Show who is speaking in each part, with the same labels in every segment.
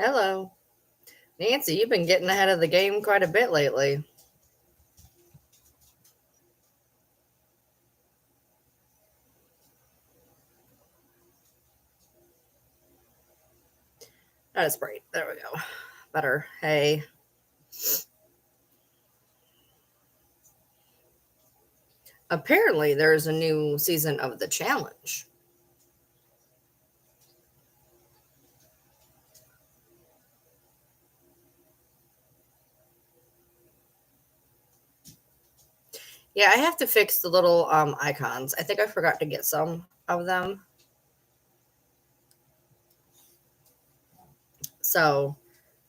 Speaker 1: Hello. Nancy, you've been getting ahead of the game quite a bit lately. That is great. There we go. Better. Hey. Apparently, there's a new season of The Challenge. Yeah, I have to fix the little icons. I think I forgot to get some of them. So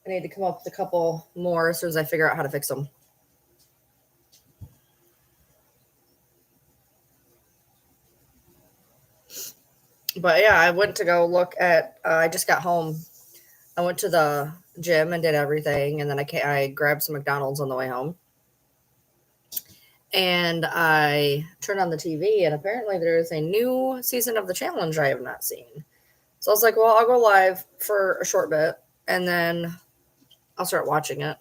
Speaker 1: I need to come up with a couple more as soon as I figure out how to fix them. But yeah, I went to go look at. I just got home. I went to the gym and did everything, and then I grabbed some McDonald's on the way home. And I turned on the TV, and apparently there is a new season of the challenge I have not seen. So I was like, well, I'll go live for a short bit, and then I'll start watching it.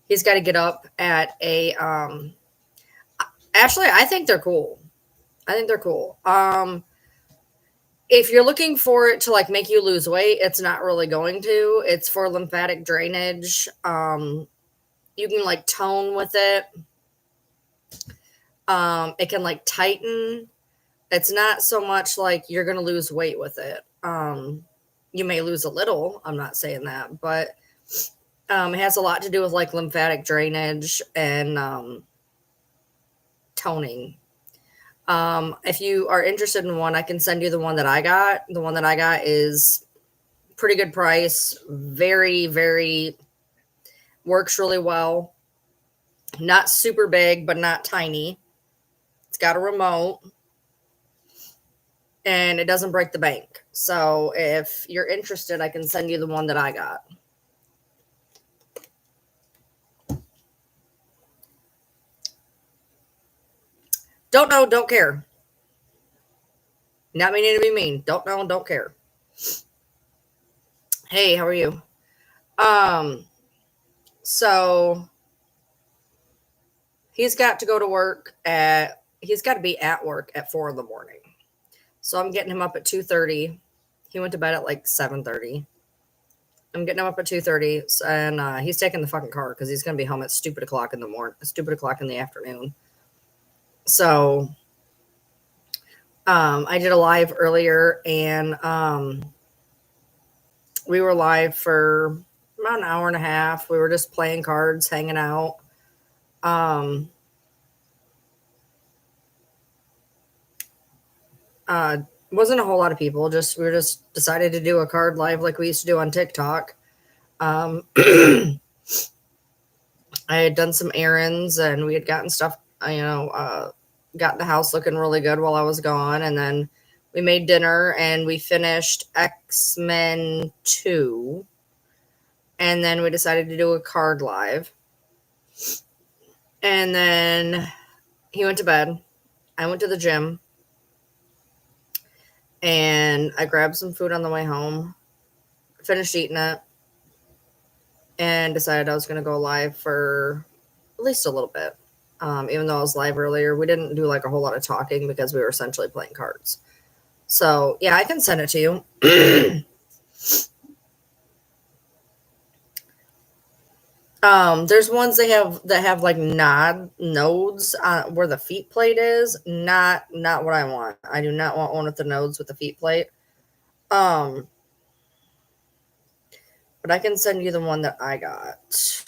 Speaker 1: He's got to get up at a. Actually, I think they're cool. I think they're cool. If you're looking for it to like make you lose weight, it's not really going to. It's for lymphatic drainage. You can like tone with it. It can like tighten. It's not so much like you're going to lose weight with it. You may lose a little. I'm not saying that, but it has a lot to do with like lymphatic drainage and toning. If you are interested in one, I can send you the one that I got. The one that I got is pretty good price. Very, very works really well. Not super big, but not tiny. It's got a remote and it doesn't break the bank. So if you're interested, I can send you the one that I got. Don't know, don't care. Not meaning to be mean. Don't know, don't care. Hey, how are you? Um, so he's got to go to work at he's got to be at work at 4 in the morning. So I'm getting him up at 2:30. He went to bed at like 7:30. I'm getting him up at 2:30, and he's taking the fucking car because he's gonna be home at stupid o'clock in the morning, stupid o'clock in the afternoon. So I did a live earlier, and we were live for about an hour and a half. We were just playing cards, hanging out. Um, uh, wasn't a whole lot of people. Just we were just decided to do a card live like we used to do on TikTok. I had done some errands and we had gotten stuff, got the house looking really good while I was gone. And then we made dinner and we finished X-Men 2. And then we decided to do a card live. And then he went to bed. I went to the gym. And I grabbed some food on the way home, finished eating it, and decided I was going to go live for at least a little bit. Even though I was live earlier, we didn't do like a whole lot of talking because we were essentially playing cards. So yeah, I can send it to you. There's ones that have like nodes where the feet plate is. Not what I want. I do not want one with the nodes with the feet plate. But I can send you the one that I got.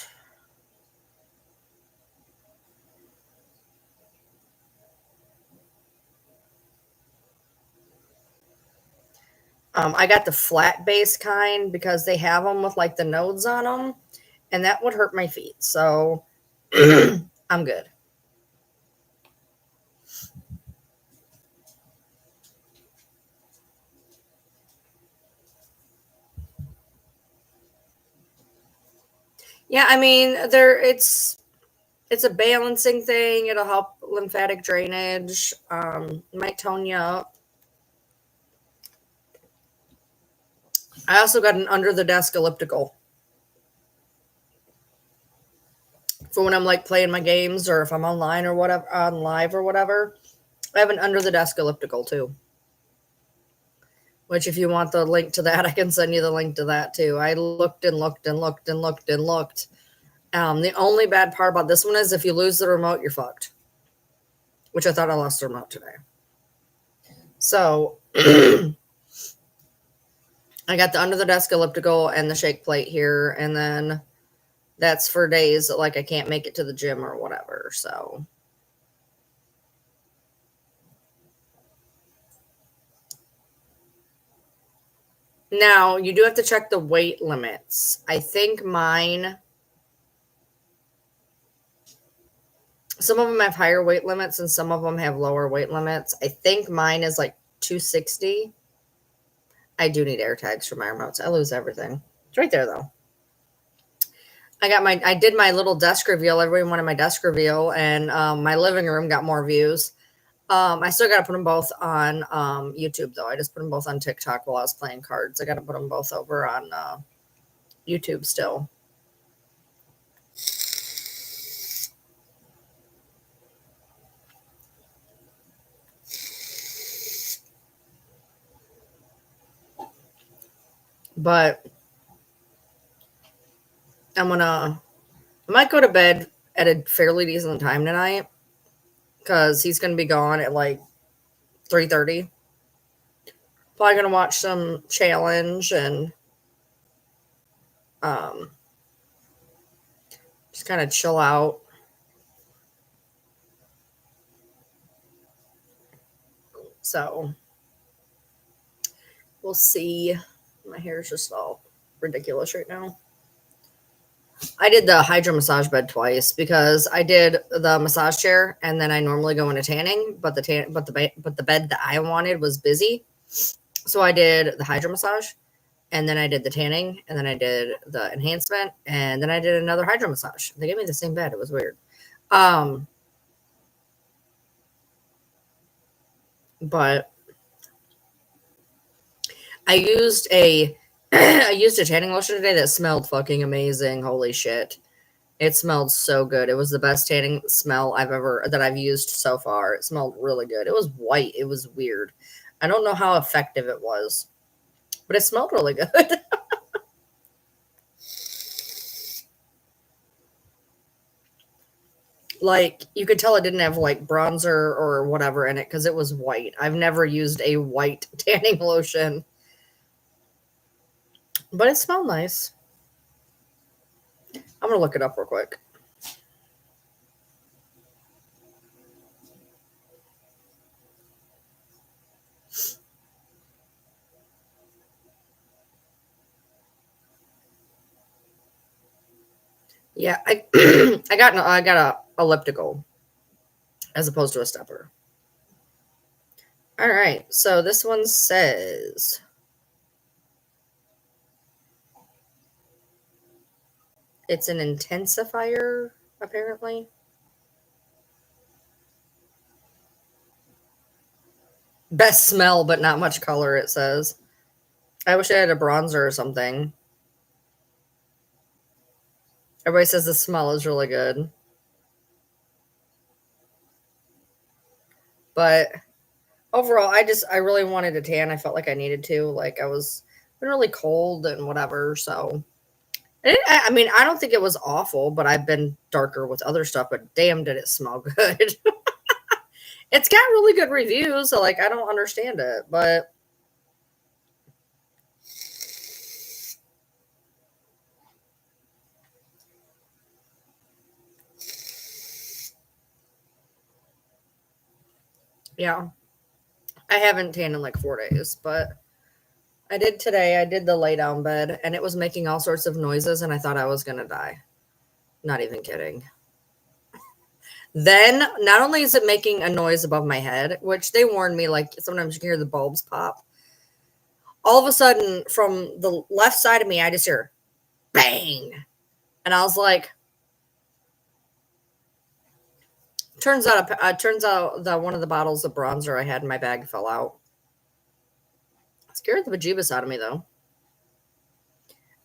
Speaker 1: I got the flat base kind because they have them with like the nodes on them, and that would hurt my feet. So I'm good. Yeah, I mean, it's a balancing thing. It'll help lymphatic drainage. Might tone you up. I also got an under the desk elliptical for when I'm like playing my games or if I'm online or whatever, on live or whatever. I have an under the desk elliptical too. Which, if you want the link to that, I can send you the link to that too. I looked and looked and looked and looked and looked. The only bad part about this one is if you lose the remote, you're fucked. Which I thought I lost the remote today. So I got the under the desk elliptical and the shake plate here, and then that's for days that like I can't make it to the gym or whatever. So now you do have to check the weight limits. I think mine, some of them have higher weight limits and some of them have lower weight limits. I think mine is like 260. I do need air tags for my remotes. I lose everything. It's right there though. I did my little desk reveal. Everyone wanted my desk reveal, and my living room got more views. I still got to put them both on YouTube though. I just put them both on TikTok while I was playing cards. I got to put them both over on YouTube still. But I might go to bed at a fairly decent time tonight because he's going to be gone at like 3:30. Probably going to watch some challenge and um, just kind of chill out. So we'll see. My hair is just all ridiculous right now. I did the hydro massage bed twice because I did the massage chair and then I normally go into tanning, but the bed that I wanted was busy. So I did the hydro massage and then I did the tanning and then I did the enhancement and then I did another hydro massage. They gave me the same bed. It was weird. But I used a tanning lotion today that smelled fucking amazing. Holy shit. It smelled so good. It was the best tanning smell that I've used so far. It smelled really good. It was white. It was weird. I don't know how effective it was, but it smelled really good. Like you could tell it didn't have like bronzer or whatever in it because it was white. I've never used a white tanning lotion, but it smelled nice. I'm gonna look it up real quick. Yeah, I I got a elliptical as opposed to a stepper. All right, so this one says it's an intensifier, apparently. Best smell, but not much color, it says. I wish I had a bronzer or something. Everybody says the smell is really good. But overall, I really wanted a tan. I felt like I needed to. Like I was been really cold and whatever. So I mean, I don't think it was awful, but I've been darker with other stuff. But damn, did it smell good? It's got really good reviews. So like, I don't understand it, but yeah, I haven't tanned in like 4 days, but I did today. I did the lay down bed, and it was making all sorts of noises, and I thought I was gonna die. Not even kidding. Then, not only is it making a noise above my head, which they warned me, like sometimes you can hear the bulbs pop. All of a sudden, from the left side of me, I just hear bang, and I was like, turns out that one of the bottles of bronzer I had in my bag fell out. It scared the bejeebus out of me, though.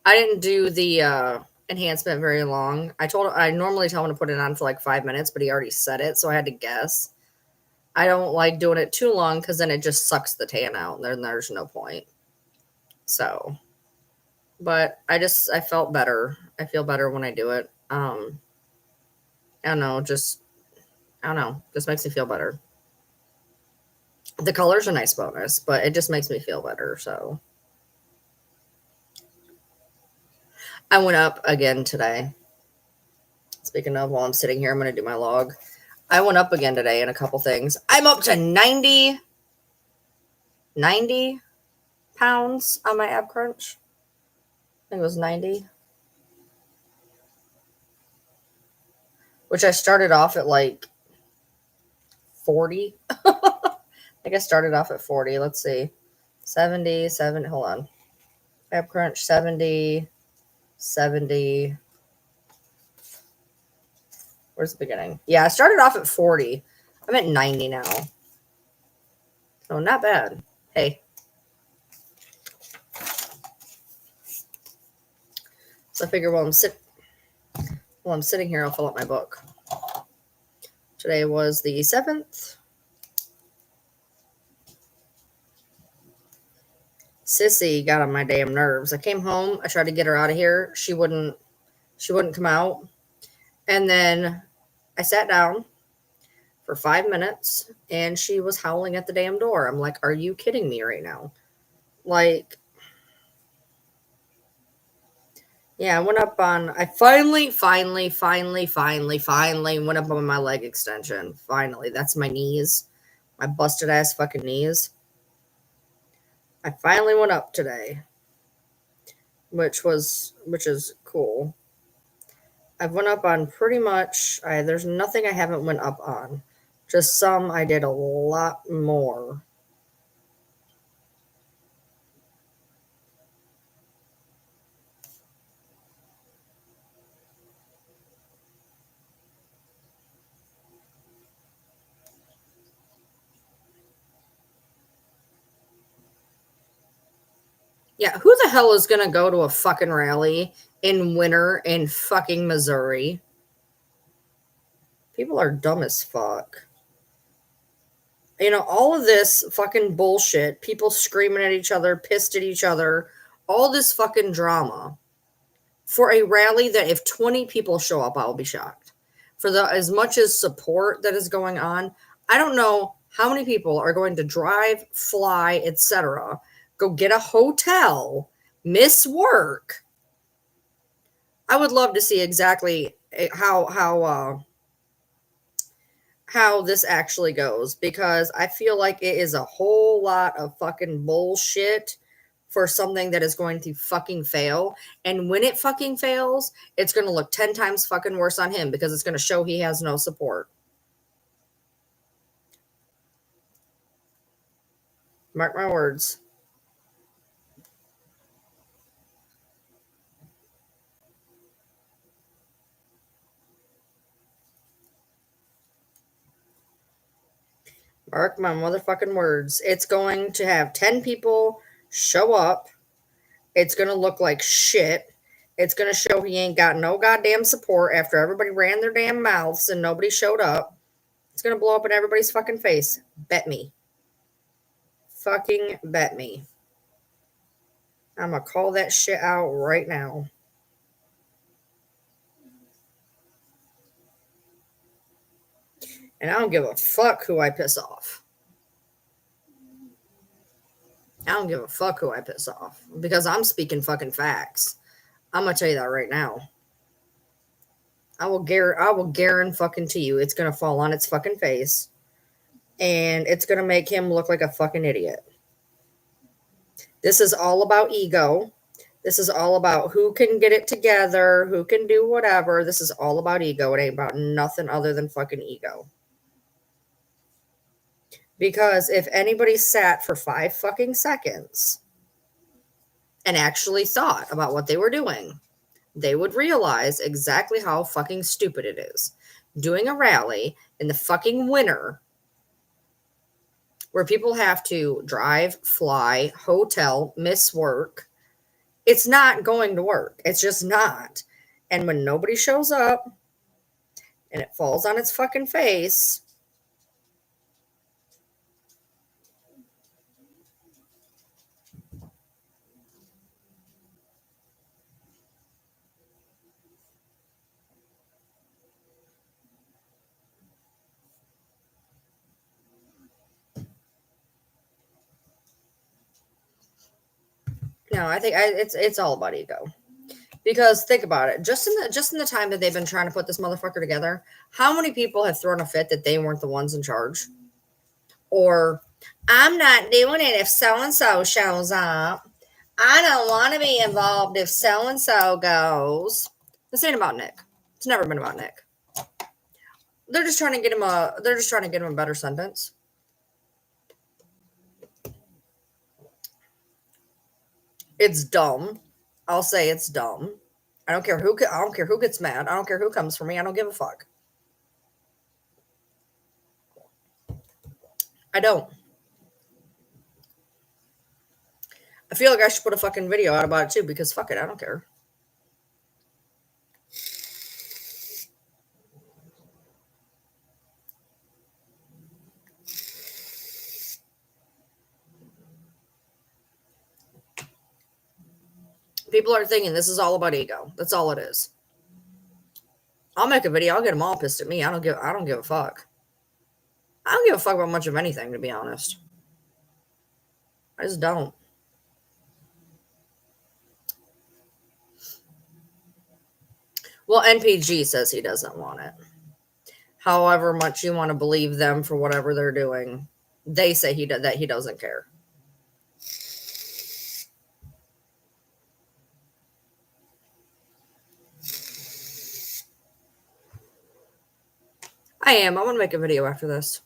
Speaker 1: I didn't do the enhancement very long. I normally tell him to put it on for like 5 minutes, but he already said it, so I had to guess. I don't like doing it too long because then it just sucks the tan out, and then there's no point. So, but I felt better. I feel better when I do it. I don't know, I don't know, just makes me feel better. The color's a nice bonus, but it just makes me feel better. So I went up again today. Speaking of, while I'm sitting here, I'm going to do my log. I went up again today in a couple things. I'm up to 90 pounds on my ab crunch. I think it was 90. Which I started off at like 40. I think I started off at 40. Let's see. 77. Hold on. Ab crunch 70. 70. Where's the beginning? Yeah, I started off at 40. I'm at 90 now. So not bad. Hey. So I figure while I'm sitting here, I'll fill up my book. Today was the 7th. Sissy got on my damn nerves. I came home. I tried to get her out of here. She wouldn't come out. And then I sat down for 5 minutes and she was howling at the damn door. I'm like, are you kidding me right now? Like, yeah, I went up on, I finally went up on my leg extension. Finally. That's my knees. My busted ass fucking knees. I finally went up today, which is cool. I've went up on pretty much, there's nothing I haven't went up on. Just some I did a lot more. Yeah, who the hell is gonna go to a fucking rally in winter in fucking Missouri? People are dumb as fuck. You know, all of this fucking bullshit, people screaming at each other, pissed at each other, all this fucking drama for a rally that if 20 people show up, I'll be shocked. For the as much as support that is going on, I don't know how many people are going to drive, fly, etc., go get a hotel, miss work. I would love to see exactly how this actually goes, because I feel like it is a whole lot of fucking bullshit for something that is going to fucking fail. And when it fucking fails, it's going to look 10 times fucking worse on him because it's going to show he has no support. Mark my words. Mark my motherfucking words. It's going to have 10 people show up. It's going to look like shit. It's going to show he ain't got no goddamn support after everybody ran their damn mouths and nobody showed up. It's going to blow up in everybody's fucking face. Bet me. Fucking bet me. I'm going to call that shit out right now. And I don't give a fuck who I piss off. I don't give a fuck who I piss off because I'm speaking fucking facts. I'm going to tell you that right now. I will guarantee fucking to you it's going to fall on its fucking face and it's going to make him look like a fucking idiot. This is all about ego. This is all about who can get it together, who can do whatever. This is all about ego. It ain't about nothing other than fucking ego. Because if anybody sat for 5 fucking seconds and actually thought about what they were doing, they would realize exactly how fucking stupid it is. Doing a rally in the fucking winter where people have to drive, fly, hotel, miss work, It's not going to work. It's just not. And when nobody shows up and it falls on its fucking face, no, I think it's all about ego. Because think about it, just in the time that they've been trying to put this motherfucker together, how many people have thrown a fit that they weren't the ones in charge? Or I'm not doing it if so and so shows up. I don't want to be involved if so and so goes. This ain't about Nick. It's never been about Nick. They're just trying to get him a better sentence. It's dumb. I'll say it's dumb. I don't care who gets mad. I don't care who comes for me. I don't give a fuck. I don't. I feel like I should put a fucking video out about it too because fuck it, I don't care. People are thinking this is all about ego. That's all it is. I'll make a video. I'll get them all pissed at me. I don't give a fuck. I don't give a fuck about much of anything, to be honest. I just don't. Well, NPG says he doesn't want it. However much you want to believe them for whatever they're doing, they say that he doesn't care. I am. I'm gonna make a video after this.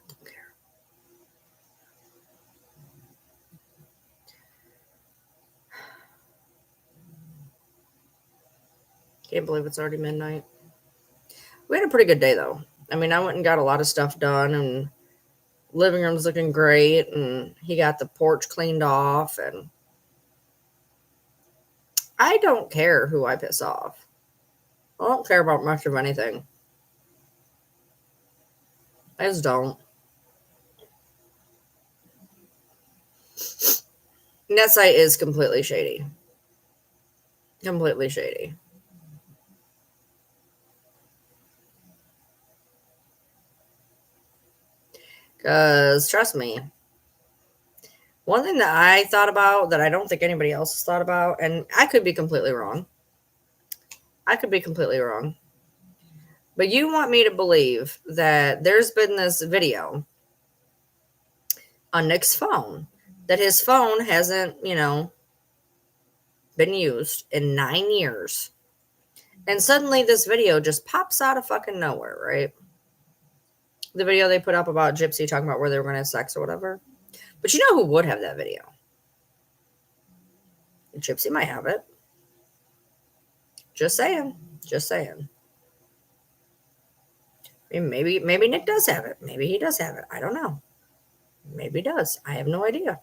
Speaker 1: Don't care. Can't believe it's already midnight. We had a pretty good day though. I mean, I went and got a lot of stuff done, and living room's looking great, and he got the porch cleaned off, and I don't care who I piss off. I don't care about much of anything. I just don't. And that site is completely shady. Completely shady. Because trust me, one thing that I thought about that I don't think anybody else has thought about, and I could be completely wrong. But you want me to believe that there's been this video on Nick's phone that his phone hasn't, been used in 9 years. And suddenly this video just pops out of fucking nowhere, right? The video they put up about Gypsy talking about where they were going to have sex or whatever. But you know who would have that video? Gypsy might have it. Just saying. Maybe Nick does have it. Maybe he does have it. I don't know. Maybe he does. I have no idea.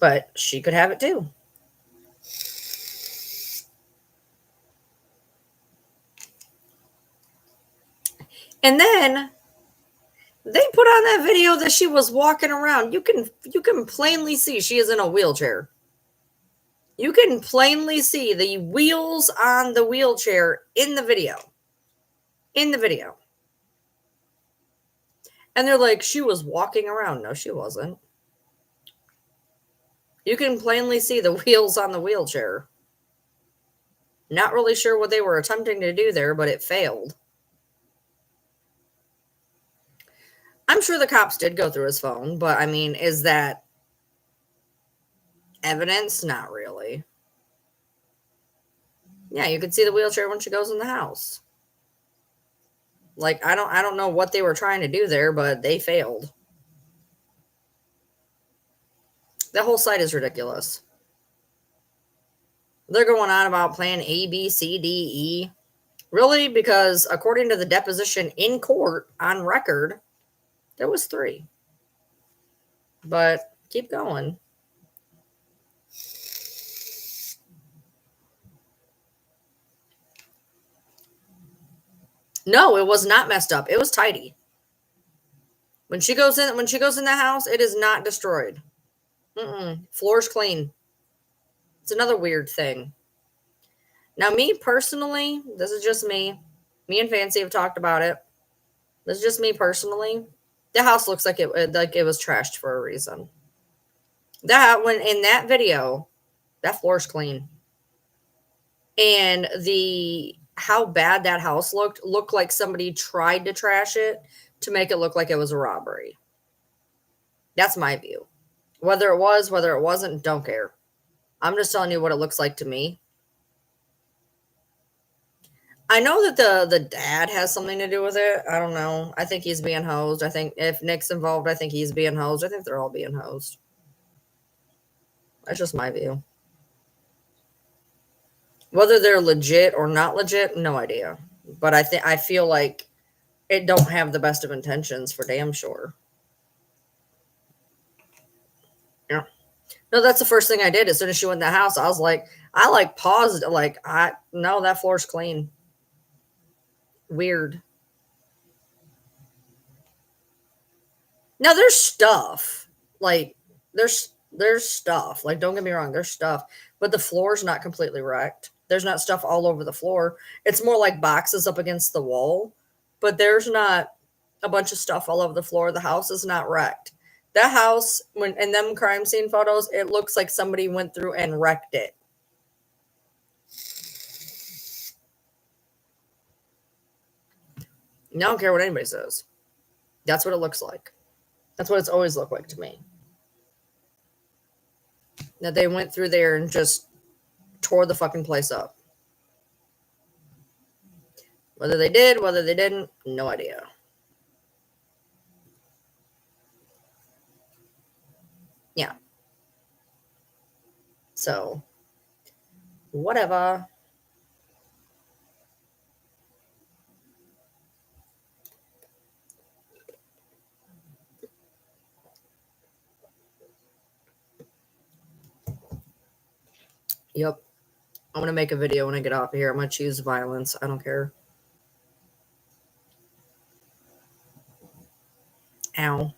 Speaker 1: But she could have it too. And then they put on that video that she was walking around. You can plainly see she is in a wheelchair. You can plainly see the wheels on the wheelchair in the video. And they're like, she was walking around. No, she wasn't. You can plainly see the wheels on the wheelchair. Not really sure what they were attempting to do there, but it failed. I'm sure the cops did go through his phone, but I mean, is that evidence? Not really. Yeah, you can see the wheelchair when she goes in the house. Like, I don't know what they were trying to do there, but they failed. That whole site is ridiculous. They're going on about plan A, B, C, D, E. Really? Because according to the deposition in court on record, there was 3. But keep going. No, it was not messed up. It was tidy. When she goes in the house, it is not destroyed. Floor's clean. It's another weird thing. Now, me personally, this is just me. Me and Fancy have talked about it. This is just me personally. The house looks like it was trashed for a reason. That when in that video, that floor's clean. And the how bad that house looked like somebody tried to trash it to make it look like it was a robbery. That's my view. Whether it was, whether it wasn't, don't care. I'm just telling you what it looks like to me. I know that the dad has something to do with it. I don't know. I think he's being hosed. I think if Nick's involved, I think he's being hosed. I think they're all being hosed. That's just my view. Whether they're legit or not legit, no idea. But I feel like it don't have the best of intentions for damn sure. Yeah. No, that's the first thing I did. As soon as she went in the house, I was like, I like paused, like, no, that floor's clean. Weird. Now there's stuff. Like there's stuff. Like don't get me wrong, there's stuff, but the floor's not completely wrecked. There's not stuff all over the floor. It's more like boxes up against the wall, but there's not a bunch of stuff all over the floor. The house is not wrecked. That house, when in them crime scene photos, it looks like somebody went through and wrecked it. I don't care what anybody says. That's what it looks like. That's what it's always looked like to me. That they went through there and just tore the fucking place up. Whether they did, whether they didn't, no idea. Yeah. So, whatever. Yep. I'm going to make a video when I get off of here. I'm going to choose violence. I don't care. Ow.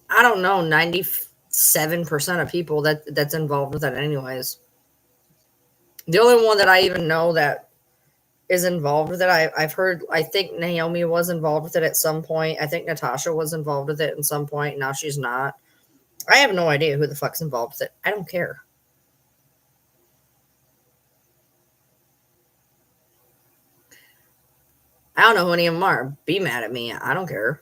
Speaker 1: I don't know. 97% of people that's involved with that anyways. The only one that I even know that is involved with it, I've heard, I think Naomi was involved with it at some point. I think Natasha was involved with it at some point. Now she's not. I have no idea who the fuck's involved with it. I don't care. I don't know who any of them are. Be mad at me. I don't care.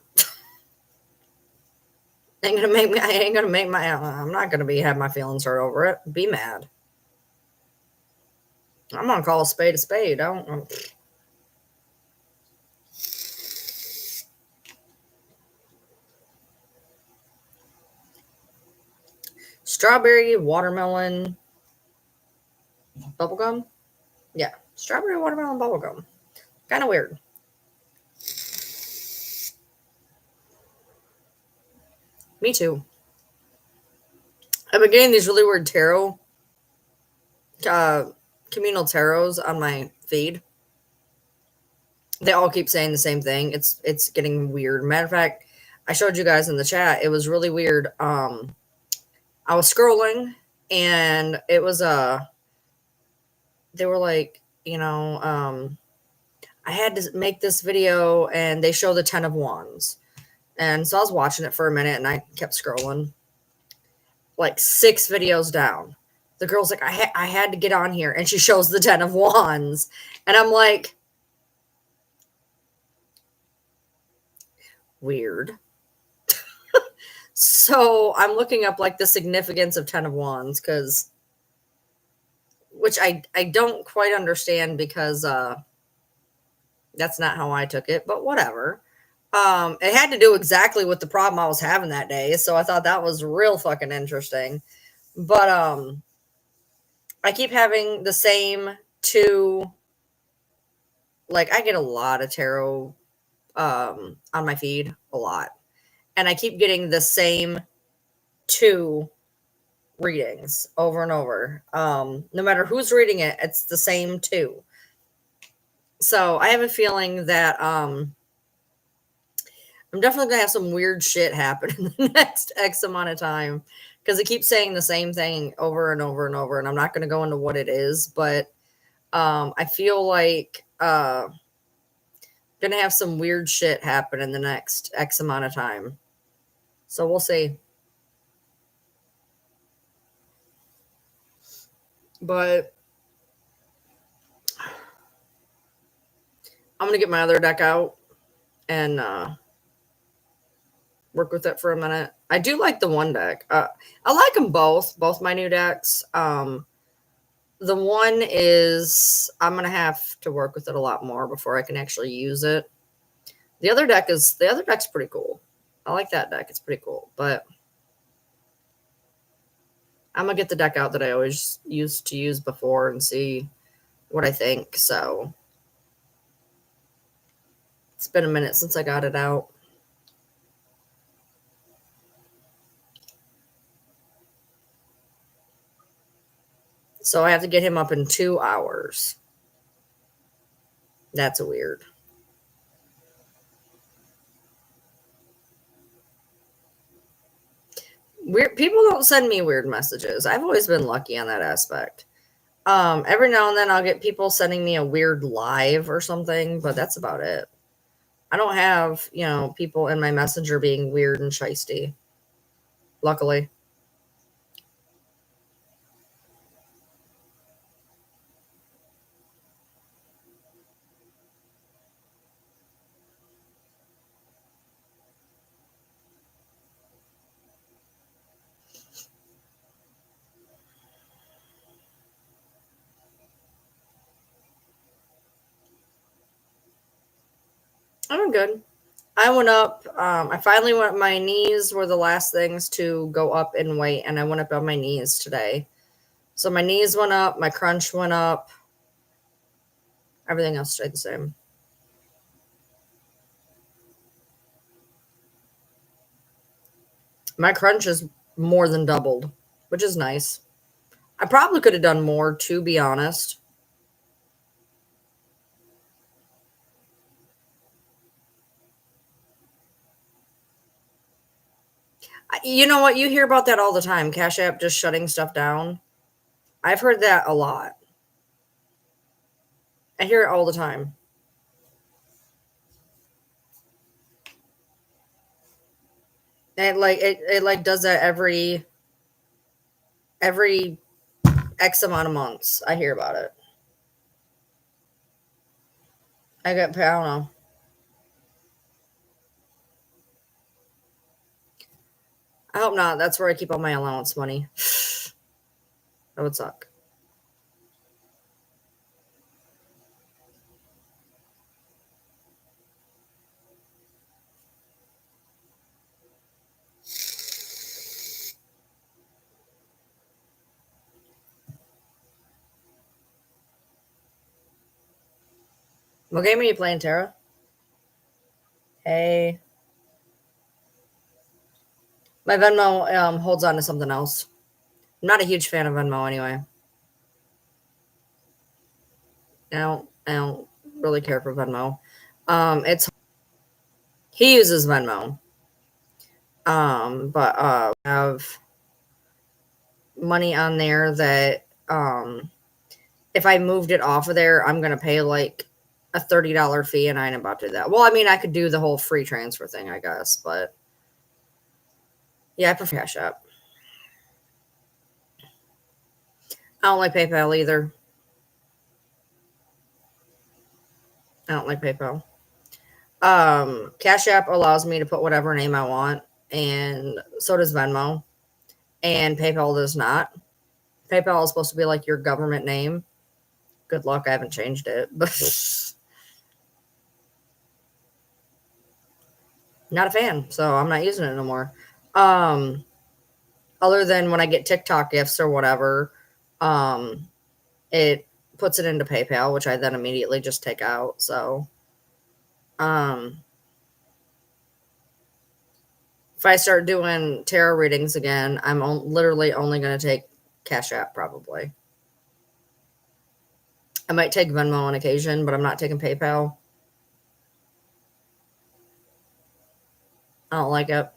Speaker 1: Ain't gonna make me. I ain't gonna make my. I'm not gonna have my feelings hurt over it. Be mad. I'm gonna call a spade a spade. I don't. Strawberry, watermelon, bubblegum. Yeah, strawberry, watermelon, bubblegum. Kind of weird. Me too. I've been getting these really weird tarot, communal tarots on my feed. They all keep saying the same thing. It's getting weird. Matter of fact, I showed you guys in the chat. It was really weird. I was scrolling and it was they were like, I had to make this video and they show the 10 of wands. And so I was watching it for a minute and I kept scrolling. Like 6 videos down. The girl's like, I had to get on here. And she shows the 10 of wands. And I'm like, weird. So I'm looking up like the significance of 10 of wands because, which I don't quite understand because that's not how I took it, but whatever. It had to do exactly with the problem I was having that day, so I thought that was real fucking interesting. But I keep having the same 2. Like I get a lot of tarot on my feed, a lot, and I keep getting the same 2 readings over and over. No matter who's reading it, it's the same too. So I have a feeling that I'm definitely gonna have some weird shit happen in the next X amount of time because it keeps saying the same thing over and over and over. And I'm not gonna go into what it is, but I feel like gonna have some weird shit happen in the next X amount of time. So we'll see. But I'm gonna get my other deck out and work with it for a minute. I do like the one deck. I like them both my new decks. The one is I'm gonna have to work with it a lot more before I can actually use it. The other deck's pretty cool. I like that deck. It's pretty cool. But I'm gonna get the deck out that I always used to use before and see what I think. So it's been a minute since I got it out. So I have to get him up in 2 hours. That's weird. Weird people don't send me weird messages. I've always been lucky on that aspect. Every now and then I'll get people sending me a weird live or something, but that's about it. I don't have, people in my messenger being weird and shisty. Luckily. I'm good. I went up. I finally went. My knees were the last things to go up in weight, and I went up on my knees today. So my knees went up. My crunch went up. Everything else stayed the same. My crunch is more than doubled, which is nice. I probably could have done more, to be honest. You know what? You hear about that all the time. Cash App just shutting stuff down. I've heard that a lot. I hear it all the time. And it like does that every X amount of months. I hear about it. I don't know. I hope not. That's where I keep all my allowance money. That would suck. What game are you playing, Tara? Hey. My Venmo holds on to something else. I'm not a huge fan of Venmo anyway. I don't really care for Venmo. It's he uses Venmo. But have money on there that if I moved it off of there, I'm gonna pay like a $30 fee, and I ain't about to do that. Well, I mean, I could do the whole free transfer thing, I guess, but yeah, I prefer Cash App. I don't like PayPal either. I don't like PayPal. Cash App allows me to put whatever name I want, and so does Venmo, and PayPal does not. PayPal is supposed to be like your government name. Good luck, I haven't changed it, but not a fan, so I'm not using it no more. Um, Other than when I get TikTok gifts or whatever, um, it puts it into PayPal, which I then immediately just take out. So, um, If I start doing tarot readings again, I'm literally only going to take Cash App probably. I might take Venmo on occasion, but I'm not taking PayPal. I don't like it.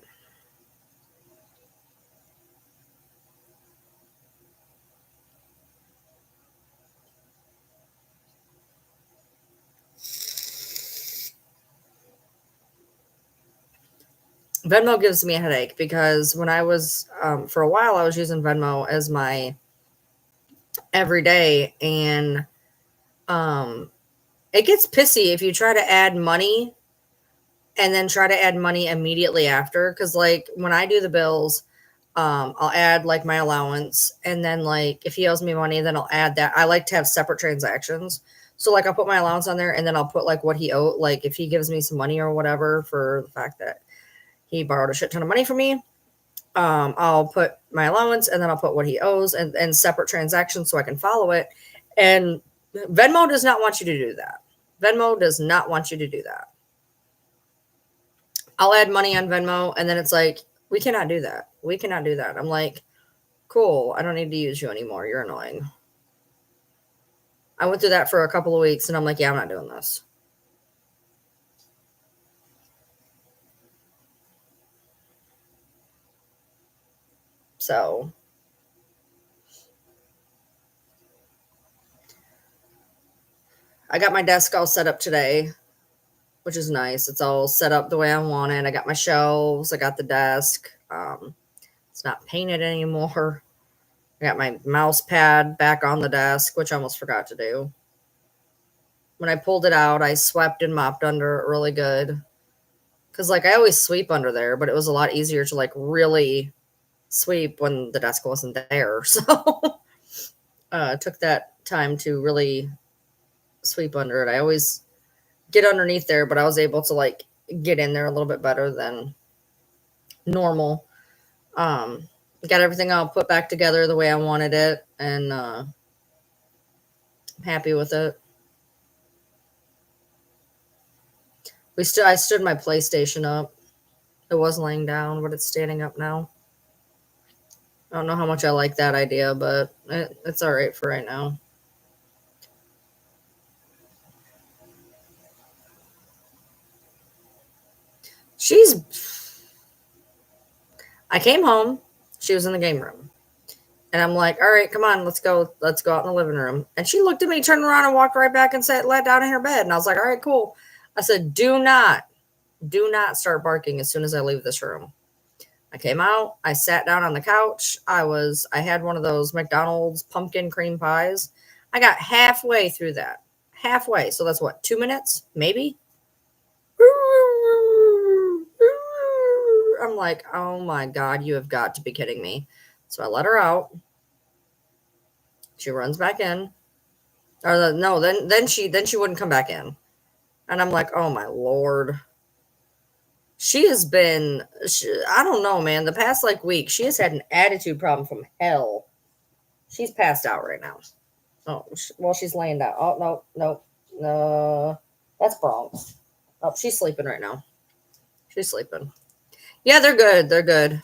Speaker 1: Venmo gives me a headache because when I was, for a while, I was using Venmo as my everyday, and it gets pissy if you try to add money and then try to add money immediately after. Because, like, when I do the bills, I'll add like my allowance, and then like if he owes me money, then I'll add that. I like to have separate transactions. So like I'll put my allowance on there, and then I'll put like what he owed, like if he gives me some money or whatever for the fact that he borrowed a shit ton of money from me. I'll put my allowance, and then I'll put what he owes, and separate transactions so I can follow it. And Venmo does not want you to do that. Venmo does not want you to do that. I'll add money on Venmo, and then it's like, we cannot do that. We cannot do that. I'm like, cool. I don't need to use you anymore. You're annoying. I went through that for a couple of weeks, and I'm like, yeah, I'm not doing this. So I got my desk all set up today, which is nice. It's all set up the way I want it. I got my shelves. I got the desk. It's not painted anymore. I got my mouse pad back on the desk, which I almost forgot to do. When I pulled it out, I swept and mopped under it really good. Because, like, I always sweep under there, but it was a lot easier to, like, really sweep when the desk wasn't there. So took that time to really sweep under it. I always get underneath there, but I was able to, like, get in there a little bit better than normal. Got everything all put back together the way I wanted it, and I'm happy with it. I stood my PlayStation up. It was laying down, but it's standing up now. I don't know how much I like that idea, but it's all right for right now. I came home. She was in the game room. And I'm like, all right, come on, let's go. Let's go out in the living room. And she looked at me, turned around, and walked right back and laid down in her bed. And I was like, all right, cool. I said, do not start barking as soon as I leave this room. I came out. I sat down on the couch. I had one of those McDonald's pumpkin cream pies. I got halfway through that. Halfway. So that's what, 2 minutes? Maybe? I'm like, oh my God, you have got to be kidding me. So I let her out. She runs back in. Or no, then she wouldn't come back in. And I'm like, oh my Lord. She has been, I don't know, man. The past like week, she has had an attitude problem from hell. She's passed out right now. Oh, well, she's laying down. Oh, no, no, no. That's Bronx. Oh, she's sleeping right now. She's sleeping. Yeah, they're good. They're good.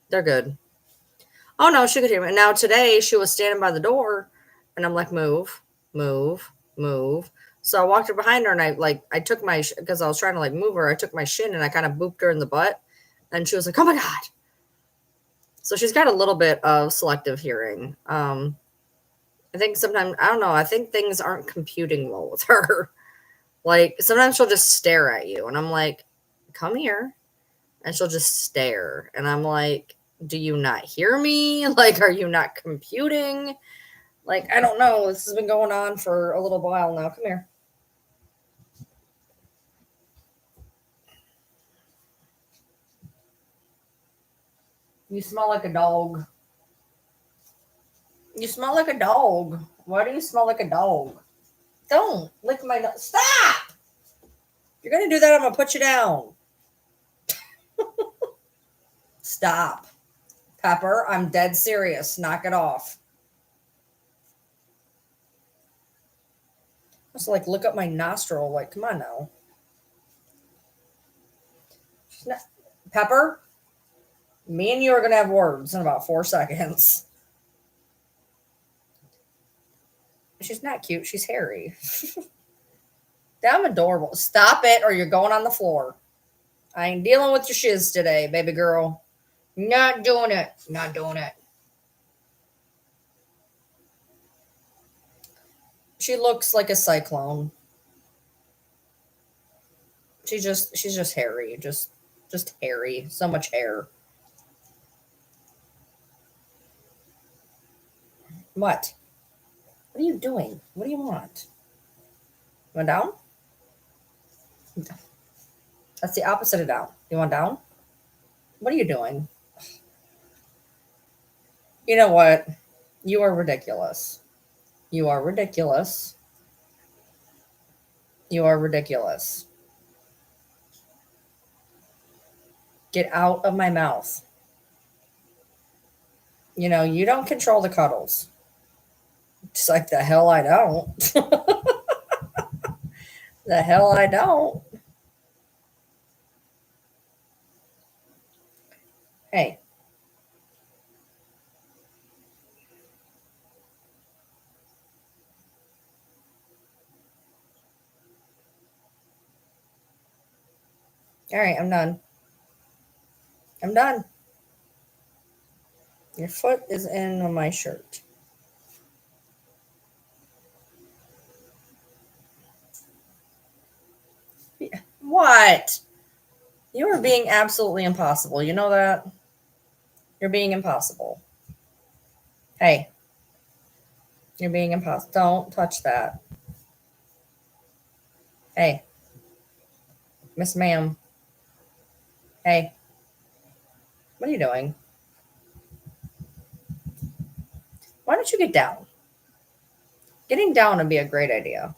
Speaker 1: They're good. Oh, no, she could hear me. Now, today, she was standing by the door, and I'm like, move, move, move. So I walked her behind her, and I took my, because I was trying to, like, move her, I took my shin, and I kind of booped her in the butt. And she was like, oh, my God. So she's got a little bit of selective hearing. I think sometimes, I don't know, I think things aren't computing well with her. Like, sometimes she'll just stare at you, and I'm like, come here. And she'll just stare. And I'm like, do you not hear me? Like, are you not computing? Like, I don't know. This has been going on for a little while now. Come here. You smell like a dog. You smell like a dog. Why do you smell like a dog? Don't lick my nose. Stop! If you're going to do that, I'm going to put you down. Stop. Pepper, I'm dead serious. Knock it off. Just like look up my nostril. Like, come on now. Pepper, me and you are going to have words in about 4 seconds. She's not cute. She's hairy. Damn adorable. Stop it or you're going on the floor. I ain't dealing with your shiz today, baby girl. Not doing it. Not doing it. She looks like a cyclone. She's just hairy. Just hairy. So much hair. What? What are you doing? What do you want? You want down? That's the opposite of down. You want down? What are you doing? You know what? You are ridiculous. You are ridiculous. You are ridiculous. Get out of my mouth. You know, you don't control the cuddles. Just like the hell I don't. The hell I don't. Hey. All right, I'm done. I'm done. Your foot is in my shirt. What? You are being absolutely impossible. You know that? You're being impossible. Hey. You're being impossible. Don't touch that. Hey. Miss Ma'am. Hey. What are you doing? Why don't you get down? Getting down would be a great idea.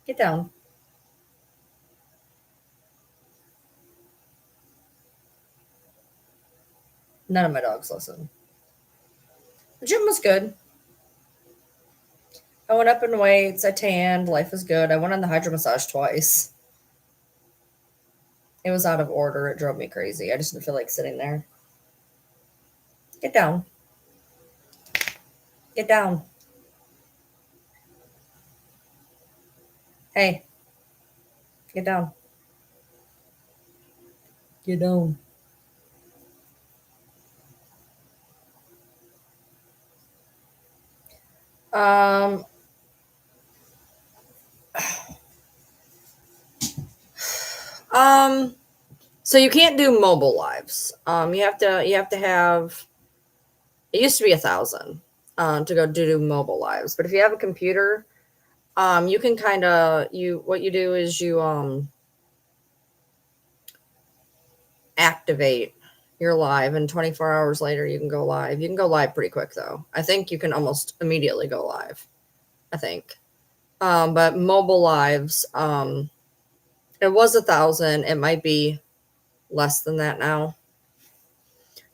Speaker 1: Get down. None of my dogs listen. The gym was good. I went up in weights. I tanned. Life was good. I went on the hydro massage twice. It was out of order. It drove me crazy. I just didn't feel like sitting there. Get down. Get down. Hey. Get down. Get down. Um, so you can't do mobile lives. You have to have, it used to be 1,000 to go do mobile lives. But if you have a computer, you can what you do is you activate your live, and 24 hours later you can go live. You can go live pretty quick though. I think you can almost immediately go live. I think. But mobile lives, it was 1,000. It might be less than that now.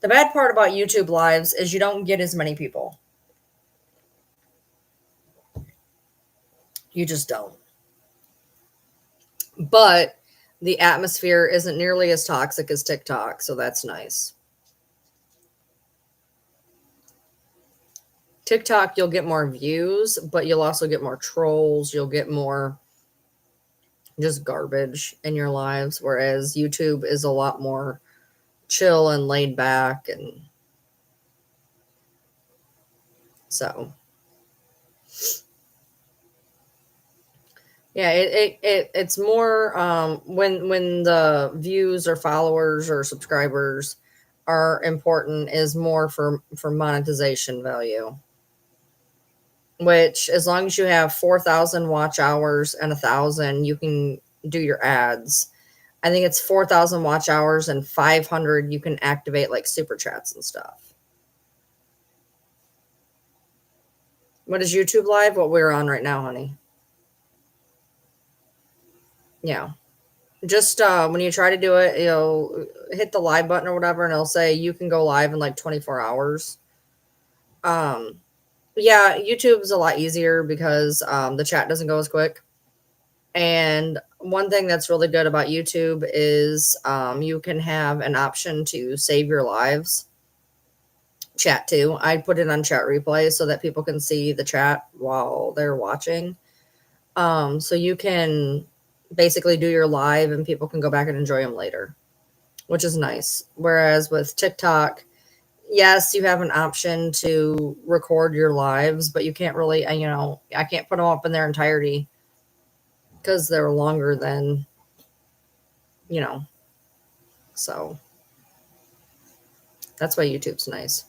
Speaker 1: The bad part about YouTube lives is you don't get as many people. You just don't. But the atmosphere isn't nearly as toxic as TikTok, so that's nice. TikTok, you'll get more views, but you'll also get more trolls. You'll get more just garbage in your lives, whereas YouTube is a lot more chill and laid back, and so yeah, it's more when the views or followers or subscribers are important, is more for monetization value, which as long as you have 4,000 watch hours and 1,000, you can do your ads. I think it's 4,000 watch hours and 500 you can activate like super chats and stuff. What is YouTube Live? What we're on right now, honey? Yeah. Just when you try to do it, you'll hit the live button or whatever, and it'll say you can go live in like 24 hours. Yeah, YouTube's a lot easier because the chat doesn't go as quick. And one thing that's really good about YouTube is you can have an option to save your lives chat too. I put it on chat replay so that people can see the chat while they're watching. So you can basically do your live and people can go back and enjoy them later, which is nice. Whereas with TikTok, yes, you have an option to record your lives, but you can't really, I can't put them up in their entirety because they're longer than, you know, so that's why YouTube's nice.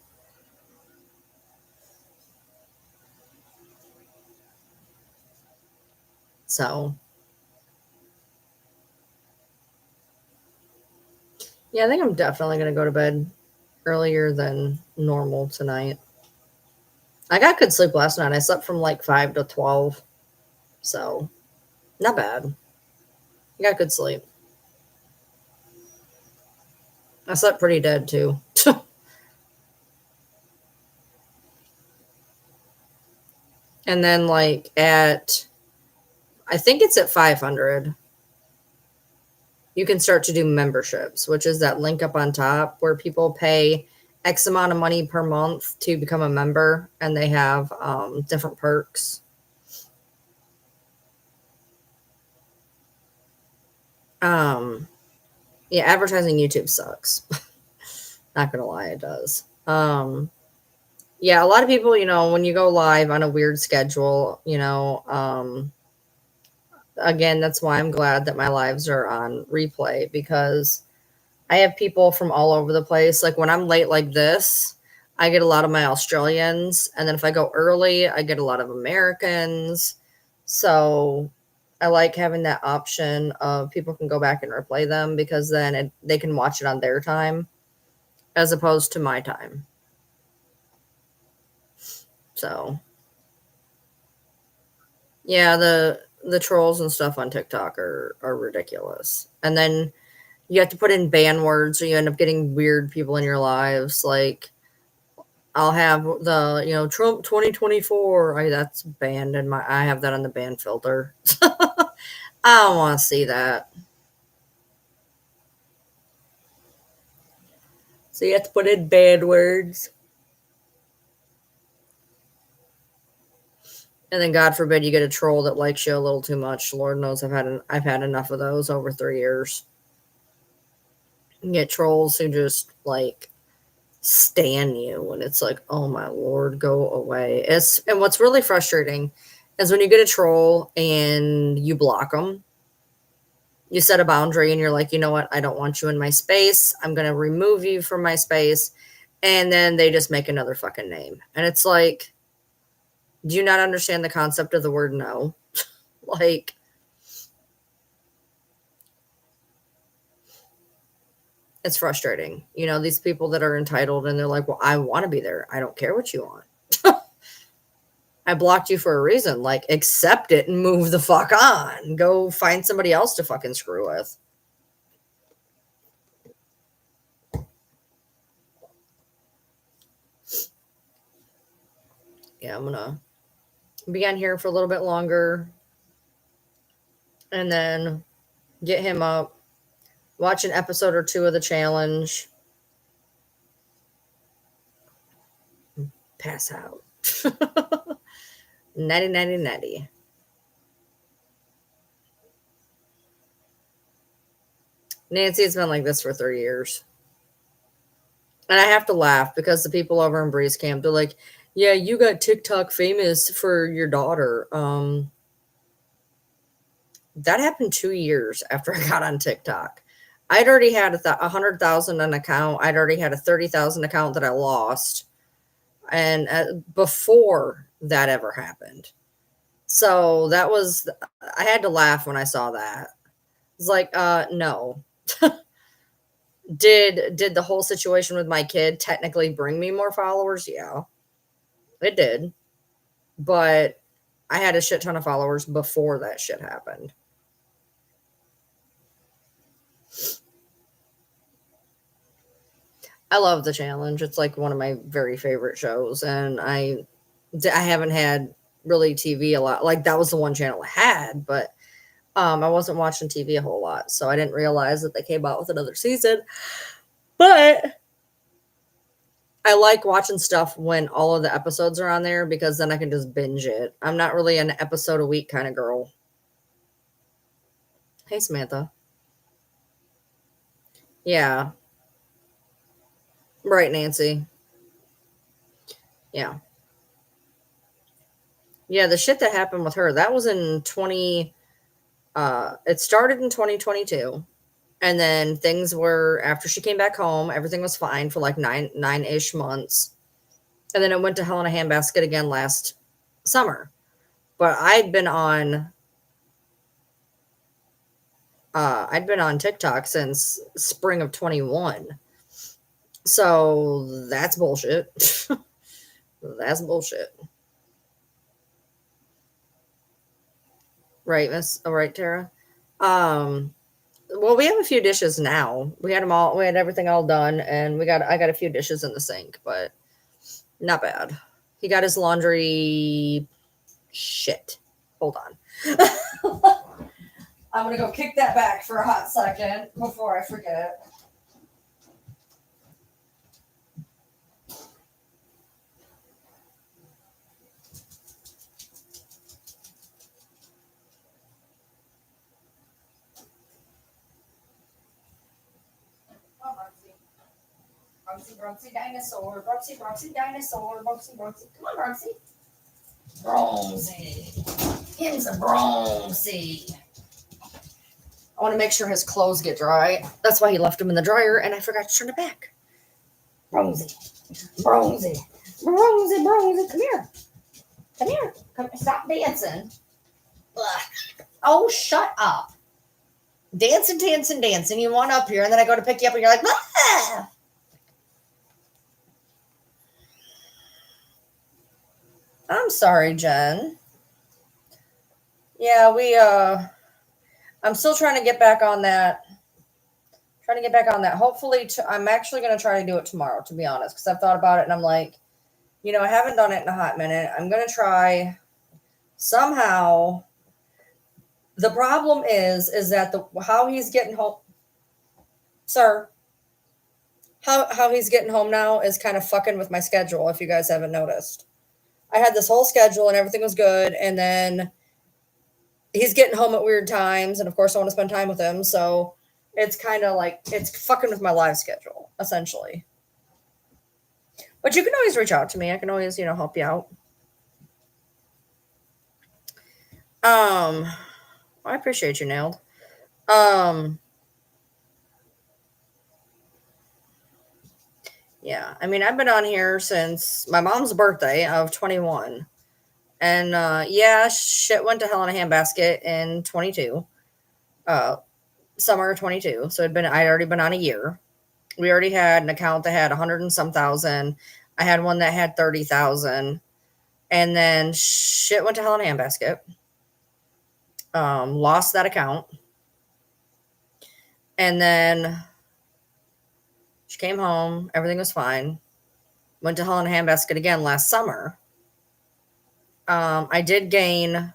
Speaker 1: So, yeah, I think I'm definitely going to go to bed earlier than normal tonight. I got good sleep last night. I slept from like 5 to 12. So, not bad. I got good sleep. I slept pretty dead too. And then, like, I think it's at 500, you can start to do memberships, which is that link up on top where people pay X amount of money per month to become a member and they have different perks. Um, yeah, advertising YouTube sucks. Not gonna lie, it does. Yeah, a lot of people, when you go live on a weird schedule, again, that's why I'm glad that my lives are on replay because I have people from all over the place. Like when I'm late like this, I get a lot of my Australians. And then if I go early, I get a lot of Americans. So I like having that option of people can go back and replay them because then they can watch it on their time as opposed to my time. So yeah, the trolls and stuff on TikTok are ridiculous. And then you have to put in ban words or you end up getting weird people in your lives. Like I'll have the, Trump 2024. That's banned in I have that on the ban filter. I don't want to see that. So you have to put in bad words. And then God forbid you get a troll that likes you a little too much. Lord knows I've had enough of those over 3 years. You get trolls who just like stan you and it's like, oh my lord, go away. And what's really frustrating is when you get a troll and you block them, you set a boundary and you're like, you know what, I don't want you in my space, I'm going to remove you from my space, and then they just make another fucking name and it's like, do you not understand the concept of the word no? Like, it's frustrating, these people that are entitled and they're like, well, I want to be there, I don't care what you want. I blocked you for a reason. Like, accept it and move the fuck on. Go find somebody else to fucking screw with. Yeah, I'm gonna be on here for a little bit longer and then get him up, watch an episode or two of the challenge, pass out. Natty, natty, natty. Nancy has been like this for 3 years. And I have to laugh because the people over in Breeze Camp, they're like, yeah, you got TikTok famous for your daughter. That happened 2 years after I got on TikTok. I'd already had 100,000 an account. I'd already had a 30,000 account that I lost. And before that ever happened. So I had to laugh when I saw that. It's like, no. Did the whole situation with my kid technically bring me more followers? Yeah, it did. But I had a shit ton of followers before that shit happened. I love the challenge. It's like one of my very favorite shows. And I haven't had really TV a lot. Like that was the one channel I had, but I wasn't watching TV a whole lot, so I didn't realize that they came out with another season. But I like watching stuff when all of the episodes are on there because then I can just binge it. I'm not really an episode a week kind of girl. Hey, Samantha. Yeah. Right, Nancy. Yeah. Yeah, the shit that happened with her, that was in 20 it started in 2022. And then things were after she came back home, everything was fine for like nine-ish months. And then it went to hell in a handbasket again last summer. But I'd been on TikTok since spring of 21. So that's bullshit. That's bullshit. Right, Miss? All right, Tara. Um, well, we have a few dishes now. We had everything all done, and I got a few dishes in the sink, but not bad. He got his laundry. Shit. Hold on. I'm gonna go kick that back for a hot second before I forget. Come on, Brunksy. Brunksy dinosaur. Brunksy dinosaur. Brunksy. Come on, Brunksy. Bronsy. Him's a Bronsy. I want to make sure his clothes get dry. That's why he left them in the dryer, and I forgot to turn it back. Bronsy. Bronsy. Bronsy. Bronsy. Come here. Come here. Stop dancing. Ugh. Oh, shut up. Dancing, dancing, dancing. You want up here, and then I go to pick you up, and you're like, ah! I'm sorry, Jen. Yeah, I'm still trying to get back on that. Trying to get back on that. Hopefully, I'm actually going to try to do it tomorrow, to be honest, because I've thought about it and I'm like, I haven't done it in a hot minute. I'm going to try somehow. The problem is that how he's getting home, sir, how he's getting home now is kind of fucking with my schedule, if you guys haven't noticed. I had this whole schedule and everything was good, and then he's getting home at weird times, and of course I want to spend time with him, so it's kind of like it's fucking with my live schedule, essentially. But you can always reach out to me. I can always, help you out. I appreciate you, Nailed. Um, yeah, I mean, I've been on here since my mom's birthday of 21. And yeah, shit went to hell in a handbasket in 22. Uh, Summer of 22. So I'd already been on a year. We already had an account that had 100 and some thousand. I had one that had 30,000. And then shit went to hell in a handbasket. Lost that account. And then she came home. Everything was fine. Went to hell in a handbasket again last summer. I did gain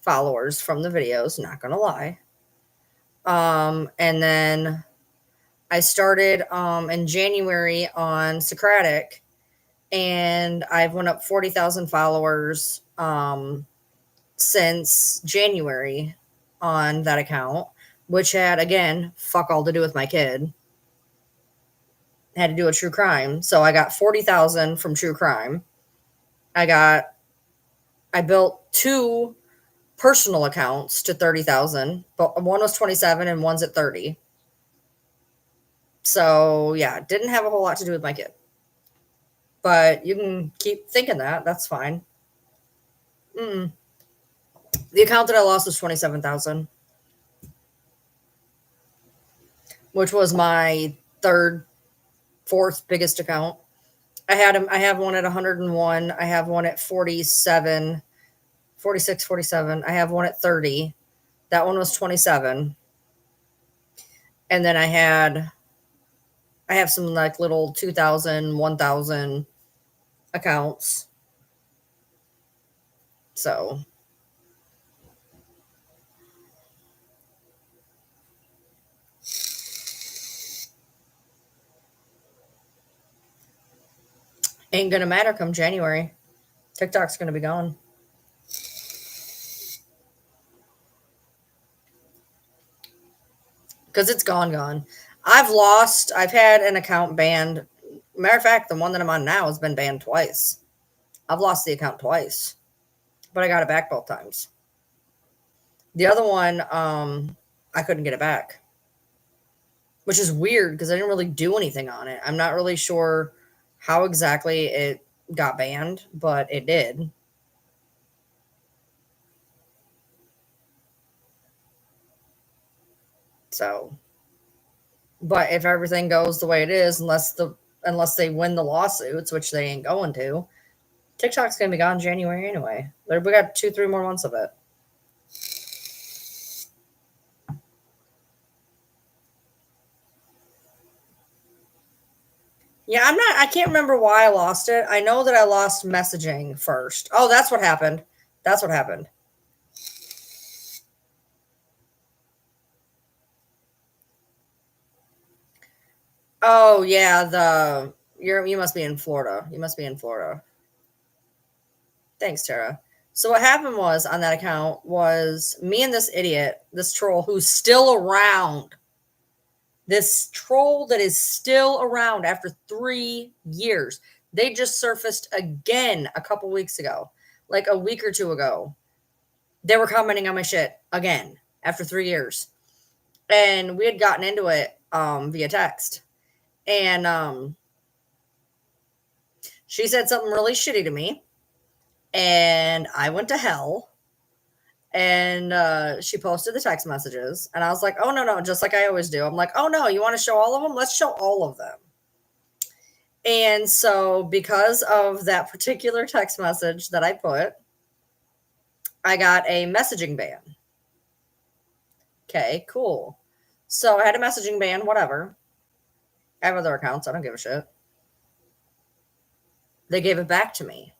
Speaker 1: followers from the videos, not gonna lie. And then I started in January on Socratic, and I've went up 40,000 followers since January on that account, which had, again, fuck all to do with my kid. Had to do with true crime. So I got 40,000 from true crime. I built two personal accounts to 30,000, but one was 27 and one's at 30. So yeah, didn't have a whole lot to do with my kid. But you can keep thinking that. That's fine. Mm-mm. The account that I lost was 27,000, which was my fourth biggest account. I have one at 101. I have one at 47, 46, 47. I have one at 30. That one was 27. And then I have some like little 2,000, 1,000 accounts. So ain't gonna matter come January. TikTok's gonna be gone. Because it's gone. I've had an account banned. Matter of fact, the one that I'm on now has been banned twice. I've lost the account twice, but I got it back both times. The other one, I couldn't get it back, which is weird because I didn't really do anything on it. I'm not really sure how exactly it got banned, but it did. So, but if everything goes the way it is, unless they win the lawsuits, which they ain't going to, TikTok's gonna be gone in January anyway. We got 2-3 more months of it. Yeah, I can't remember why I lost it. I know that I lost messaging first. Oh, that's what happened. That's what happened. Oh yeah, you must be in Florida. You must be in Florida. Thanks, Tara. So what happened was on that account was me and this idiot, this troll who's still around. This troll that is still around after 3 years. They just surfaced again a couple weeks ago, like a week or two ago. They were commenting on my shit again after 3 years. And we had gotten into it via text. And she said something really shitty to me. And I went to hell. And she posted the text messages. And I was like, oh, no, just like I always do. I'm like, oh, no, you want to show all of them? Let's show all of them. And so, because of that particular text message that I put, I got a messaging ban. Okay, cool. So I had a messaging ban, whatever. I have other accounts. I don't give a shit. They gave it back to me.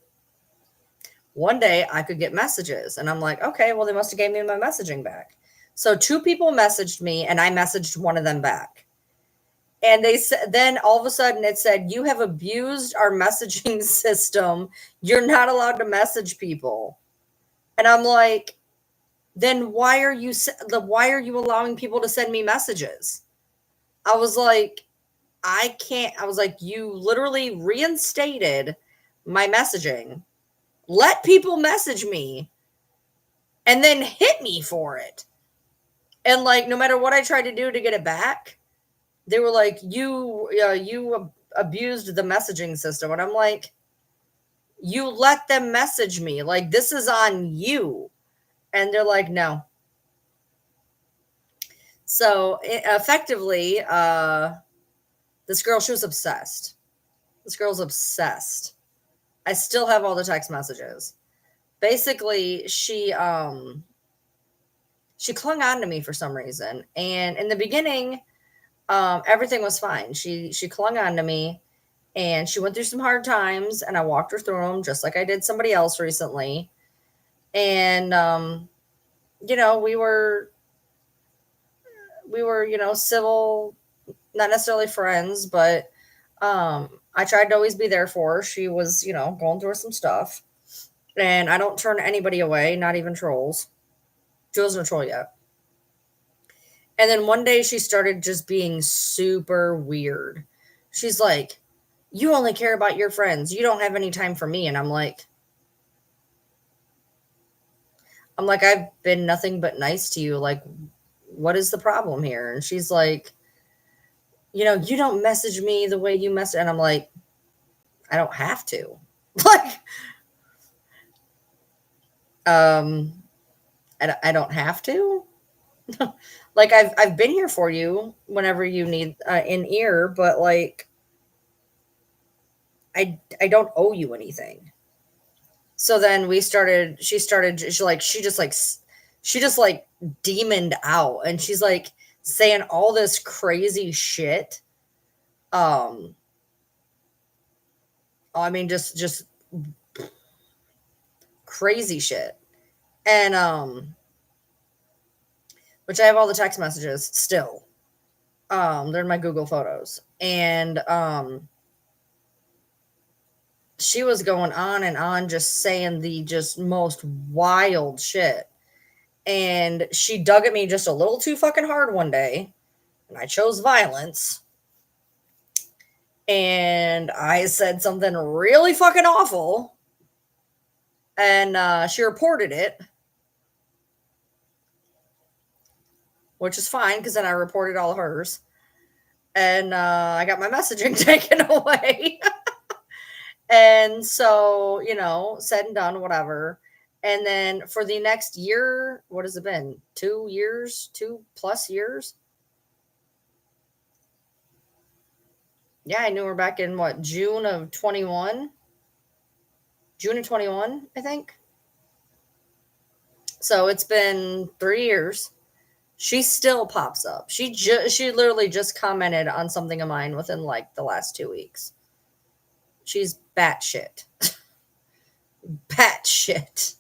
Speaker 1: One day I could get messages, and I'm like, okay, well, they must have gave me my messaging back. So 2 people messaged me, and I messaged one of them back. And they said, then all of a sudden it said, you have abused our messaging system. You're not allowed to message people. And I'm like, then why are you allowing people to send me messages? I was like, I can't. I was like, you literally reinstated my messaging. Let people message me and then hit me for it. And like, no matter what I tried to do to get it back, they were like, you abused the messaging system. And I'm like, you let them message me. Like, this is on you. And they're like, no. So effectively, this girl, she was obsessed. This girl's obsessed. I still have all the text messages. Basically, she clung on to me for some reason. And in the beginning, everything was fine. She clung on to me, and she went through some hard times, and I walked her through them just like I did somebody else recently. And we were civil, not necessarily friends, but I tried to always be there for her. She was, going through some stuff. And I don't turn anybody away, not even trolls. She wasn't a troll yet. And then one day she started just being super weird. She's like, you only care about your friends. You don't have any time for me. And I'm like, I've been nothing but nice to you. Like, what is the problem here? And she's like, you don't message me the way you message. And I'm like, I don't have to. Like, I don't have to. Like, I've been here for you whenever you need an ear, but like, I don't owe you anything. So then she just like demoned out, and she's like saying all this crazy shit. I mean, just crazy shit. And which I have all the text messages still. They're in my Google Photos. And she was going on and on just saying the just most wild shit. And she dug at me just a little too fucking hard one day, and I chose violence. And I said something really fucking awful, and she reported it, which is fine because then I reported all hers, and I got my messaging taken away. And so, said and done, whatever. And then for the next year, what has it been? 2 years, 2+ years? Yeah, I knew her back in what, June of 21? June of 21, I think. So it's been 3 years. She still pops up. She literally just commented on something of mine within like the last 2 weeks. She's batshit. Batshit.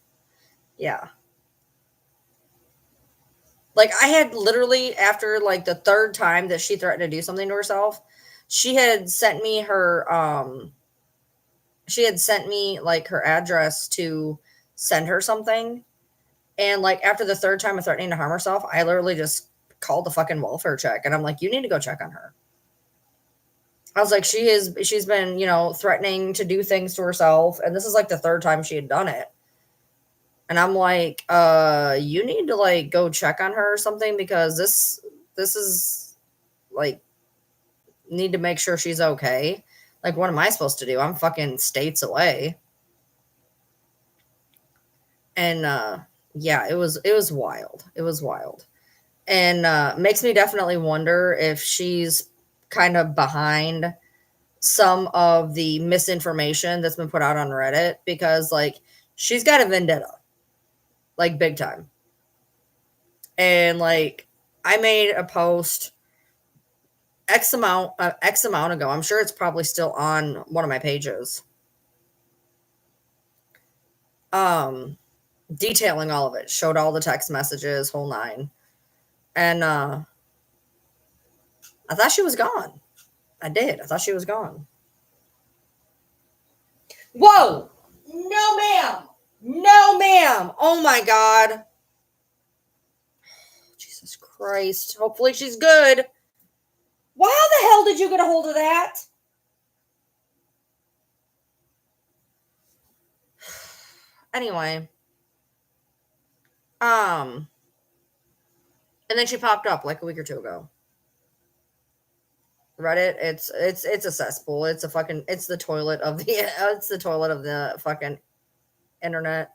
Speaker 1: Yeah. Like I had literally after like the third time that she threatened to do something to herself, she had sent me like her address to send her something. And like after the third time of threatening to harm herself, I literally just called the fucking welfare check and I'm like, you need to go check on her. I was like, she's been, threatening to do things to herself, and this is like the third time she had done it. And I'm like, you need to like go check on her or something because this is like need to make sure she's okay. Like, what am I supposed to do? I'm fucking states away. And yeah, it was wild. It was wild. And makes me definitely wonder if she's kind of behind some of the misinformation that's been put out on Reddit because like she's got a vendetta, like big time. And like I made a post X amount ago. I'm sure it's probably still on one of my pages. Detailing all of it, showed all the text messages, whole nine. And I thought she was gone. I did. I thought she was gone. Whoa! No, ma'am. No, ma'am. Oh my God. Jesus Christ. Hopefully she's good. Well, how the hell did you get a hold of that? Anyway. And then she popped up like a week or two ago. Reddit, it's a cesspool. It's the toilet of the fucking internet.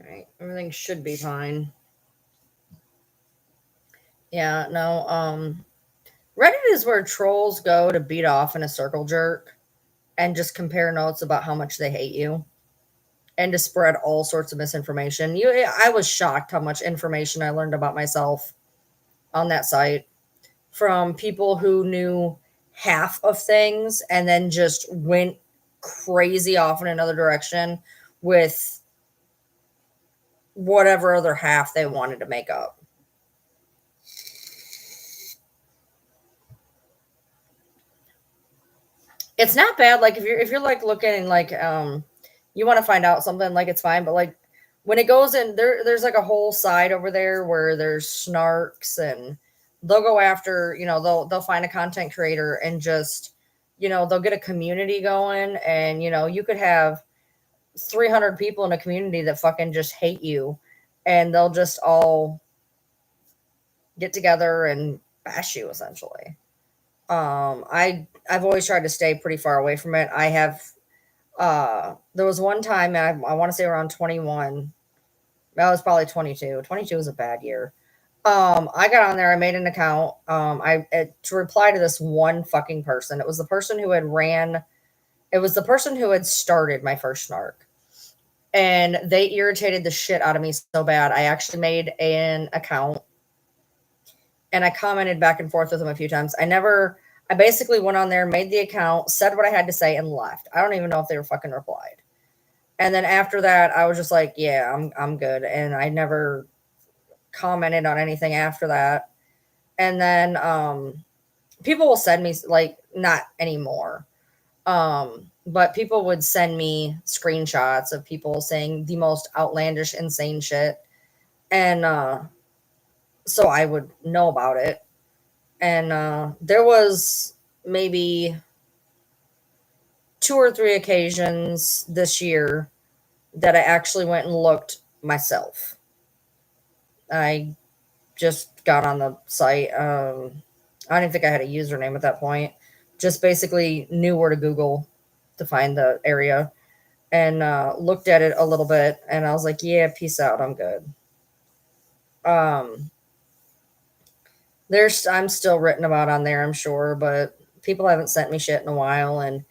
Speaker 1: Right. Everything should be fine. Yeah, no, Reddit is where trolls go to beat off in a circle jerk and just compare notes about how much they hate you and to spread all sorts of misinformation. I was shocked how much information I learned about myself on that site from people who knew half of things and then just went crazy off in another direction with whatever other half they wanted to make up. It's not bad. Like if you're like looking like you want to find out something, like it's fine. But like when it goes in there's like a whole side over there where there's snarks and they'll go after, they'll find a content creator and just, they'll get a community going and, you could have 300 people in a community that fucking just hate you and they'll just all get together and bash you essentially. I've always tried to stay pretty far away from it. I have there was one time I want to say around 21, That was probably 22. 22 was a bad year. I got on there. I made an account. To reply to this one fucking person. It was the person who had ran. It was the person who had started my first snark, and they irritated the shit out of me so bad. I actually made an account, and I commented back and forth with them a few times. I basically went on there, made the account, said what I had to say, and left. I don't even know if they were fucking replied. And then after that, I was just like, yeah, I'm good. And I never commented on anything after that. And then people will send me, like, not anymore. But people would send me screenshots of people saying the most outlandish, insane shit. And so I would know about it. And there was maybe 2 or 3 occasions this year that I actually went and looked myself. I just got on the site. I didn't think I had a username at that point. Just basically knew where to Google to find the area, and looked at it a little bit, and I was like, yeah, peace out, I'm good. Um, I'm still written about on there, I'm sure, but people haven't sent me shit in a while. And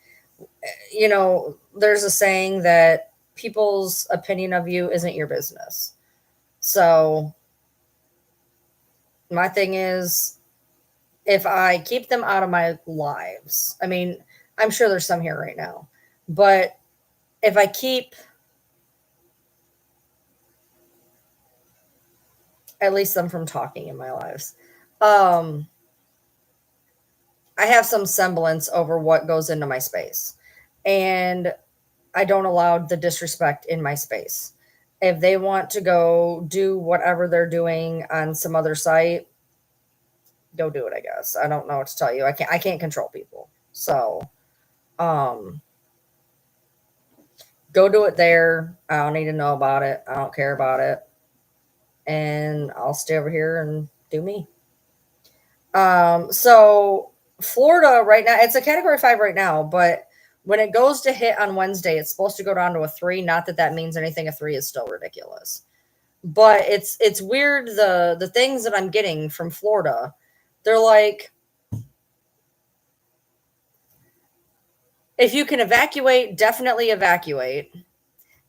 Speaker 1: there's a saying that people's opinion of you isn't your business. So my thing is, if I keep them out of my lives, I mean, I'm sure there's some here right now, but if I keep at least them from talking in my lives, um, I have some semblance over what goes into my space. And I don't allow the disrespect in my space. If they want to go do whatever they're doing on some other site, go do it, I guess. I don't know what to tell you. I can't control people. So, um go do it there. I don't need to know about it. I don't care about it. And I'll stay over here and do me. So Florida right now, it's a category 5 right now, but when it goes to hit on Wednesday, it's supposed to go down to a 3. Not that that means anything. A 3 is still ridiculous. But it's weird, the things that I'm getting from Florida. They're like, if you can evacuate, definitely evacuate.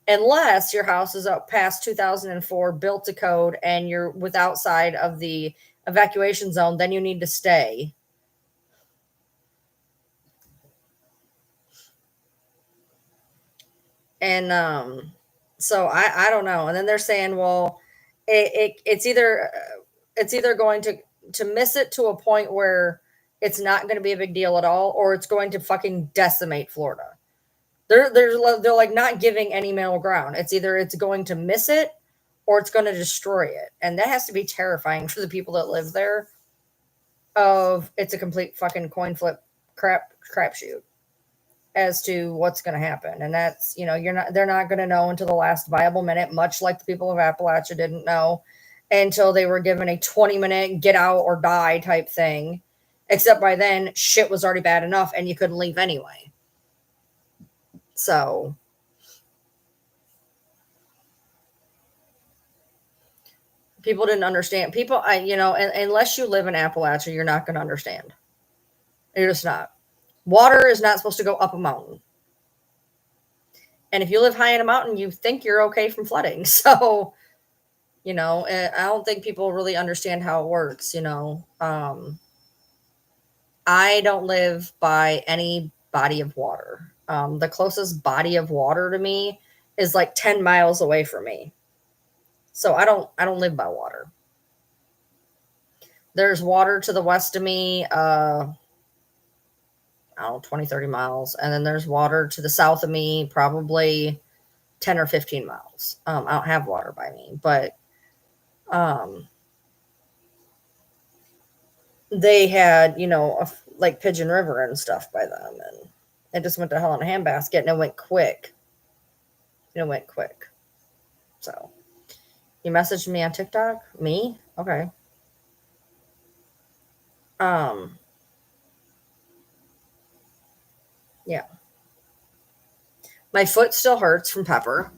Speaker 1: Unless your house is up past 2004, built to code, and you're with outside of the evacuation zone, then you need to stay. And so I don't know. And then they're saying, well, it's either going to miss it to a point where it's not going to be a big deal at all, or it's going to fucking decimate Florida. They're like not giving any middle ground. It's either it's going to miss it or it's going to destroy it, and that has to be terrifying for the people that live there. Of it's a complete fucking coin flip crapshoot as to what's going to happen. And that's, they're not going to know until the last viable minute, much like the people of Appalachia didn't know until they were given a 20-minute get out or die type thing. Except by then, shit was already bad enough and you couldn't leave anyway. So people didn't understand. Unless you live in Appalachia, you're not going to understand. You're just not. Water is not supposed to go up a mountain. And if you live high in a mountain, you think you're okay from flooding. So, I don't think people really understand how it works. I don't live by any body of water. The closest body of water to me is like 10 miles away from me. So I don't live by water. There's water to the west of me, I don't know, 20, 30 miles. And then there's water to the south of me, probably 10 or 15 miles. I don't have water by me, but they had, like Pigeon River and stuff by them. And it just went to hell in a handbasket, and it went quick. So you messaged me on TikTok? Me? Okay. Yeah. My foot still hurts from pepper.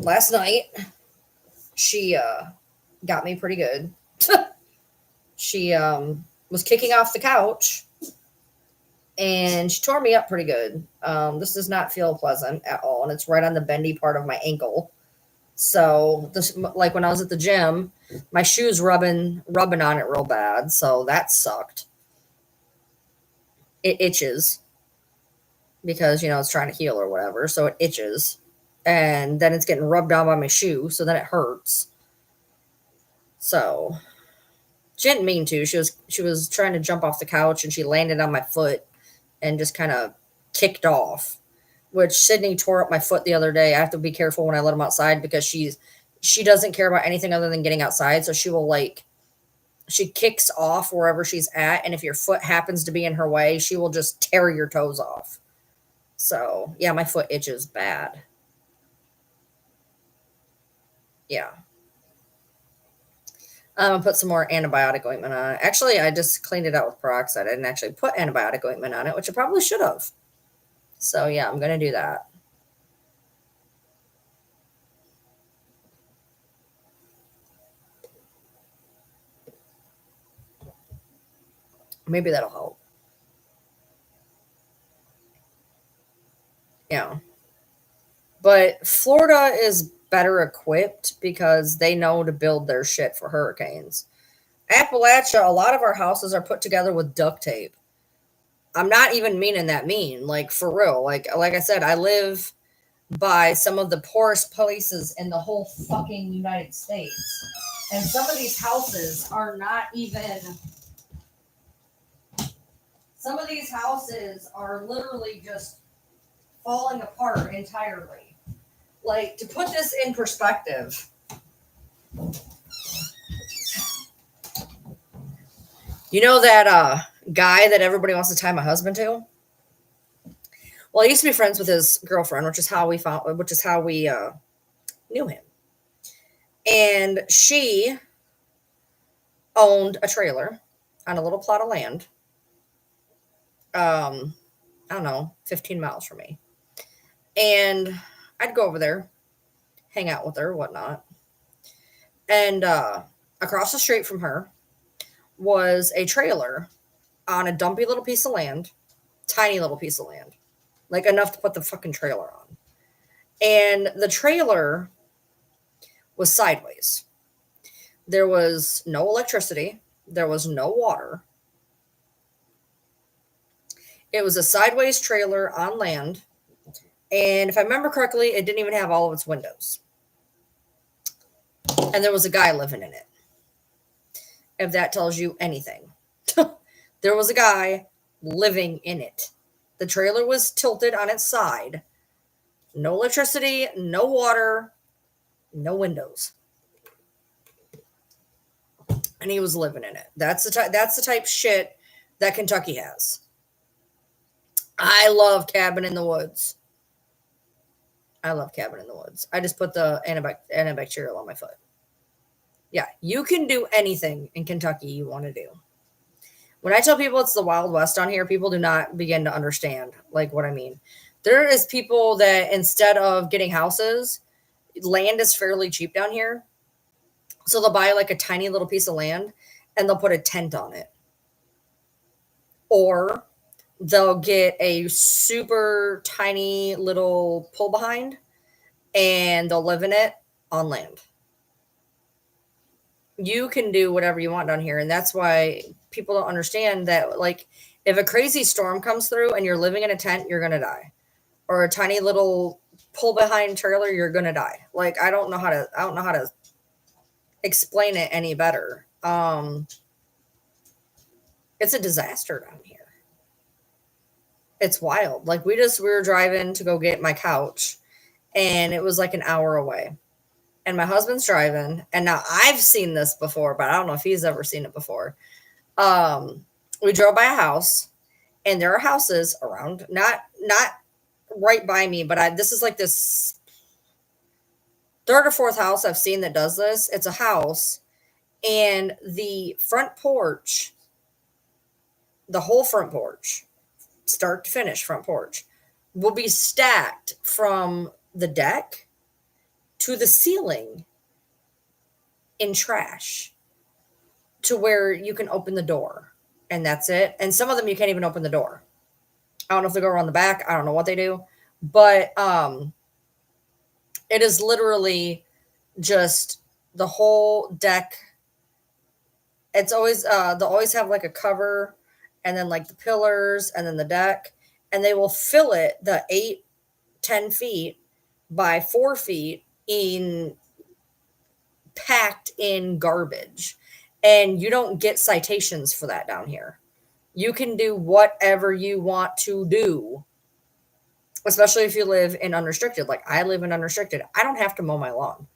Speaker 1: last night she got me pretty good. She was kicking off the couch and she tore me up pretty good. This does not feel pleasant at all, and it's right on the bendy part of my ankle. So this, like when I was at the gym, my shoes rubbing on it real bad, so that sucked. It itches because it's trying to heal or whatever, so it itches, and then it's getting rubbed on by my shoe, so then it hurts. So she didn't mean to. She was trying to jump off the couch and she landed on my foot and just kind of kicked off. Which Sydney tore up my foot the other day. I have to be careful when I let him outside because she doesn't care about anything other than getting outside. So she kicks off wherever she's at, and if your foot happens to be in her way, she will just tear your toes off. So yeah, my foot itches bad. Yeah. I'm gonna put some more antibiotic ointment on it. Actually, I just cleaned it out with peroxide. I didn't actually put antibiotic ointment on it, which I probably should have. So yeah, I'm gonna do that. Maybe that'll help. Yeah. But Florida is better equipped because they know to build their shit for hurricanes. Appalachia, a lot of our houses are put together with duct tape. I'm not even meaning that mean, like for real. Like I said, I live by some of the poorest places in the whole fucking United States. And some of these houses are not even some of these houses are literally just falling apart entirely. Like, to put this in perspective, you know that guy that everybody wants to tie my husband to? Well, I used to be friends with his girlfriend, which is how we knew him. And she owned a trailer on a little plot of land. I don't know, 15 miles from me. And I'd go over there, hang out with her, whatnot. And across the street from her was a trailer on a dumpy little piece of land, tiny little piece of land, like enough to put the fucking trailer on. And the trailer was sideways. There was no electricity, there was no water. It was a sideways trailer on land. And if I remember correctly, it didn't even have all of its windows. And there was a guy living in it. If that tells you anything. There was a guy living in it. The trailer was tilted on its side. No electricity, no water, no windows. And he was living in it. That's the type shit that Kentucky has. I love Cabin in the Woods. I love Cabin in the Woods. I just put the antibacterial on my foot. Yeah, you can do anything in Kentucky you want to do. When I tell people it's the Wild West down here, people do not begin to understand like what I mean. There is people that instead of getting houses, land is fairly cheap down here. So they'll buy like a tiny little piece of land and they'll put a tent on it. Or they'll get a super tiny little pull behind and they'll live in it on land. You can do whatever you want down here. And that's why people don't understand that, like, if a crazy storm comes through and you're living in a tent, you're going to die. Or a tiny little pull behind trailer, you're going to die. Like, I don't know how to explain it any better. It's a disaster down here. It's wild. Like, we were driving to go get my couch and it was like an hour away. And my husband's driving, and now I've seen this before, but I don't know if he's ever seen it before. We drove by a house, and there are houses around, not right by me, but this is like this third or fourth house I've seen that does this. It's a house, and the front porch, the whole front porch, start to finish front porch, will be stacked from the deck to the ceiling in trash to where you can open the door and that's it. And some of them you can't even open the door. I don't know if they go around the back. I don't know what they do, but it is literally just the whole deck. It's always they'll always have like a cover and then like the pillars and then the deck, and they will fill it the 8-10 feet by 4 feet in packed in garbage. And you don't get citations for that down here. You can do whatever you want to do, especially if you live in unrestricted. Like I live in unrestricted. I don't have to mow my lawn,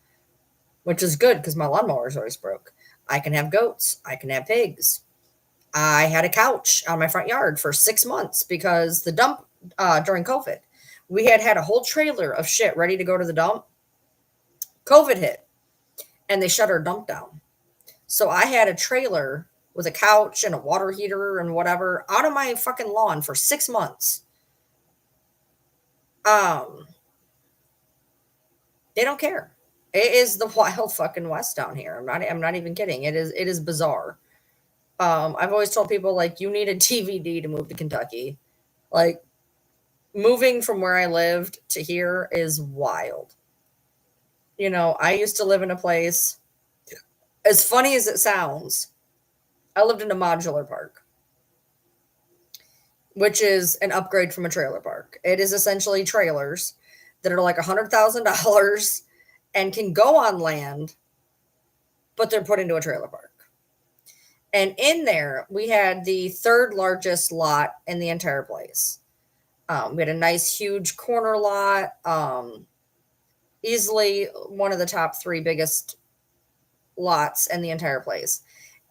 Speaker 1: which is good because my lawnmower is always broke. I can have goats. I can have pigs. I had a couch on my front yard for 6 months because the dump during COVID, we had a whole trailer of shit ready to go to the dump. COVID hit and they shut our dump down. So I had a trailer with a couch and a water heater and whatever out of my fucking lawn for 6 months. They don't care. It is the wild fucking West down here. I'm not even kidding. It is bizarre. I've always told people like you need a DVD to move to Kentucky. Like moving from where I lived to here is wild. You know, I used to live in a place, as funny as it sounds, I lived in a modular park, which is an upgrade from a trailer park. It is essentially trailers that are like $100,000 and can go on land, but they're put into a trailer park. And in there, we had the third largest lot in the entire place. We had a nice, huge corner lot, easily one of the top 3 biggest lots in the entire place.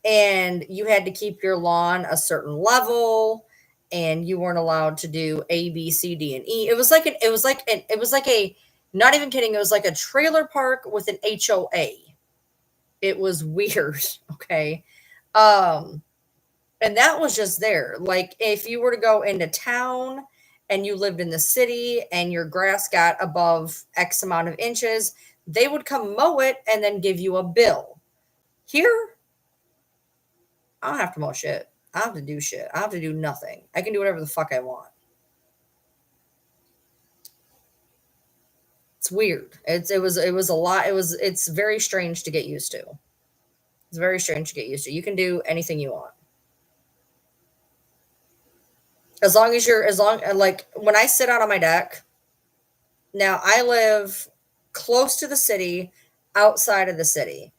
Speaker 1: And you had to keep your lawn a certain level, and you weren't allowed to do A, B, C, D, and E. It was like a, not even kidding. It was like a trailer park with an HOA. It was weird. Okay. And that was just there. Like if you were to go into town and you lived in the city and your grass got above X amount of inches, they would come mow it and then give you a bill. Here, I don't have to mow shit. I don't have to do shit. I don't have to do nothing. I can do whatever the fuck I want. It's weird. It was a lot. It's very strange to get used to. It's very strange to get used to. You can do anything you want. Like when I sit out on my deck, now I live close to the city, outside of the city.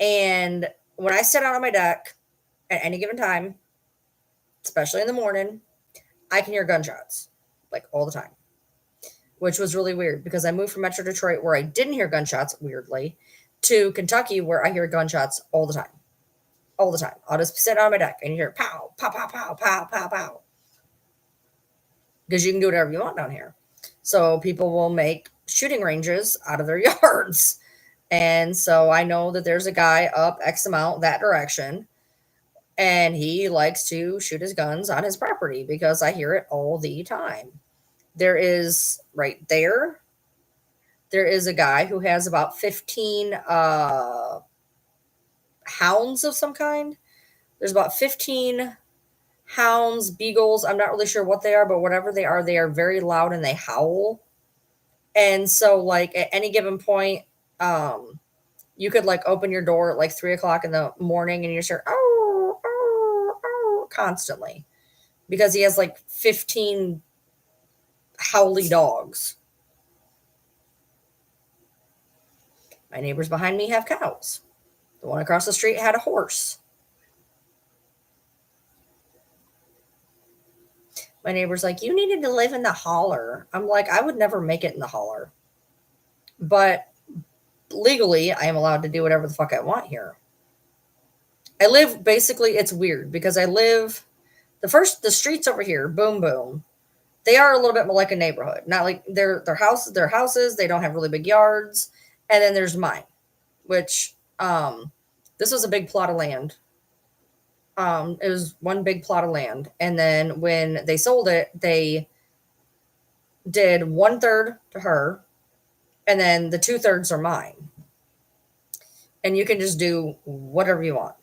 Speaker 1: And when I sit out on my deck at any given time, especially in the morning, I can hear gunshots like all the time, which was really weird because I moved from Metro Detroit where I didn't hear gunshots, weirdly, to Kentucky where I hear gunshots all the time. All the time. I'll just sit on my deck and you hear pow, pow, pow, pow, pow, pow, pow. Because you can do whatever you want down here. So people will make shooting ranges out of their yards. And so I know that there's a guy up X amount that direction, and he likes to shoot his guns on his property because I hear it all the time. There is right there is a guy who has about 15 hounds of some kind. There's about 15 hounds, beagles. I'm not really sure what they are, but whatever they are very loud and they howl. And so like at any given point, you could like open your door at like 3:00 in the morning and you start constantly because he has like 15 howly dogs. My neighbors behind me have cows. The one across the street had a horse. My neighbor's like, you needed to live in the holler. I'm like, I would never make it in the holler. But legally, I am allowed to do whatever the fuck I want here. I live basically, it's weird because I live the streets over here, boom, boom. They are a little bit more like a neighborhood. Not like their houses. They don't have really big yards. And then there's mine, which this was a big plot of land. It was one big plot of land. And then when they sold it, they did 1/3 to her And then the 2/3 are mine. And you can just do whatever you want.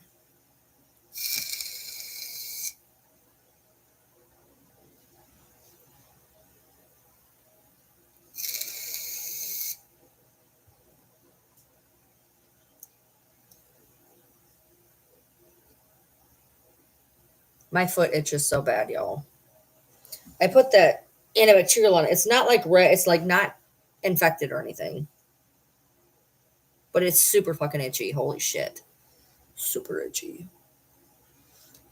Speaker 1: My foot itches so bad, y'all. I put that antibacterial on it. It's not like red, it's like not infected or anything. But it's super fucking itchy. Holy shit. Super itchy.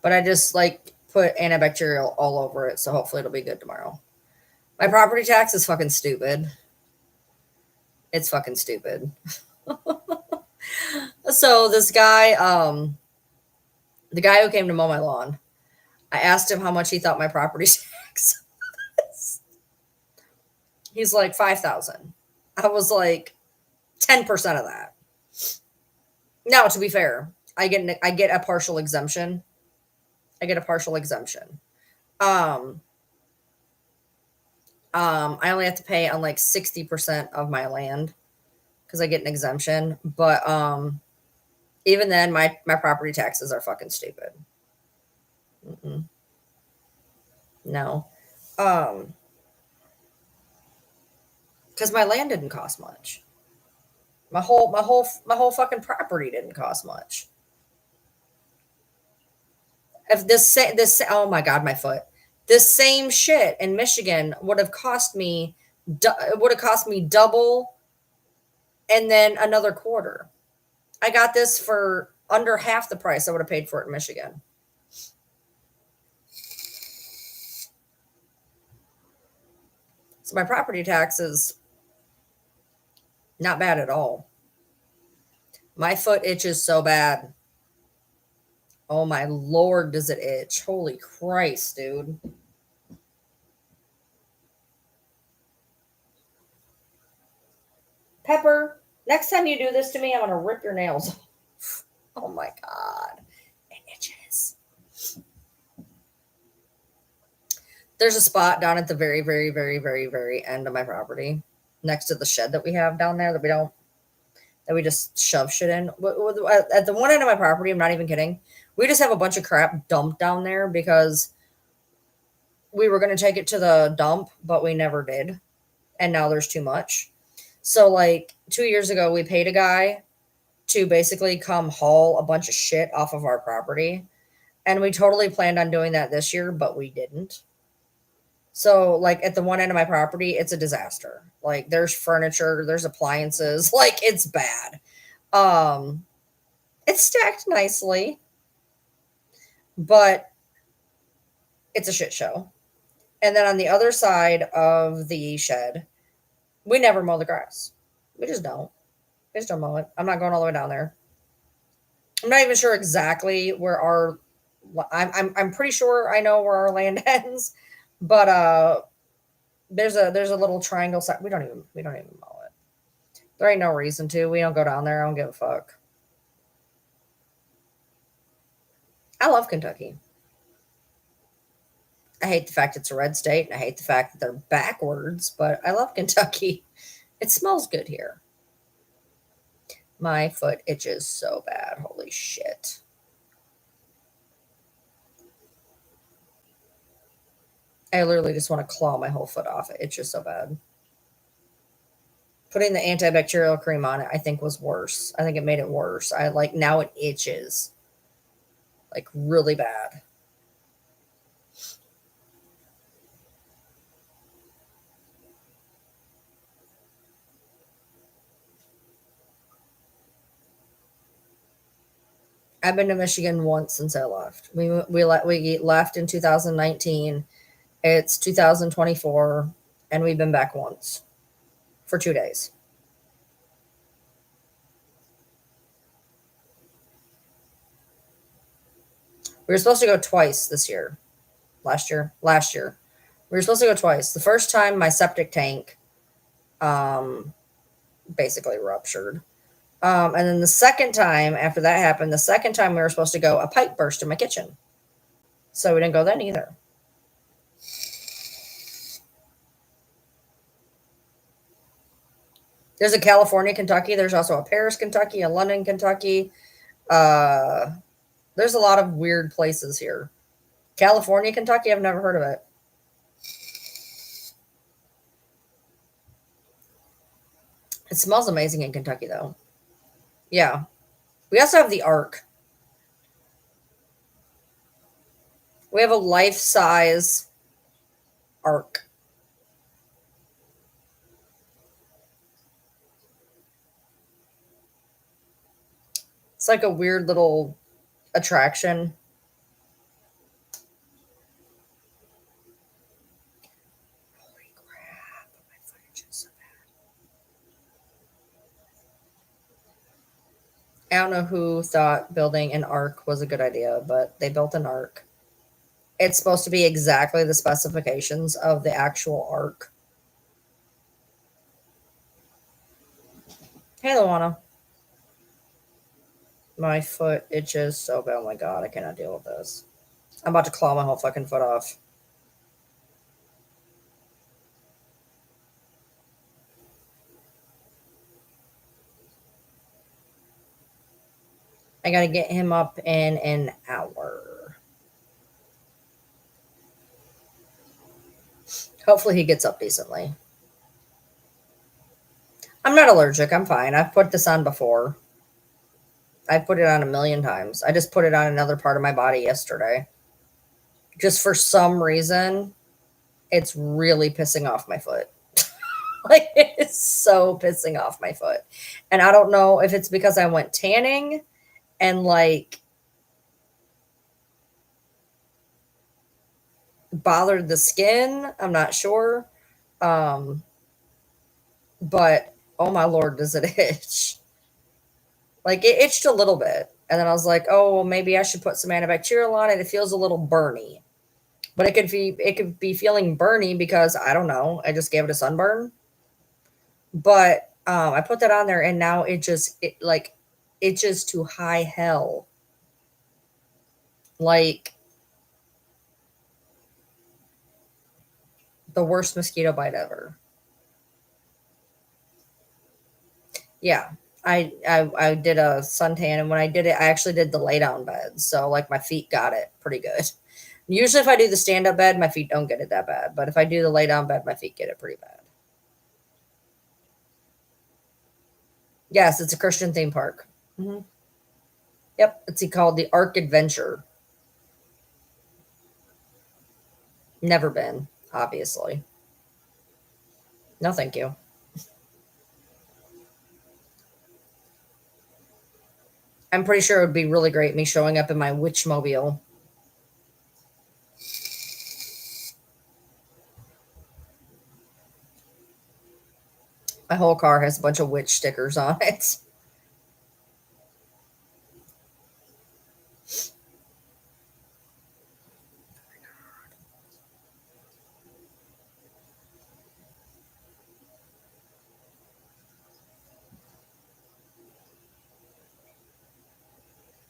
Speaker 1: But I just like put antibacterial all over it, so hopefully it'll be good tomorrow. My property tax is fucking stupid. It's fucking stupid. So this guy, the guy who came to mow my lawn, I asked him how much he thought my property tax was. He's like 5,000. I was like 10% of that. Now, to be fair, I get a partial exemption. I get a partial exemption. I only have to pay on like 60% of my land because I get an exemption. But even then, my property taxes are fucking stupid. Mm-mm. No, because my land didn't cost much. My whole fucking property didn't cost much. If this oh my god, my foot. This same shit in Michigan would have cost me double and then another quarter. I got this for under half the price I would have paid for it in Michigan. So my property tax is not bad at all. My foot itches so bad. Oh my lord, does it itch? Holy Christ, dude. Pepper, next time you do this to me, I'm gonna rip your nails off. Oh my god. It itches. There's a spot down at the very, very, very, very, very end of my property, next to the shed that we have down there that we just shove shit in. At the one end of my property, I'm not even kidding. We just have a bunch of crap dumped down there because we were going to take it to the dump, but we never did. And now there's too much. So, like 2 years ago, we paid a guy to basically come haul a bunch of shit off of our property. And we totally planned on doing that this year, but we didn't. So, like at the one end of my property, it's a disaster. Like there's furniture, there's appliances, like it's bad. Um, it's stacked nicely, but it's a shit show. And then on the other side of the shed, we never mow the grass. We just don't. We just don't mow it. I'm not going all the way down there. I'm not even sure exactly where our. I'm pretty sure I know where our land ends, but there's a little triangle side. We don't even mow it. There ain't no reason to. We don't go down there. I don't give a fuck. I love Kentucky. I hate the fact it's a red state, and I hate the fact that they're backwards, but I love Kentucky. It smells good here. My foot itches so bad. Holy shit. I literally just want to claw my whole foot off. It itches so bad. Putting the antibacterial cream on it, I think was worse. I think it made it worse. I like now it itches like really bad. I've been to Michigan once since I left. We left in 2019. It's 2024, and we've been back once for 2 days. We were supposed to go twice this year. Last year, we were supposed to go twice. The first time, my septic tank, um, basically ruptured. And then the second time, after that happened, the second time we were supposed to go, a pipe burst in my kitchen. So we didn't go then either. There's a California, Kentucky. There's also a Paris, Kentucky, a London, Kentucky. Uh, there's a lot of weird places here. California, Kentucky. I've never heard of it. It smells amazing in Kentucky, though. Yeah. We also have the Ark. We have a life size Ark. It's like a weird little attraction. Holy crap. My footage is so bad. I don't know who thought building an Ark was a good idea, but they built an Ark. It's supposed to be exactly the specifications of the actual Ark. Hey, Luana. My foot itches so bad. Oh my god, I cannot deal with this. I'm about to claw my whole fucking foot off. I gotta get him up in an hour. Hopefully he gets up decently. I'm not allergic. I'm fine. I've put this on before. I've put it on a million times. I just put it on another part of my body yesterday. Just for some reason, it's really pissing off my foot. Like, it's so pissing off my foot. And I don't know if it's because I went tanning and like bothered the skin. I'm not sure. Um, but oh my lord, does it itch? Like, it itched a little bit. And then I was like, oh, well, maybe I should put some antibacterial on it. It feels a little burny. But it could be feeling burny because I don't know. I just gave it a sunburn. But I put that on there and now it like itches to high hell. Like the worst mosquito bite ever. Yeah. I did a suntan, and when I did it, I actually did the lay down bed. So like my feet got it pretty good. Usually if I do the stand up bed, my feet don't get it that bad. But if I do the lay down bed, my feet get it pretty bad. Yes, it's a Christian theme park. Hmm. Yep, it's called the Ark Adventure. Never been, obviously. No, thank you. I'm pretty sure it would be really great me showing up in my witch mobile. My whole car has a bunch of witch stickers on it.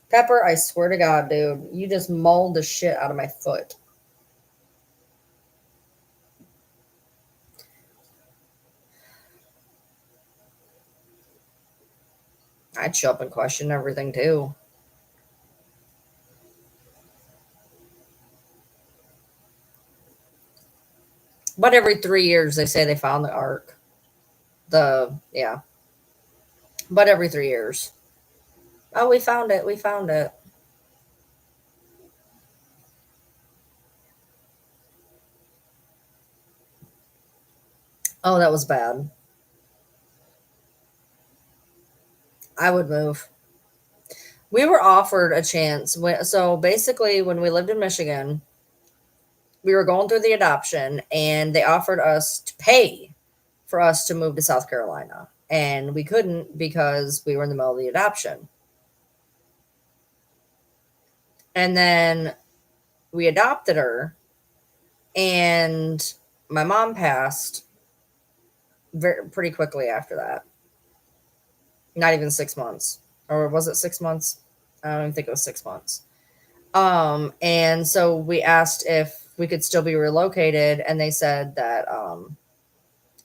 Speaker 1: Pepper, I swear to God, dude, you just mauled the shit out of my foot. I'd show up and question everything too. But every 3 years they say they found the ark. Yeah. But every 3 years. Oh, we found it. We found it. Oh, that was bad. I would move. We were offered a chance. So basically, when we lived in Michigan, we were going through the adoption, and they offered us to pay for us to move to South Carolina. And we couldn't because we were in the middle of the adoption. And then we adopted her, and my mom passed pretty quickly after that. Not even 6 months. Or was it 6 months? I don't even think it was 6 months. And so we asked if we could still be relocated, and they said that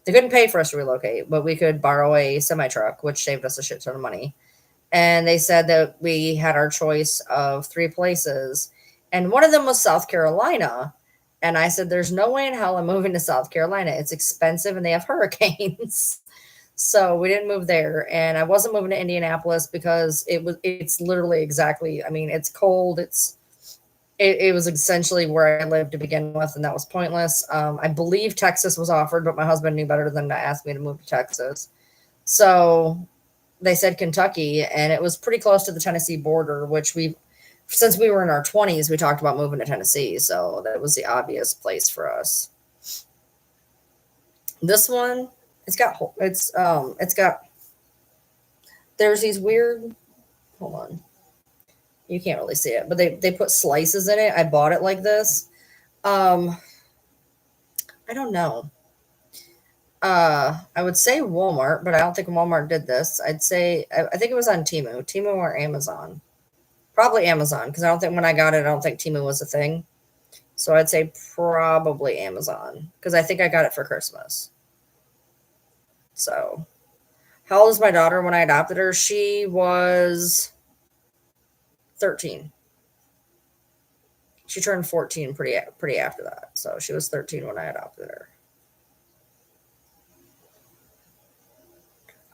Speaker 1: They couldn't pay for us to relocate, but we could borrow a semi truck, which saved us a shit ton of money. And they said that we had our choice of three places, and one of them was South Carolina. And I said, "There's no way in hell I'm moving to South Carolina. It's expensive, and they have hurricanes." So we didn't move there, and I wasn't moving to Indianapolis because it's literally exactly. I mean, it's cold. It was essentially where I lived to begin with, and that was pointless. I believe Texas was offered, but my husband knew better than to ask me to move to Texas. So they said Kentucky, and it was pretty close to the Tennessee border, which since we were in our 20s, we talked about moving to Tennessee. So that was the obvious place for us. This one, there's these weird, hold on. You can't really see it, but they put slices in it. I bought it like this. I don't know. I would say Walmart, but I don't think Walmart did this. I think it was on Temu or Amazon. Probably Amazon, because I don't think when I got it, I don't think Temu was a thing. So I'd say probably Amazon, because I think I got it for Christmas. So, how old was my daughter when I adopted her? She was 13. She turned 14 pretty after that. So she was 13 when I adopted her.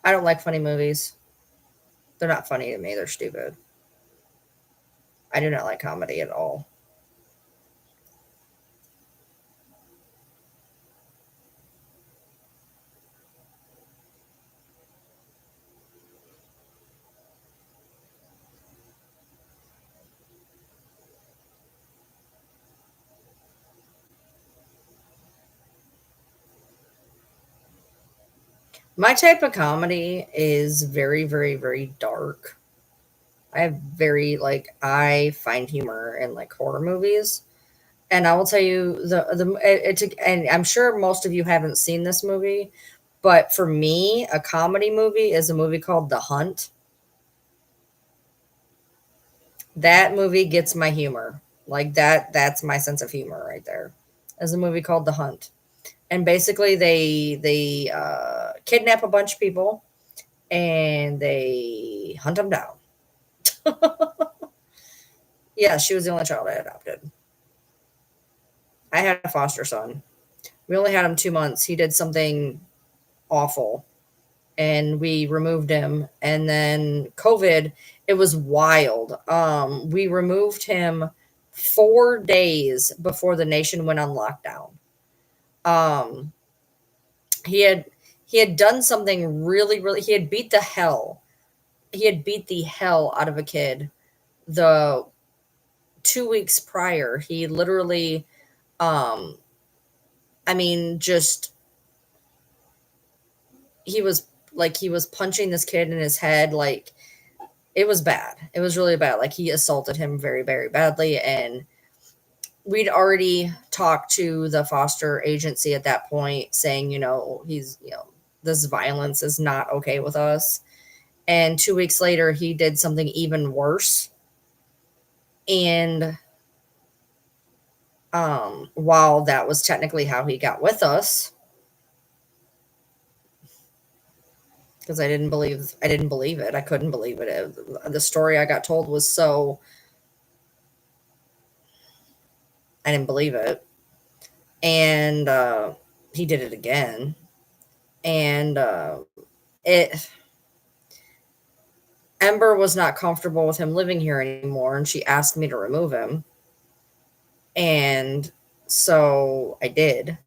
Speaker 1: I don't like funny movies. They're not funny to me. They're stupid. I do not like comedy at all. My type of comedy is very, very, very dark. I find humor in like horror movies. And I will tell you and I'm sure most of you haven't seen this movie, but for me, a comedy movie is a movie called The Hunt. That movie gets my humor. Like that's my sense of humor right there. There's a movie called The Hunt. And basically they kidnap a bunch of people and they hunt them down. Yeah, she was the only child I adopted. I had a foster son. We only had him 2 months. He did something awful and we removed him. And then COVID, it was wild. We removed him 4 days before the nation went on lockdown. Um, he had he had done something really, really. He had beat the hell. He had beat the hell out of a kid. The 2 weeks prior, he literally, um, I mean, just he was punching this kid in his head. Like it was bad. It was really bad. Like he assaulted him very, very badly, and we'd already talked to the foster agency at that point, saying, this violence is not okay with us. And 2 weeks later, he did something even worse. And while that was technically how he got with us, because I didn't believe it. I couldn't believe it. The story I got told was so, I didn't believe it. And he did it again. And it Ember was not comfortable with him living here anymore, and she asked me to remove him. And so I did.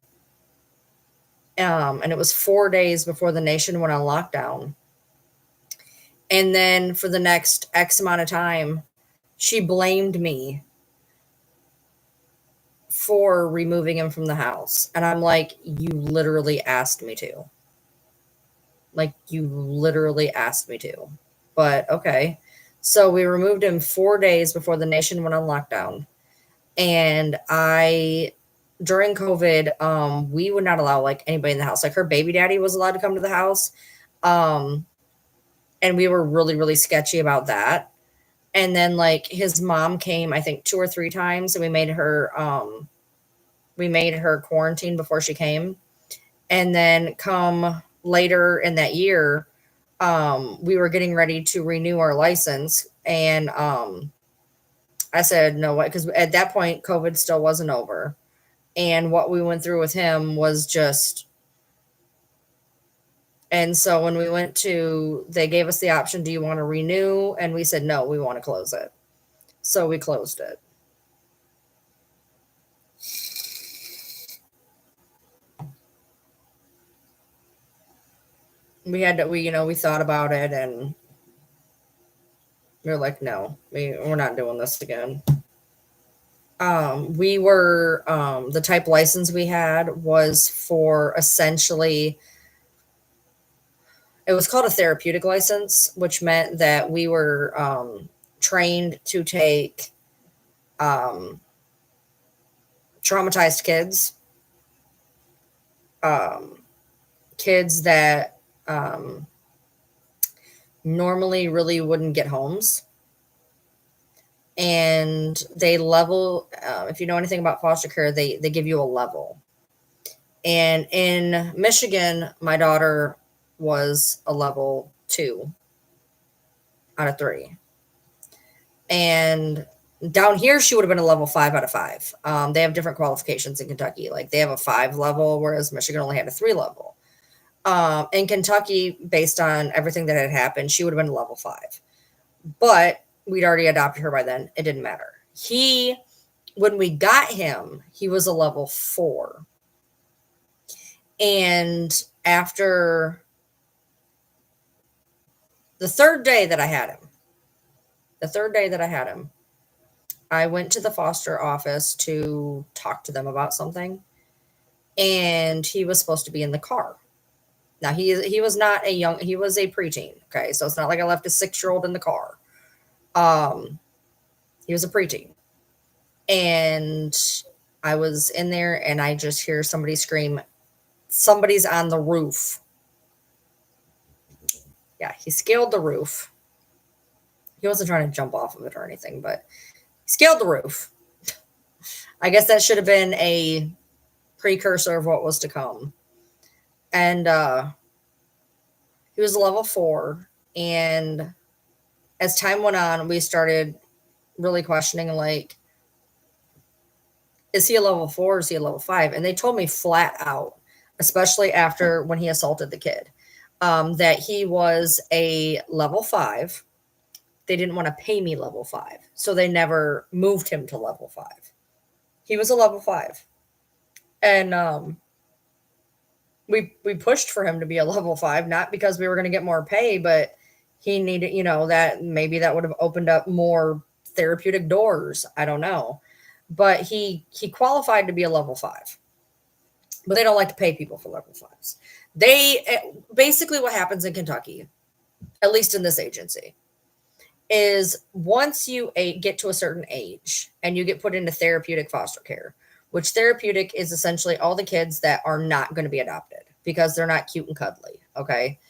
Speaker 1: And it was 4 days before the nation went on lockdown. And then for the next X amount of time, she blamed me for removing him from the house. And I'm like, you literally asked me to. Like, you literally asked me to. But okay. So we removed him 4 days before the nation went on lockdown. And during COVID, we would not allow like anybody in the house. Like her baby daddy was allowed to come to the house. And we were really, really sketchy about that. And then like his mom came, I think 2 or 3 times, and we made her quarantine before she came. And then come later in that year, we were getting ready to renew our license. And I said, no, what? Because at that point, COVID still wasn't over. And what we went through with him was just. And so when we went to, they gave us the option, do you want to renew? And we said, no, we want to close it. So we closed it. We thought about it and we were like, no, we're not doing this again. We were, the type license we had was for essentially, it was called a therapeutic license, which meant that we were trained to take traumatized kids, kids that normally really wouldn't get homes. And they level, if you know anything about foster care, they give you a level. And in Michigan, my daughter was a level 2 out of 3. And down here, she would have been a level 5 out of 5. They have different qualifications in Kentucky. Like they have a 5 level, whereas Michigan only had a 3 level. In Kentucky, based on everything that had happened, she would have been a level 5. But we'd already adopted her by then. It didn't matter. When we got him, he was a level 4. And after the third day that I had him, I went to the foster office to talk to them about something. And he was supposed to be in the car. Now he was not he was a preteen. Okay. So it's not like I left a 6-year-old in the car. He was a preteen. And I was in there and I just hear somebody scream, somebody's on the roof. Yeah, he scaled the roof. He wasn't trying to jump off of it or anything, but he scaled the roof. I guess that should have been a precursor of what was to come. And he was a level 4. And as time went on, we started really questioning, like, is he a level 4 or is he a level 5? And they told me flat out, especially after when he assaulted the kid, that he was a level 5. They didn't want to pay me level 5. So they never moved him to level 5. He was a level 5. And we pushed for him to be a level 5, not because we were going to get more pay, but he needed, that maybe that would have opened up more therapeutic doors. I don't know. But he qualified to be a level 5. But they don't like to pay people for level 5s. Basically what happens in Kentucky, at least in this agency, is once you get to a certain age and you get put into therapeutic foster care, which therapeutic is essentially all the kids that are not going to be adopted because they're not cute and cuddly. Okay.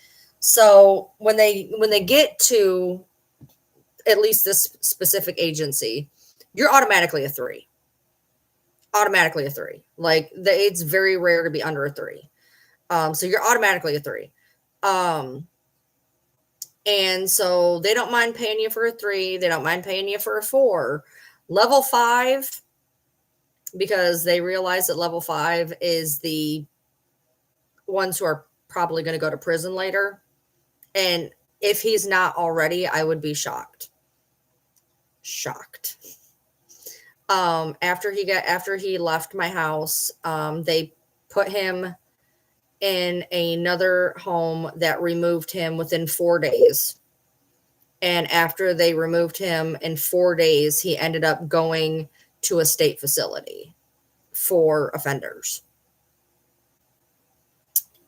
Speaker 1: So when they get to at least this specific agency, you're automatically a 3. Automatically a 3. Like it's very rare to be under a 3. So you're automatically a 3. And so they don't mind paying you for a 3. They don't mind paying you for a 4. Level 5, because they realize that level 5 is the ones who are probably going to go to prison later. And if he's not already, I would be shocked. After he left my house, they put him in another home that removed him within 4 days. And after they removed him in 4 days, he ended up going to a state facility for offenders.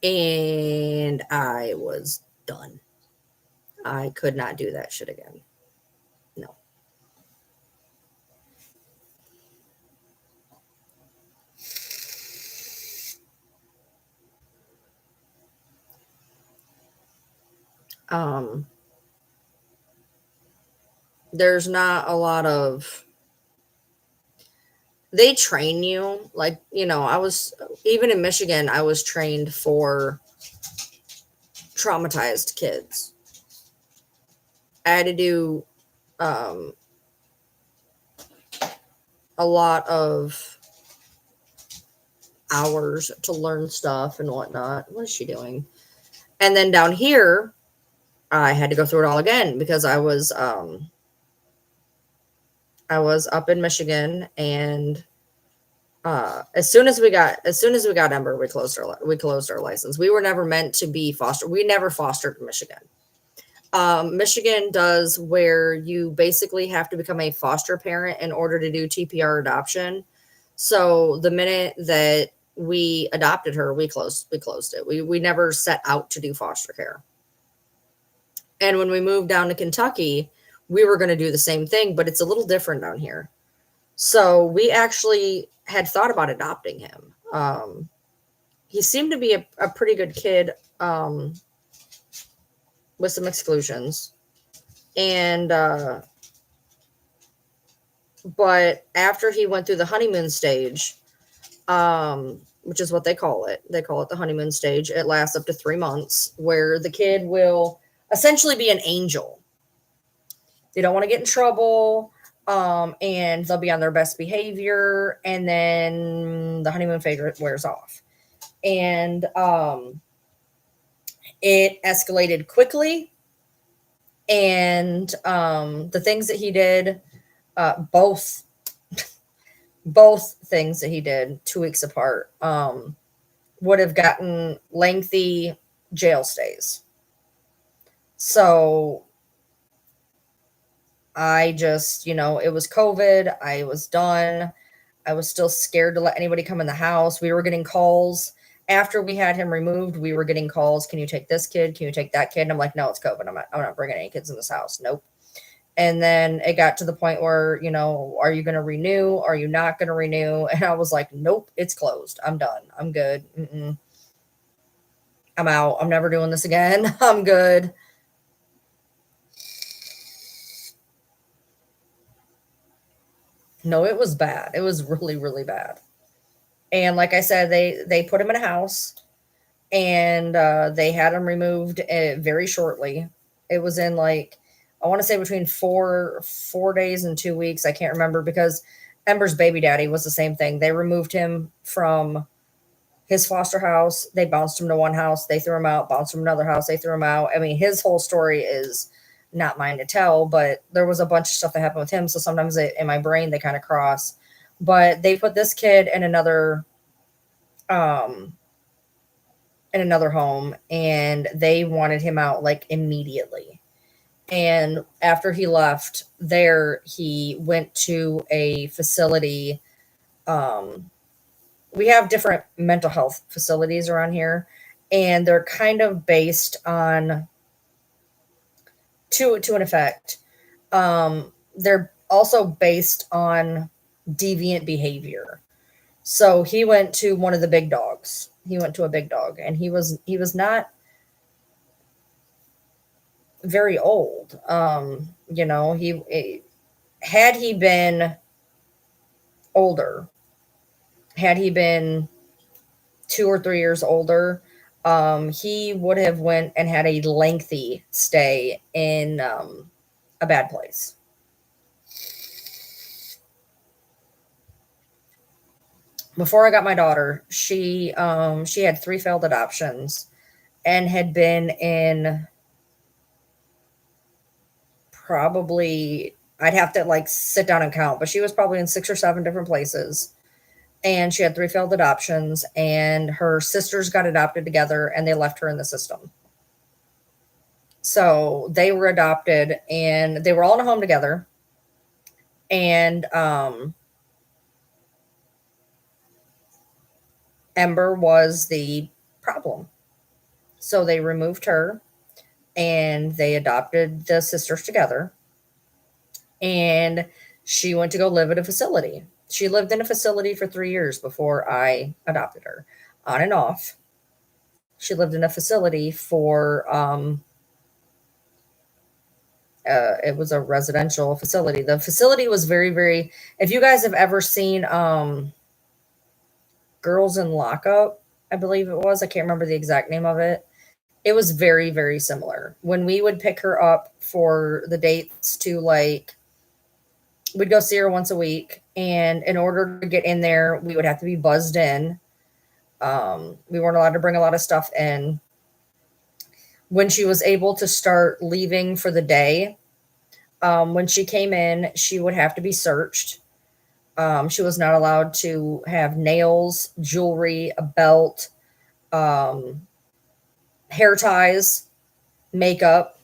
Speaker 1: And I was done. I could not do that shit again. No. There's not a lot of they train you like, you know, I was even in Michigan, I was trained for traumatized kids. I had to do um, a lot of hours to learn stuff and whatnot. What is she doing? And then down here, I had to go through it all again because I was up in Michigan, and as soon as we got Ember, we closed our license. We were never meant to be foster. We never fostered in Michigan. Michigan does where you basically have to become a foster parent in order to do TPR adoption. So the minute that we adopted her, we closed it. We never set out to do foster care. And when we moved down to Kentucky, we were going to do the same thing, but it's a little different down here. So we actually had thought about adopting him. He seemed to be a pretty good kid, with some exclusions. And, but after he went through the honeymoon stage, which is what they call it the honeymoon stage. It lasts up to 3 months where the kid will essentially be an angel. They don't want to get in trouble. And they'll be on their best behavior, and then the honeymoon phase wears off. And it escalated quickly, and the things that he did, both things that he did 2 weeks apart, would have gotten lengthy jail stays. So I just, you know, it was COVID. I was done. I was still scared to let anybody come in the house. We were getting calls after we had him removed. We were getting calls. Can you take this kid? Can you take that kid? And I'm like, no, it's COVID. I'm not bringing any kids in this house. Nope. And then it got to the point where, you know, are you going to renew? Are you not going to renew? And I was like, nope, it's closed. I'm done. I'm good. I'm out. I'm never doing this again. I'm good. No, it was bad. It was really, really bad. And like I said, they put him in a house, and they had him removed very shortly. It was in like, I want to say between 4 days and 2 weeks. I can't remember because Ember's baby daddy was the same thing. They removed him from his foster house. They bounced him to one house. They threw him out. Bounced him to another house. They threw him out. I mean, his whole story is not mine to tell, but there was a bunch of stuff that happened with him. So sometimes in my brain they kind of cross. But they put this kid um in another home, and they wanted him out like immediately. And after he left there, he went to a facility. We have different mental health facilities around here, and they're kind of based on to an effect. They're also based on deviant behavior. So he went to one of the big dogs. He went to a big dog, and he was not very old. You know, had he been older, had he been 2 or 3 years older, he would have went and had a lengthy stay in a bad place. Before I got my daughter, she had 3 failed adoptions and had been in probably, I'd have to like sit down and count, but she was probably in 6 or 7 different places. And she had 3 failed adoptions, and her sisters got adopted together, and they left her in the system. So they were adopted, and they were all in a home together. And Ember was the problem. So they removed her, and they adopted the sisters together. And she went to go live at a facility. She lived in a facility for 3 years before I adopted her, on and off. She lived in a facility for It was a residential facility. The facility was very, very. If you guys have ever seen Girls in Lockup, I believe it was. I can't remember the exact name of it. It was very, very similar. When we would pick her up for the dates to like, we'd go see her once a week, and in order to get in there, we would have to be buzzed in. We weren't allowed to bring a lot of stuff in. When she was able to start leaving for the day, when she came in, she would have to be searched. She was not allowed to have nails, jewelry, a belt, hair ties, makeup.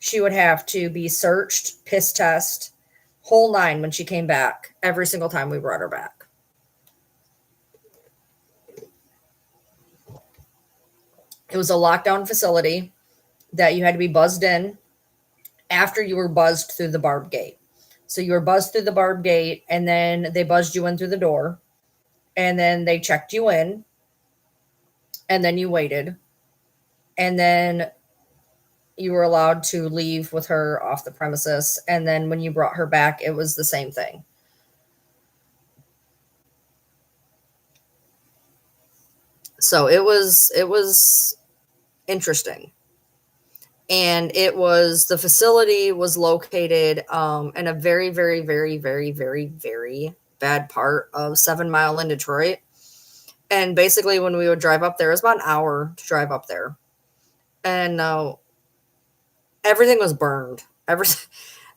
Speaker 1: She would have to be searched, piss test, whole nine when she came back, every single time we brought her back. It was a lockdown facility that you had to be buzzed in after you were buzzed through the barb gate. So you were buzzed through the barb gate, and then they buzzed you in through the door, and then they checked you in, and then you waited, and then you were allowed to leave with her off the premises. And then when you brought her back, it was the same thing. So it was interesting. And the facility was located in a very, very, very, very, very, very bad part of 7 Mile in Detroit. And basically when we would drive up there, it was about an hour to drive up there. And everything was burned.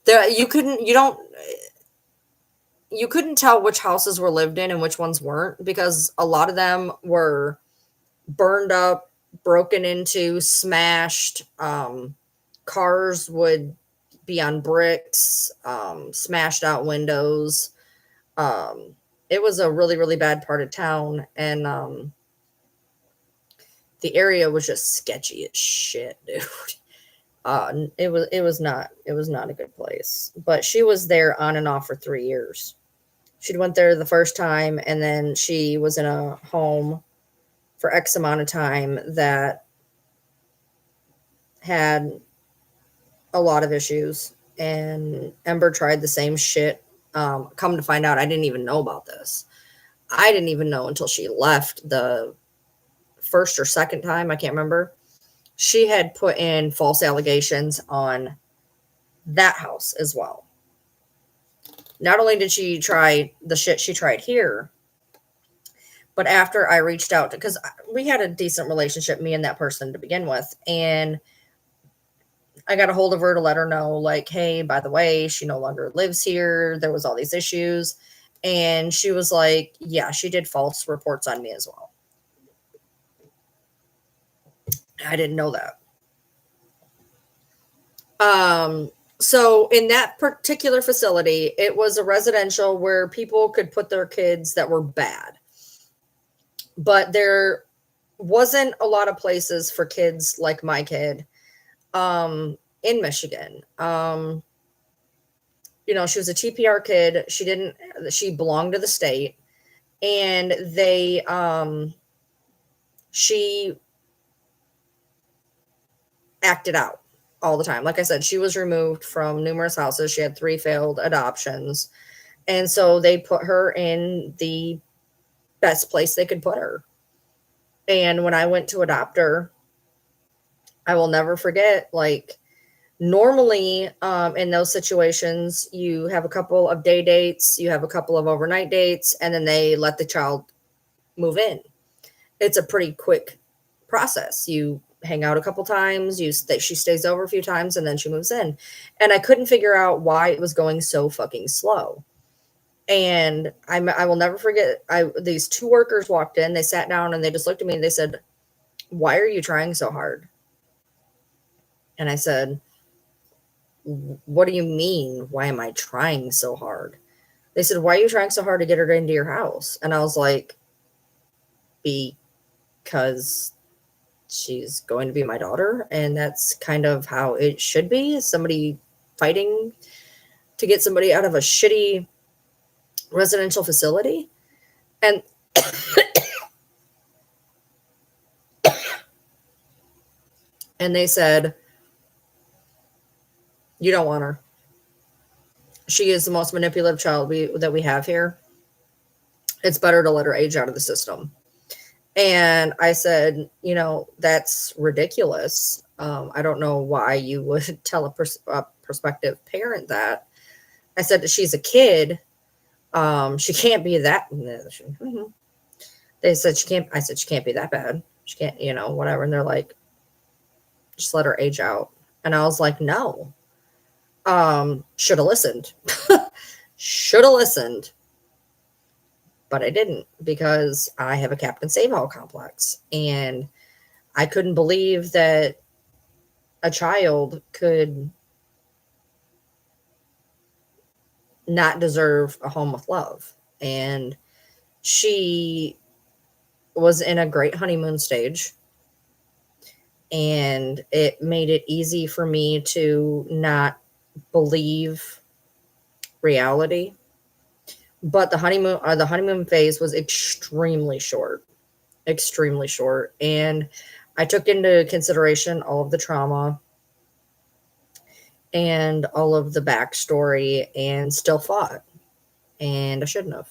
Speaker 1: You couldn't tell which houses were lived in and which ones weren't, because a lot of them were burned up, broken into, smashed. Cars would be on bricks, smashed out windows. It was a really, really bad part of town, and the area was just sketchy as shit, dude. It was not a good place. But she was there on and off for 3 years. She went there the first time, and then she was in a home for X amount of time that had a lot of issues. And Ember tried the same shit. Come to find out, I didn't even know about this. I didn't even know until she left the first or second time, I can't remember. She had put in false allegations on that house as well. Not only did she try the shit she tried here, but after I reached out, because we had a decent relationship, me and that person, to begin with, and I got a hold of her to let her know, like, hey, by the way, she no longer lives here. There was all these issues. And she was like, yeah, she did false reports on me as well. I didn't know that. So in that particular facility, it was a residential where people could put their kids that were bad. But there wasn't a lot of places for kids like my kid in Michigan. She was a TPR kid. She belonged to the state, and she acted out all the time. Like I said, she was removed from numerous houses. She had 3 failed adoptions. And so they put her in the best place they could put her. And when I went to adopt her, I will never forget, like, normally in those situations, you have a couple of day dates, you have a couple of overnight dates, and then they let the child move in. It's a pretty quick process. You hang out a couple times, she stays over a few times, and then she moves in. And I couldn't figure out why it was going so fucking slow. And I will never forget, these 2 workers walked in, they sat down, and they just looked at me and they said, why are you trying so hard? And I said, what do you mean? Why am I trying so hard? They said, why are you trying so hard to get her into your house? And I was like, because she's going to be my daughter. And that's kind of how it should be. Somebody fighting to get somebody out of a shitty residential facility. And and they said, You don't want her. She is the most manipulative child that we have here. It's better to let her age out of the system. And I said, that's ridiculous. I don't know why you would tell a prospective parent that. I said that she's a kid. She can't be that. They said she can't. I said she can't be that bad. She can't, whatever. And they're like, just let her age out. And I was like, no. Should have listened. Should have listened. But I didn't, because I have a Captain Save-All complex. And I couldn't believe that a child could not deserve a home with love. And she was in a great honeymoon stage. And it made it easy for me to not believe reality. But the honeymoon phase was extremely short. And I took into consideration all of the trauma and all of the backstory, and still fought. And I shouldn't have.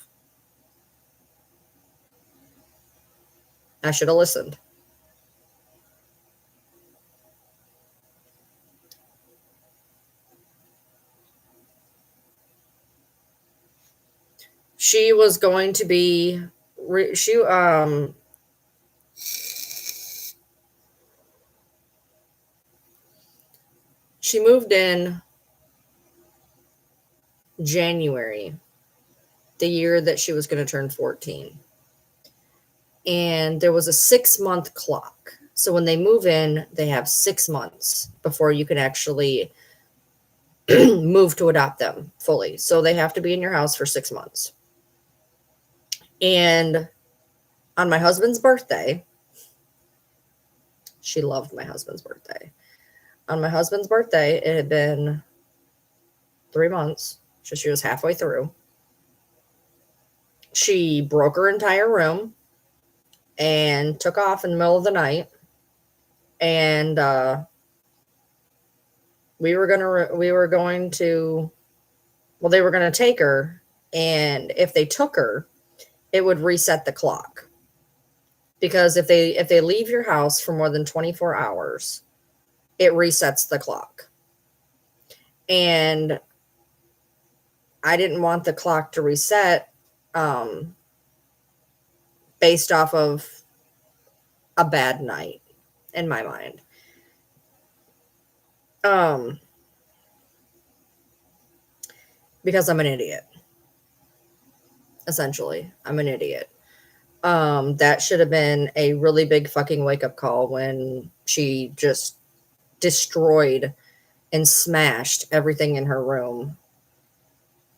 Speaker 1: I should have listened. She was going to be she moved in January, the year that she was going to turn 14. And there was a 6-month clock. So when they move in, they have 6 months before you can actually move to adopt them fully. So they have to be in your house for 6 months. And on my husband's birthday, she loved my husband's birthday. On my husband's birthday, it had been 3 months. So she was halfway through. She broke her entire room and took off in the middle of the night. And they were going to take her. And if they took her, it would reset the clock. Because if they leave your house for more than 24 hours, it resets the clock. And I didn't want the clock to reset based off of a bad night, in my mind. Because I'm an idiot. Essentially, I'm an idiot. That should have been a really big fucking wake-up call when she just destroyed and smashed everything in her room.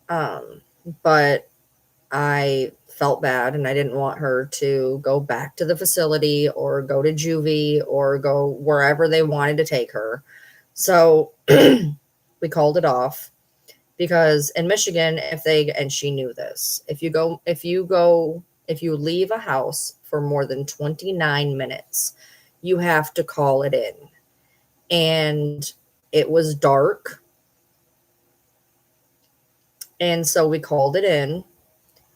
Speaker 1: But I felt bad, and I didn't want her to go back to the facility or go to juvie or go wherever they wanted to take her. So we called it off, because in Michigan, and she knew this, if you leave a house for more than 29 minutes, you have to call it in. And it was dark. And so we called it in,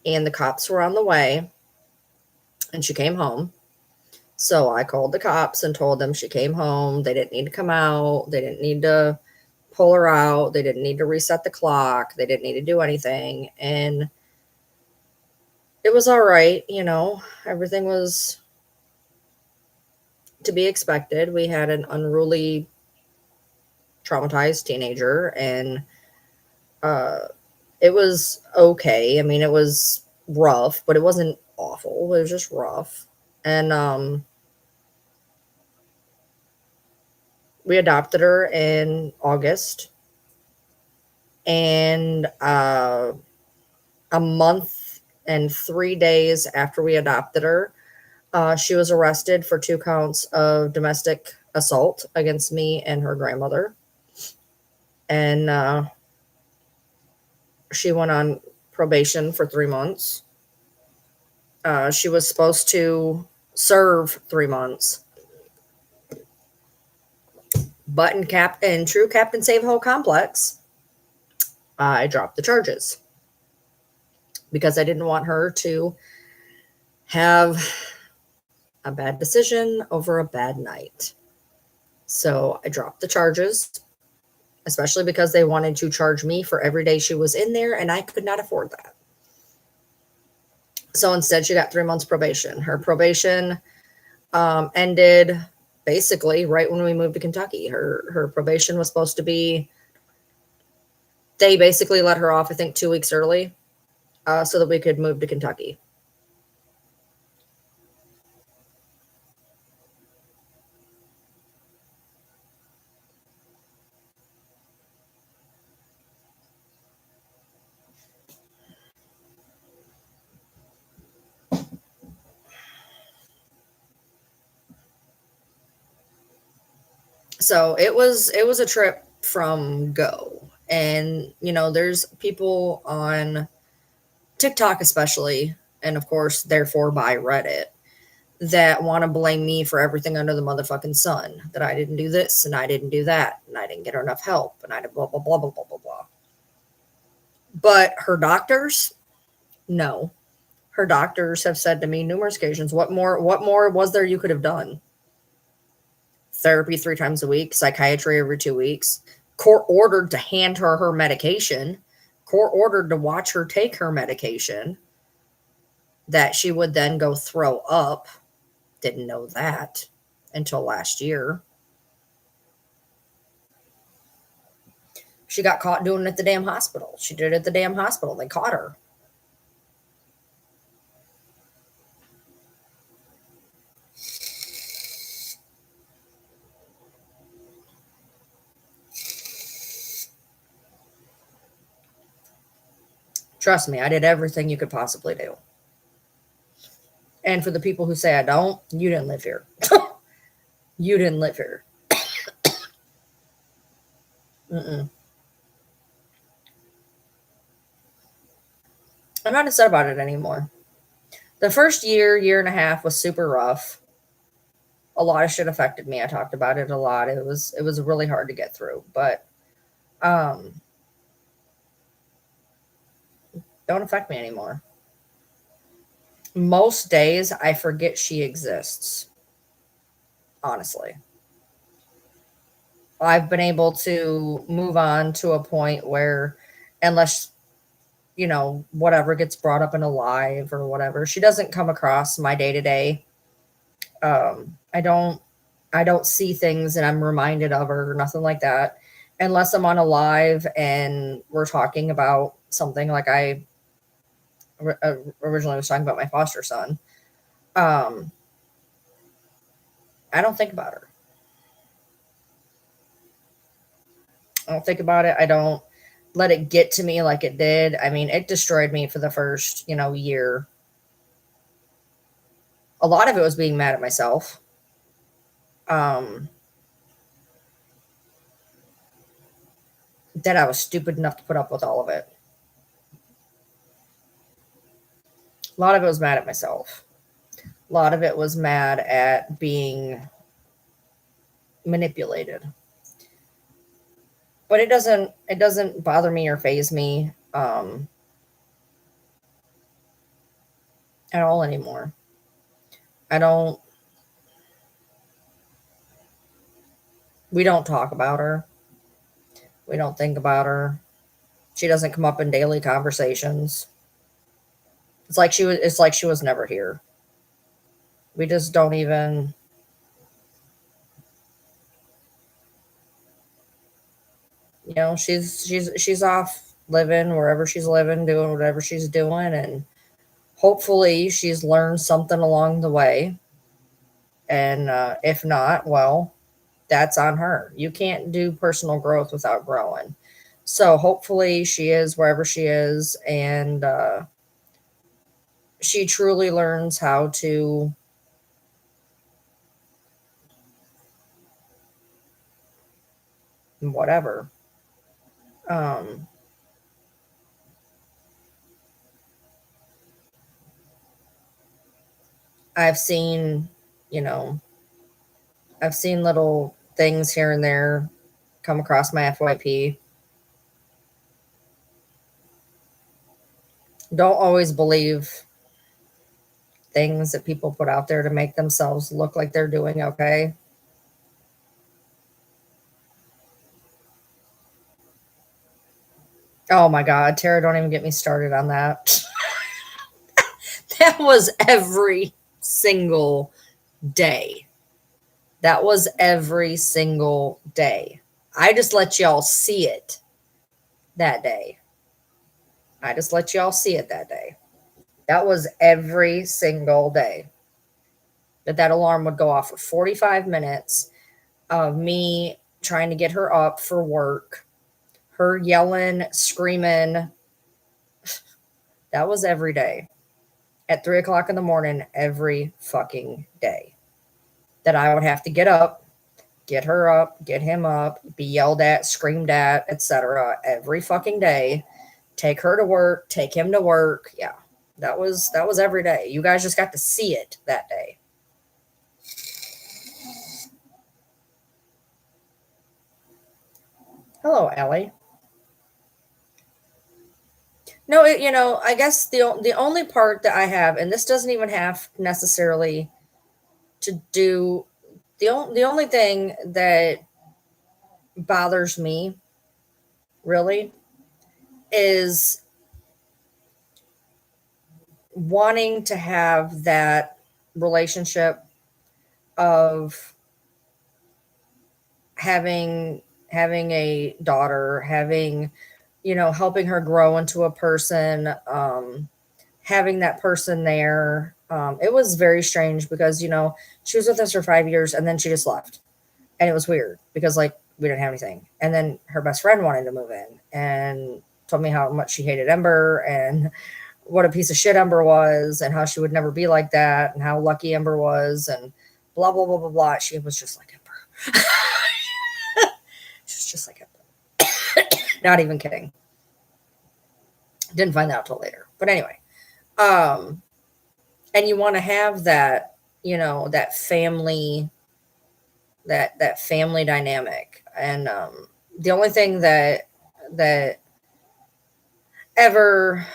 Speaker 1: and the cops were on the way, and she came home. So I called the cops and told them she came home. They didn't need to come out. They didn't need to pull her out. They didn't need to reset the clock. They didn't need to do anything. And it was all right. Everything was to be expected. We had an unruly, traumatized teenager, and it was okay. I mean, it was rough, but it wasn't awful. It was just rough. And we adopted her in August. And a month and 3 days after we adopted her, she was arrested for 2 counts of domestic assault against me and her grandmother. And she went on probation for 3 months. She was supposed to serve 3 months. But in true Captain Save-Ho complex, I dropped the charges because I didn't want her to have a bad decision over a bad night. So I dropped the charges, especially because they wanted to charge me for every day she was in there, and I could not afford that. So instead, she got 3 months probation. Her probation ended basically right when we moved to Kentucky. Her probation was supposed to be, they basically let her off, I think, 2 weeks early, so that we could move to Kentucky. So it was a trip from go. And there's people on TikTok especially, and of course therefore by Reddit, that want to blame me for everything under the motherfucking sun. That I didn't do this and I didn't do that and I didn't get her enough help and I did blah blah blah blah blah blah blah. But her doctors, no. Her doctors have said to me numerous occasions, what more was there you could have done? Therapy 3 times a week, psychiatry every 2 weeks, court ordered to hand her medication, court ordered to watch her take her medication, that she would then go throw up. Didn't know that until last year. She got caught doing it at the damn hospital. She did it at the damn hospital. They caught her. Trust me, I did everything you could possibly do. And for the people who say I don't, you didn't live here. You didn't live here. Mm-mm. I'm not upset about it anymore. The first year and a half was super rough. A lot of shit affected me. I talked about it a lot. It was really hard to get through, but um don't affect me anymore. Most days I forget she exists. Honestly. I've been able to move on to a point where, unless whatever gets brought up in a live or whatever, she doesn't come across my day to day. I don't see things and I'm reminded of her or nothing like that, unless I'm on a live and we're talking about something like I originally was talking about my foster son. Um, I don't think about her. I don't think about it. I don't let it get to me like it did. I mean, it destroyed me for the first, year. A lot of it was being mad at myself. Um, that I was stupid enough to put up with all of it. A lot of it was mad at myself. A lot of it was mad at being manipulated. But it doesn't bother me or phase me at all anymore. I don't We don't talk about her. We don't think about her. She doesn't come up in daily conversations. It's like she was never here. We just don't even, she's off living wherever she's living, doing whatever she's doing, and hopefully she's learned something along the way. And if not, well, that's on her. You can't do personal growth without growing. So hopefully she is wherever she is, and she truly learns how to whatever. Um, I've seen, you know, I've seen little things here and there come across my FYP. Don't always believe things that people put out there to make themselves look like they're doing okay. Oh my God, Tara, don't even get me started on that. That was every single day. That was every single day. I just let y'all see it that day. I just let y'all see it that day. That was every single day that alarm would go off for 45 minutes of me trying to get her up for work, her yelling, screaming. That was every day at 3 o'clock in the morning, every fucking day that I would have to get up, get her up, get him up, be yelled at, screamed at, etc. every fucking day. Take her to work, take him to work. Yeah. That was every day. You guys just got to see it that day. Hello, Ellie. No, I guess the only part that I have, and this doesn't even have necessarily to do the only thing that bothers me really is wanting to have that relationship of having a daughter, helping her grow into a person, having that person there. It was very strange because she was with us for 5 years and then she just left, and it was weird because like we didn't have anything, and then her best friend wanted to move in and told me how much she hated Ember and what a piece of shit Ember was and how she would never be like that and how lucky Ember was and blah blah blah blah blah. She was just like Ember. She's just like Ember. Not even kidding. Didn't find out till later. But anyway, and you want to have that, that family, that family dynamic. And the only thing that ever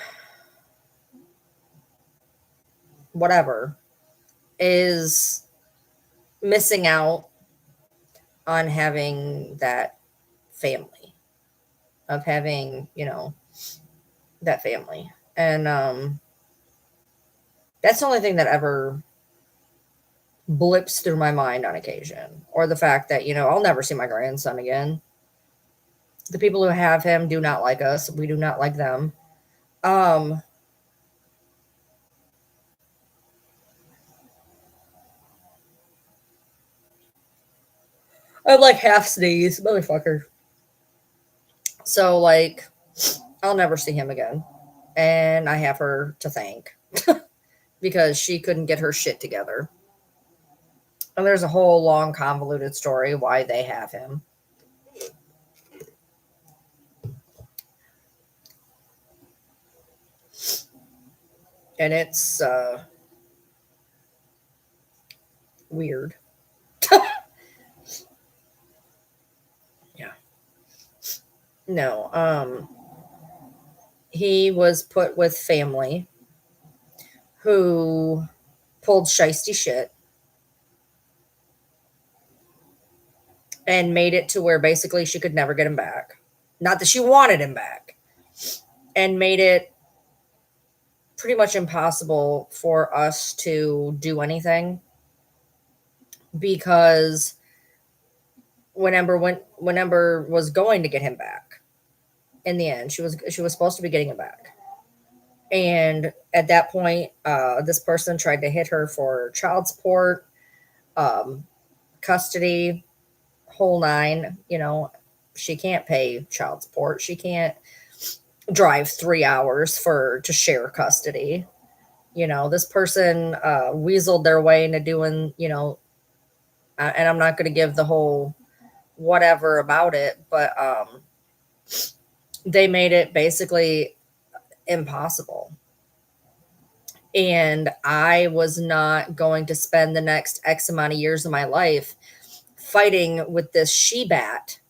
Speaker 1: whatever is missing out on having that family, of having, that family. And that's the only thing that ever blips through my mind on occasion. Or the fact that, I'll never see my grandson again. The people who have him do not like us. We do not like them. I'm like half sneeze, motherfucker. So like I'll never see him again. And I have her to thank because she couldn't get her shit together. And there's a whole long convoluted story why they have him. And it's weird. Yeah. No, he was put with family who pulled shiesty shit and made it to where basically she could never get him back. Not that she wanted him back. And made it pretty much impossible for us to do anything because when Ember was going to get him back, in the end, she was supposed to be getting him back. And at that point, this person tried to hit her for child support, custody, whole nine. She can't pay child support. She can't drive 3 hours to share custody. This person weaseled their way into doing, and I'm not going to give the whole whatever about it, but they made it basically impossible. And I was not going to spend the next X amount of years of my life fighting with this she-bat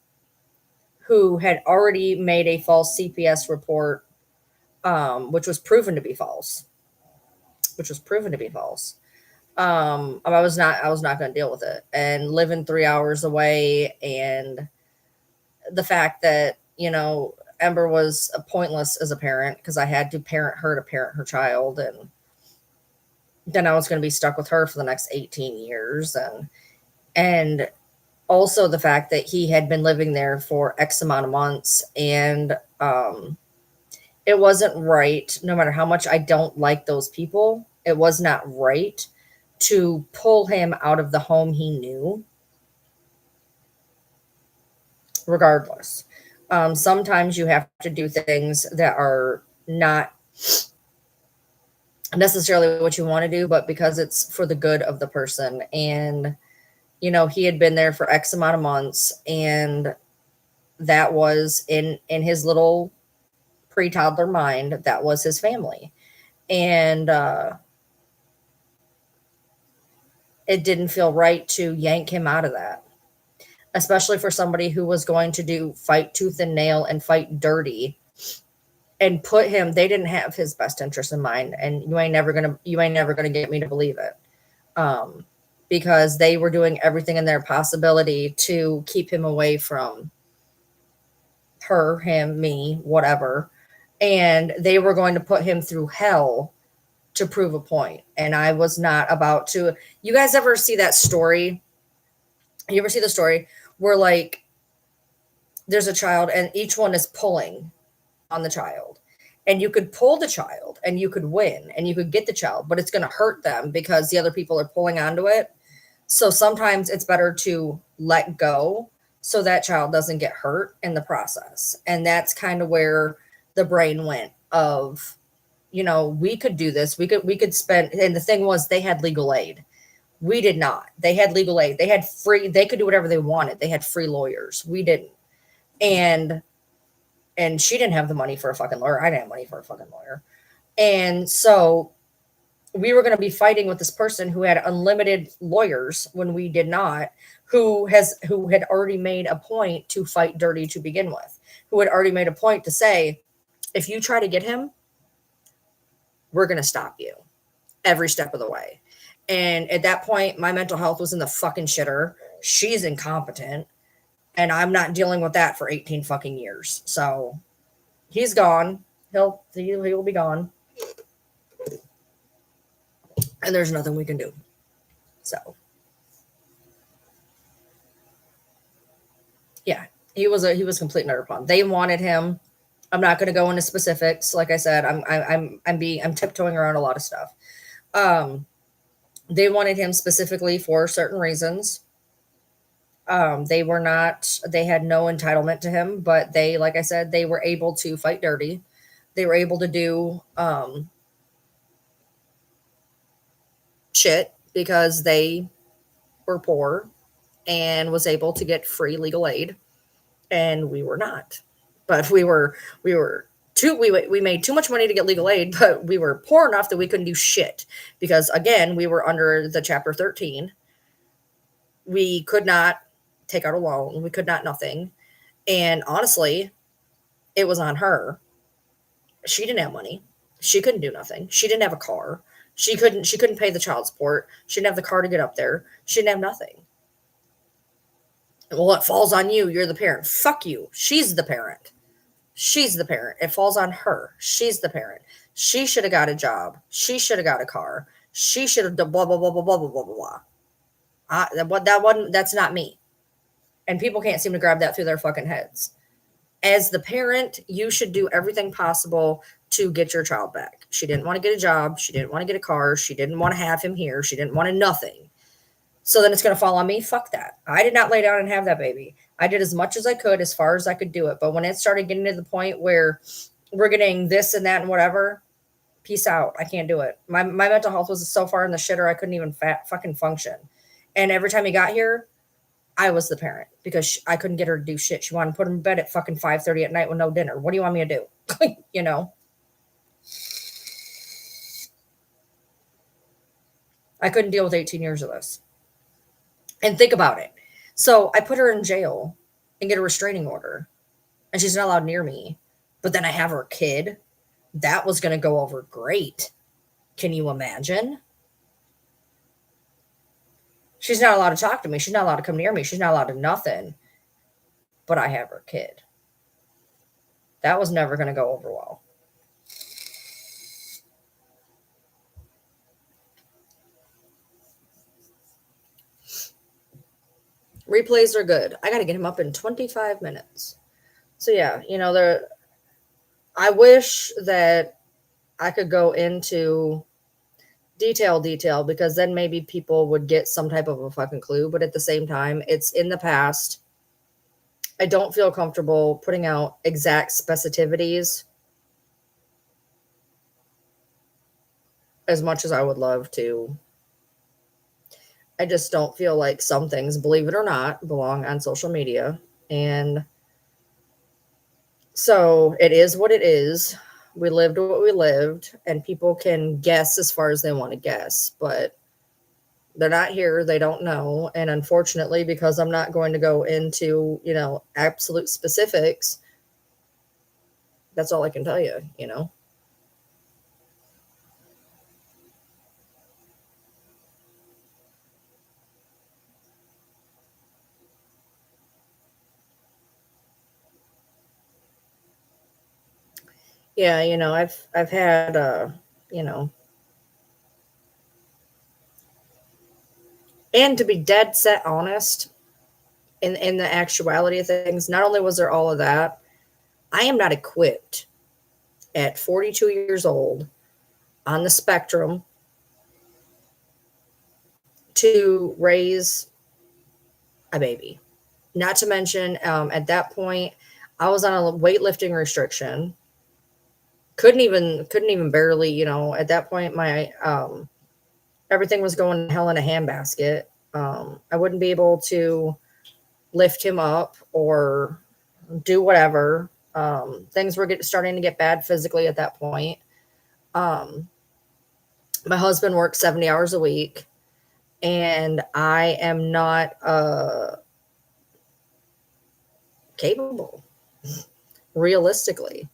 Speaker 1: who had already made a false CPS report, which was proven to be false. I was not going to deal with it, and living 3 hours away, and the fact that, Ember was pointless as a parent because I had to parent her child, and then I was going to be stuck with her for the next 18 years, and also the fact that he had been living there for X amount of months, and it wasn't right. No matter how much I don't like those people, it was not right to pull him out of the home he knew, regardless. Sometimes you have to do things that are not necessarily what you want to do, but because it's for the good of the person. And, he had been there for X amount of months, and that was in his little pre-toddler mind, that was his family. And it didn't feel right to yank him out of that, especially for somebody who was going to fight tooth and nail and fight dirty and put him. They didn't have his best interest in mind, and you ain't never gonna get me to believe it, because they were doing everything in their possibility to keep him away from her, him, me, whatever, and they were going to put him through hell to prove a point. And I was not about to. You guys ever see that story? You ever see the story where, like, there's a child and each one is pulling on the child, and you could pull the child and you could win and you could get the child, but it's going to hurt them because the other people are pulling onto it. So sometimes it's better to let go so that child doesn't get hurt in the process. And that's kind of where the brain went of, we could do this. We could spend, and the thing was, they had legal aid. We did not. They had legal aid. They could do whatever they wanted. They had free lawyers. We didn't. And she didn't have the money for a fucking lawyer. I didn't have money for a fucking lawyer. And so we were going to be fighting with this person who had unlimited lawyers when we did not, who had already made a point to fight dirty to begin with, who had already made a point to say, if you try to get him, we're going to stop you every step of the way. And at that point, my mental health was in the fucking shitter. She's incompetent, and I'm not dealing with that for 18 fucking years. So he's gone. He will be gone. And there's nothing we can do. So yeah, he was complete and utter pawn. They wanted him. I'm not going to go into specifics. Like I said, I'm tiptoeing around a lot of stuff. They wanted him specifically for certain reasons. They had no entitlement to him, but like I said, they were able to fight dirty. They were able to do shit because they were poor and was able to get free legal aid, and we were not. But we made too much money to get legal aid, but we were poor enough that we couldn't do shit because, again, we were under the Chapter 13. We could not take out a loan. We could not nothing. And honestly, it was on her. She didn't have money. She couldn't do nothing. She didn't have a car. She couldn't pay the child support. She didn't have the car to get up there. She didn't have nothing. Well, it falls on you. You're the parent. Fuck you. She's the parent. She's the parent. It falls on her. She's the parent. She should have got a job. She should have got a car. She should have done blah, blah, blah, blah, blah, blah, blah, blah. That's not me. And people can't seem to grab that through their fucking heads. As the parent, you should do everything possible to get your child back. She didn't want to get a job. She didn't want to get a car. She didn't want to have him here. She didn't want nothing. So then it's going to fall on me? Fuck that. I did not lay down and have that baby. I did as much as I could, as far as I could do it. But when it started getting to the point where we're getting this and that and whatever, peace out. I can't do it. My mental health was so far in the shitter, I couldn't even fucking function. And every time he got here, I was the parent because I couldn't get her to do shit. She wanted to put him in bed at fucking 5:30 at night with no dinner. What do you want me to do? You know? I couldn't deal with 18 years of this. And think about it. So I put her in jail and get a restraining order, and she's not allowed near me. But then I have her kid. That was going to go over great. Can you imagine? She's not allowed to talk to me. She's not allowed to come near me. She's not allowed to nothing. But I have her kid. That was never going to go over well. Replays are good. I got to get him up in 25 minutes. So yeah, I wish that I could go into detail because then maybe people would get some type of a fucking clue. But at the same time, it's in the past. I don't feel comfortable putting out exact specificities as much as I would love to. I just don't feel like some things, believe it or not, belong on social media. And so it is what it is. We lived what we lived, and people can guess as far as they want to guess, but they're not here. They don't know. And unfortunately, because I'm not going to go into, absolute specifics, that's all I can tell you, Yeah, I've had and to be dead set honest in the actuality of things, not only was there all of that, I am not equipped at 42 years old on the spectrum to raise a baby. Not to mention, at that point, I was on a weightlifting restriction. Couldn't even barely, at that point, my everything was going to hell in a handbasket. I wouldn't be able to lift him up or do whatever. Things were starting to get bad physically at that point. My husband works 70 hours a week, and I am not capable, realistically.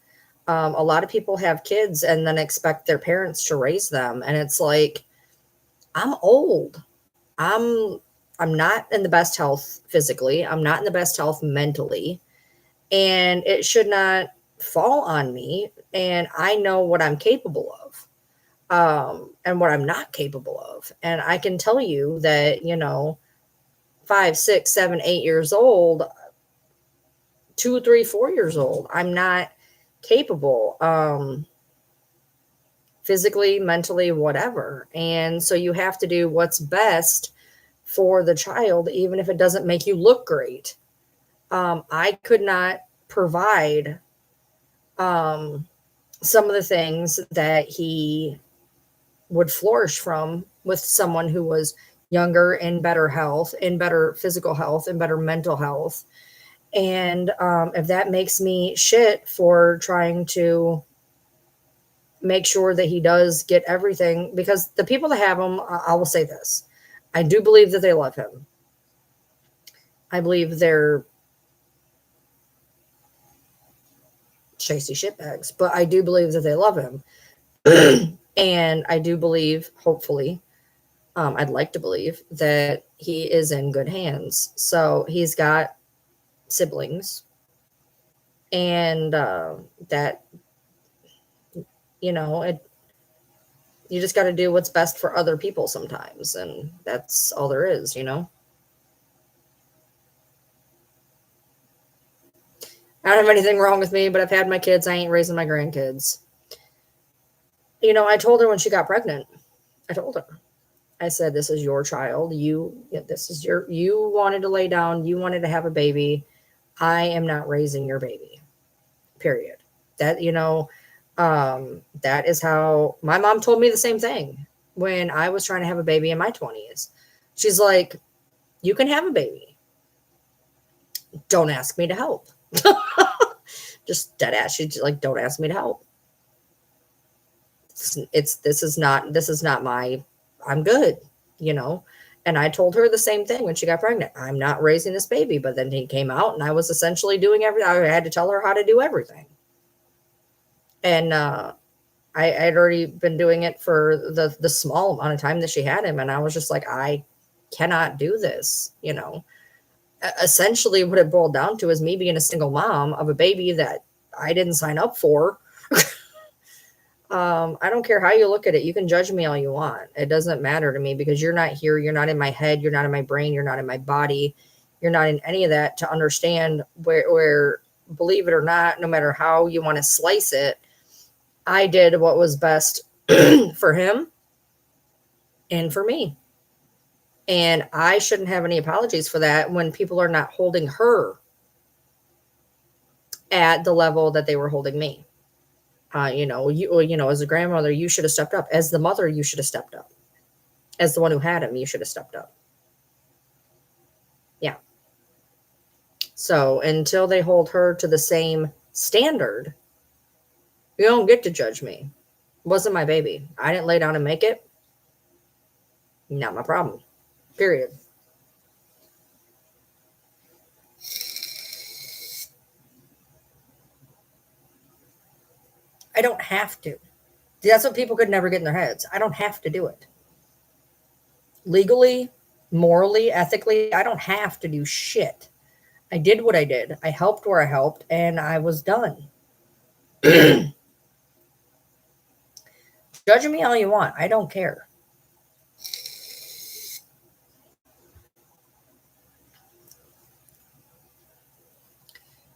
Speaker 1: A lot of people have kids and then expect their parents to raise them, and it's like, I'm old. I'm I'm not in the best health physically. I'm not in the best health mentally, and it should not fall on me. And I know what I'm capable of, and what I'm not capable of. And I can tell you that, 5, 6, 7, 8 years old, 2, 3, 4 years old, I'm not capable, physically, mentally, whatever. And so you have to do what's best for the child, even if it doesn't make you look great. I could not provide some of the things that he would flourish from with someone who was younger, in better health, in better physical health, in better mental health. And if that makes me shit for trying to make sure that he does get everything, because the people that have him, I will say this, I do believe that they love him. I believe they're chasey shitbags, but I do believe that they love him. And I do believe, hopefully, I'd like to believe that he is in good hands. So he's got siblings, and that, you just got to do what's best for other people sometimes, and that's all there is. I don't have anything wrong with me, but I've had my kids. I ain't raising my grandkids. I told her when she got pregnant, I told her, I said, this is your child. You wanted to lay down. You wanted to have a baby. I am not raising your baby, period. That, that is how my mom told me the same thing when I was trying to have a baby in my 20s. She's like, you can have a baby. Don't ask me to help. Just dead ass. She's like, don't ask me to help. This is not my, I'm good, And I told her the same thing when she got pregnant. I'm not raising this baby. But then he came out and I was essentially doing everything. I had to tell her how to do everything. And I had already been doing it for the small amount of time that she had him. And I was just like, I cannot do this. You know, essentially what it boiled down to is me being a single mom of a baby that I didn't sign up for. I don't care how you look at it. You can judge me all you want. It doesn't matter to me because you're not here. You're not in my head. You're not in my brain. You're not in my body. You're not in any of that to understand where believe it or not, no matter how you want to slice it, I did what was best for him and for me. And I shouldn't have any apologies for that when people are not holding her at the level that they were holding me. You know, as a grandmother, you should have stepped up. As the mother, you should have stepped up. As the one who had him, you should have stepped up. Yeah. So until they hold her to the same standard, you don't get to judge me. It wasn't my baby. I didn't lay down and make it. Not my problem. Period. I don't have to. That's what people could never get in their heads. I don't have to do it. Legally, morally, ethically, I don't have to do shit. I did what I did. I helped where I helped, and I was done. Judge me all you want. I don't care.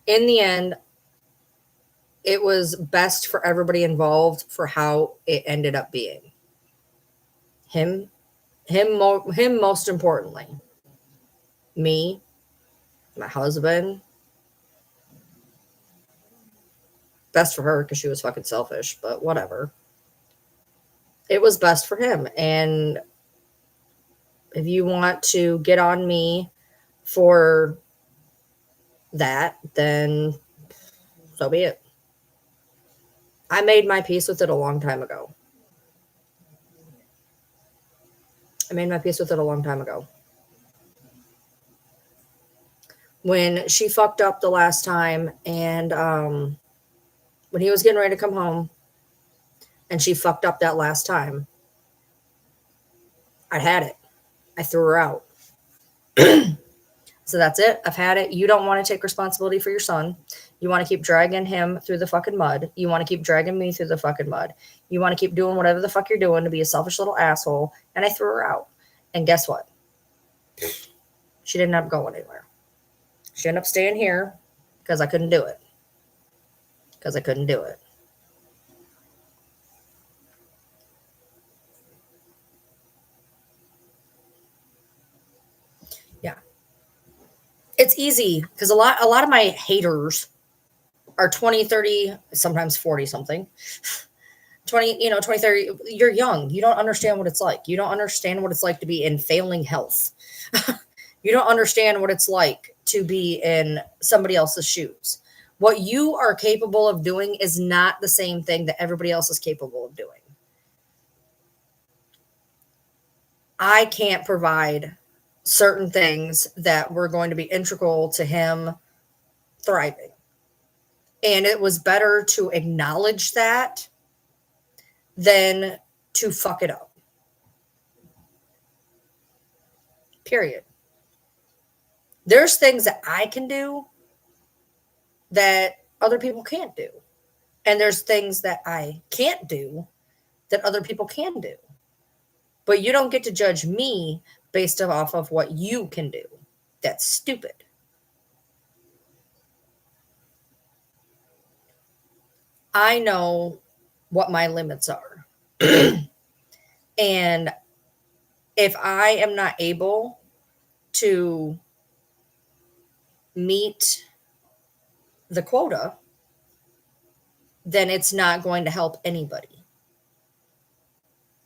Speaker 1: In the end, it was best for everybody involved for how it ended up being. Him, him most importantly. Me, my husband. Best for her because she was fucking selfish, but whatever. It was best for him. And if you want to get on me for that, then so be it. I made my peace with it a long time ago. I made my peace with it a long time ago. When she fucked up the last time and when he was getting ready to come home and she fucked up that last time, I had it. I threw her out. So that's it. I've had it. You don't want to take responsibility for your son. You want to keep dragging him through the fucking mud. You want to keep dragging me through the fucking mud. You want to keep doing whatever the fuck you're doing to be a selfish little asshole. And I threw her out. And guess what? She didn't end up going anywhere. She ended up staying here because I couldn't do it. Because I couldn't do it. Yeah. It's easy because a lot of my haters are 20, 30, sometimes 40 something. 20, 20, 30. You're young. You don't understand what it's like. You don't understand what it's like to be in failing health. You don't understand what it's like to be in somebody else's shoes. What you are capable of doing is not the same thing that everybody else is capable of doing. I can't provide certain things that were going to be integral to him thriving. And it was better to acknowledge that than to fuck it up. Period. There's things that I can do that other people can't do. And there's things that I can't do that other people can do. But you don't get to judge me based off of what you can do. That's stupid. I know what my limits are. And if I am not able to meet the quota, then it's not going to help anybody.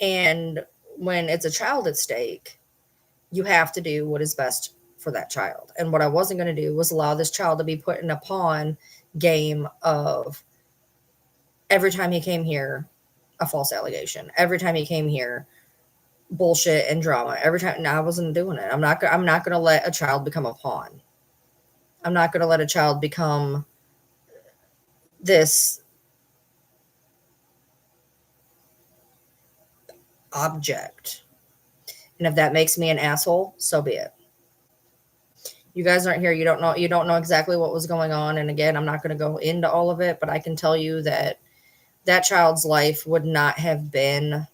Speaker 1: And when it's a child at stake, you have to do what is best for that child. And what I wasn't going to do was allow this child to be put in a pawn game of every time he came here, a false allegation. Every time he came here, bullshit and drama every time. No, I wasn't doing it. I'm not going to let a child become a pawn. I'm not going to let a child become this object. And if that makes me an asshole, so be it. You guys aren't here. You don't know exactly what was going on. And again, I'm not going to go into all of it, but I can tell you that that child's life would not have been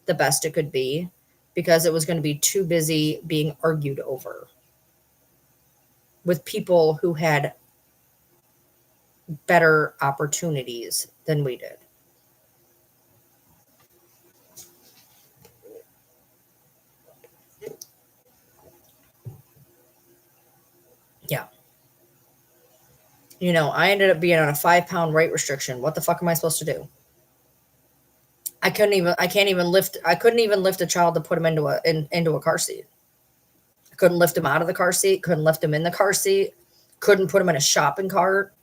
Speaker 1: the best it could be because it was going to be too busy being argued over with people who had better opportunities than we did. Yeah. I ended up being on a 5-pound weight restriction. What the fuck am I supposed to do? I couldn't even lift a child to put him into a car seat. I couldn't lift him out of the car seat, couldn't lift him in the car seat, couldn't put him in a shopping cart.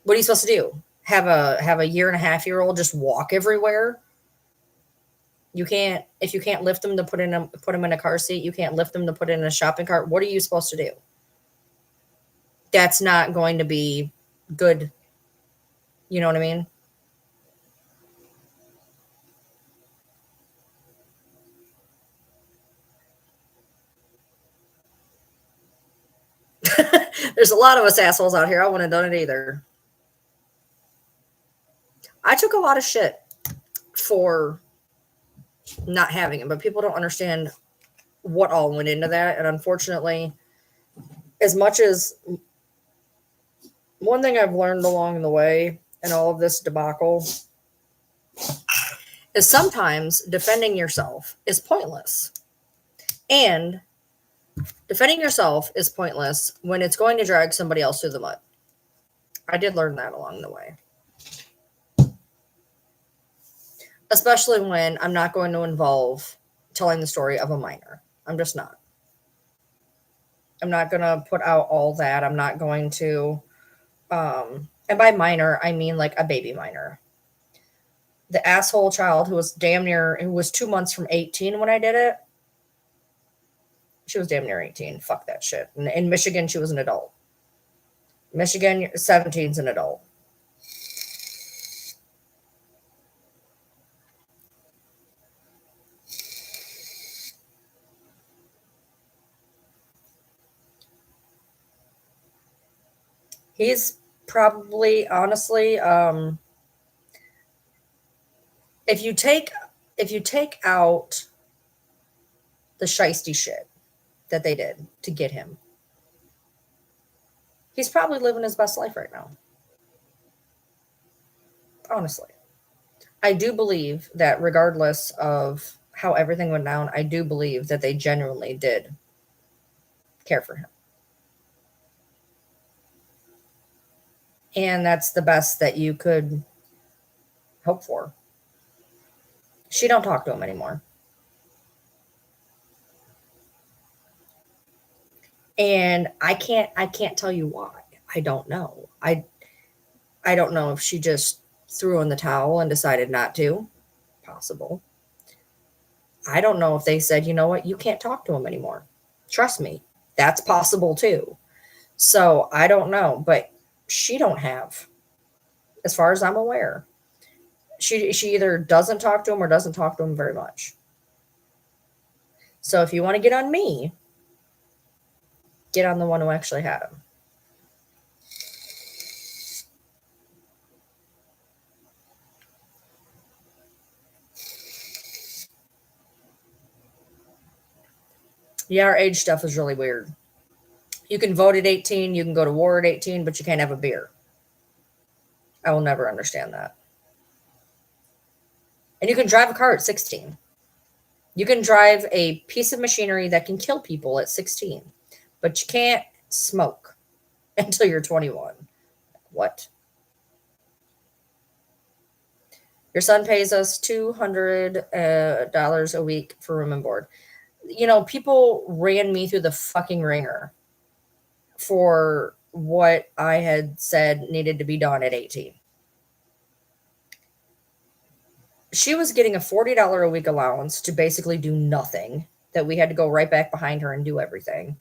Speaker 1: What are you supposed to do? Have a 1.5-year-old just walk everywhere? If you can't lift them to put him in a car seat, you can't lift them to put in a shopping cart. What are you supposed to do? That's not going to be good. You know what I mean? There's a lot of us assholes out here. I wouldn't have done it either. I took a lot of shit for not having it, but people don't understand what all went into that. And unfortunately, as much as one thing I've learned along the way in all of this debacle is sometimes defending yourself is pointless. And defending yourself is pointless when it's going to drag somebody else through the mud. I did learn that along the way. Especially when I'm not going to involve telling the story of a minor. I'm just not. I'm not going to put out all that. I'm not going to, and by minor, I mean like a baby minor. The asshole child who was 2 months from 18 when I did it. She was damn near 18. Fuck that shit. In Michigan, she was an adult. Michigan, 17 is an adult. He's probably, honestly, if you take out the shiesty shit that they did to get him, he's probably living his best life right now. Honestly. I do believe that regardless of how everything went down, I do believe that they genuinely did care for him. And that's the best that you could hope for. She don't talk to him anymore. And I can't tell you why. I don't know. I don't know if she just threw in the towel and decided not to. Possible. I don't know if they said, you know what, you can't talk to him anymore. Trust me. That's possible too. So I don't know, but she don't have, as far as I'm aware. She either doesn't talk to him or doesn't talk to him very much. So if you want to get on me, get on the one who actually had him. Yeah, our age stuff is really weird. You can vote at 18, you can go to war at 18, but you can't have a beer. I will never understand that. And you can drive a car at 16. You can drive a piece of machinery that can kill people at 16, but you can't smoke until you're 21. What? Your son pays us $200 a week for room and board. People ran me through the fucking ringer for what I had said needed to be done at 18. She was getting a $40 a week allowance to basically do nothing, that we had to go right back behind her and do everything.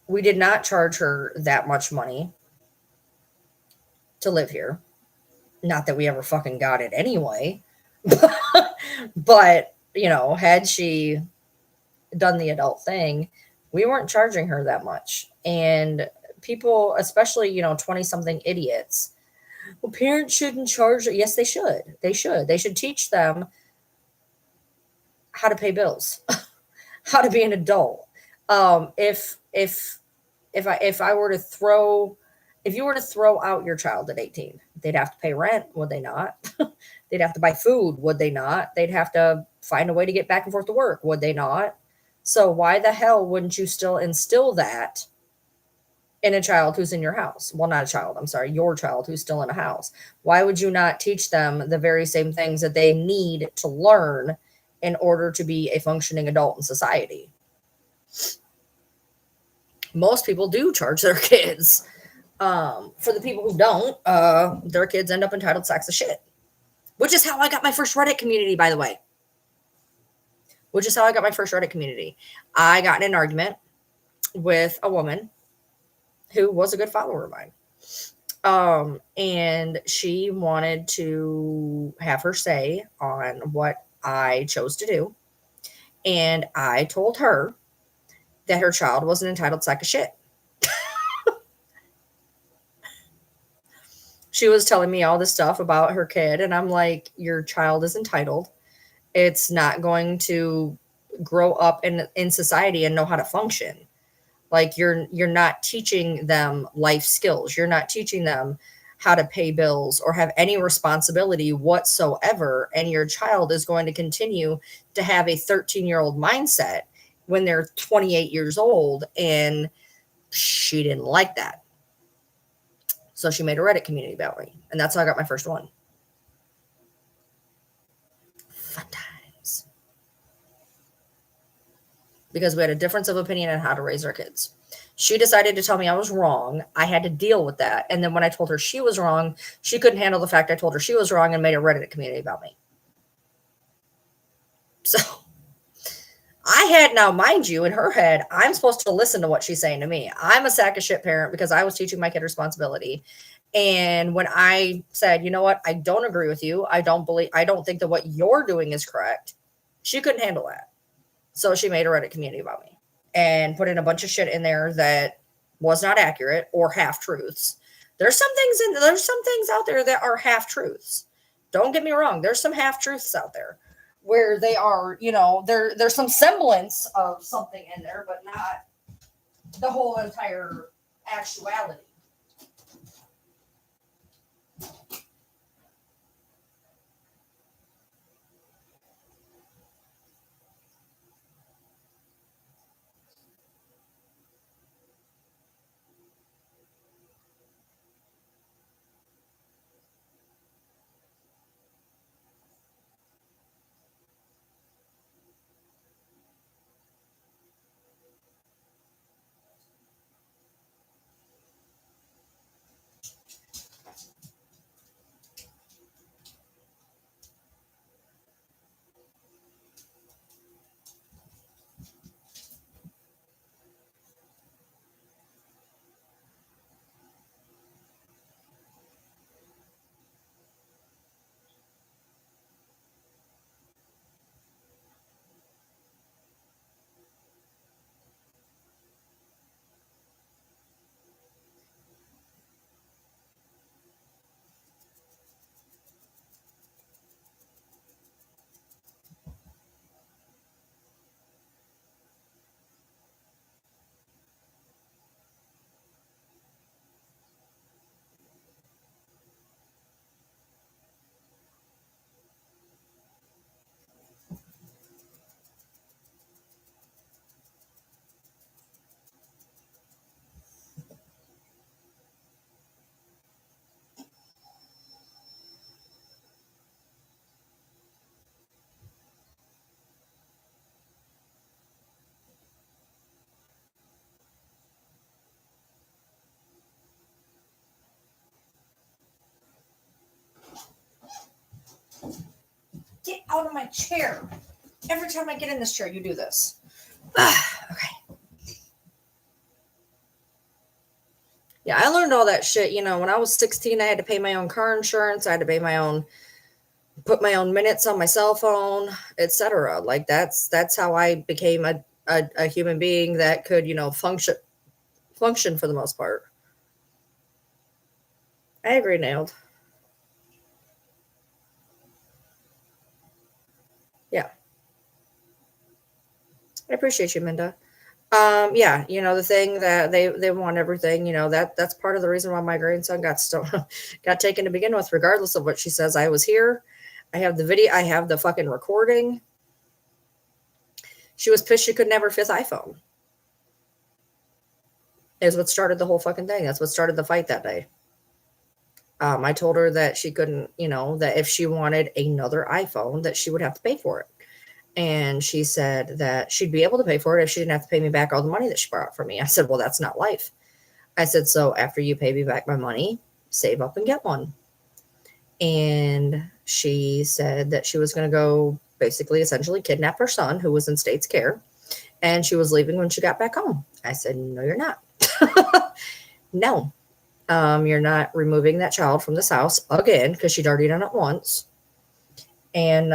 Speaker 1: We did not charge her that much money to live here. Not that we ever fucking got it anyway. But, had she done the adult thing, we weren't charging her that much. And people, especially, 20 something idiots, well, parents shouldn't charge. Yes, they should. They should. They should teach them how to pay bills, how to be an adult. If I were to throw, if you were to throw out your child at 18, they'd have to pay rent, would they not? They'd have to buy food, would they not? They'd have to find a way to get back and forth to work, would they not? So why the hell wouldn't you still instill that in a child who's in your house? Well, not a child, I'm sorry, your child who's still in a house. Why would you not teach them the very same things that they need to learn in order to be a functioning adult in society? Most people do charge their kids. For the people who don't, their kids end up entitled sacks of shit. Which is how I got my first Reddit community, by the way. I got in an argument with a woman who was a good follower of mine. And she wanted to have her say on what I chose to do. And I told her that her child was an entitled sack of shit. She was telling me all this stuff about her kid, and I'm like, your child is entitled. It's not going to grow up in society and know how to function. Like, you're not teaching them life skills. You're not teaching them how to pay bills or have any responsibility whatsoever. And your child is going to continue to have a 13-year-old mindset when they're 28 years old. And she didn't like that. So she made a Reddit community about me. And that's how I got my first one. Fun times. Because we had a difference of opinion on how to raise our kids. She decided to tell me I was wrong. I had to deal with that. And then when I told her she was wrong, she couldn't handle the fact I told her she was wrong and made a Reddit community about me. So I had, now mind you, in her head, I'm supposed to listen to what she's saying to me. I'm a sack of shit parent because I was teaching my kid responsibility. And when I said, you know what, I don't agree with you. I don't think that what you're doing is correct. She couldn't handle that. So she made a Reddit community about me and put in a bunch of shit in there that was not accurate or half truths. There's some things out there that are half truths. Don't get me wrong. There's some half truths out there where they are, there's some semblance of something in there, but not the whole entire actuality. out of my chair. Every time I get in this chair, you do this. Okay. Yeah, I learned all that shit. You know, when I was 16, I had to pay my own car insurance. I had to pay my own, put my own minutes on my cell phone, etc. Like that's how I became a human being that could, you know, function for the most part. I agree, Nailed. Yeah. I appreciate you, Minda. Yeah, you know, the thing that they want everything, you know, that's part of the reason why my grandson got taken to begin with, regardless of what she says. I was here. I have the video, I have the fucking recording. She was pissed she couldn't have her fifth iPhone. Is what started the whole fucking thing. That's what started the fight that day. I told her that she couldn't, you know, that if she wanted another iPhone, that she would have to pay for it. And she said that she'd be able to pay for it if she didn't have to pay me back all the money that she borrowed from me. I said, well, that's not life. I said, so after you pay me back my money, save up and get one. And she said that she was going to go basically essentially kidnap her son, who was in state's care. And she was leaving when she got back home. I said, no, you're not. No, you're not removing that child from this house again, because she'd already done it once. And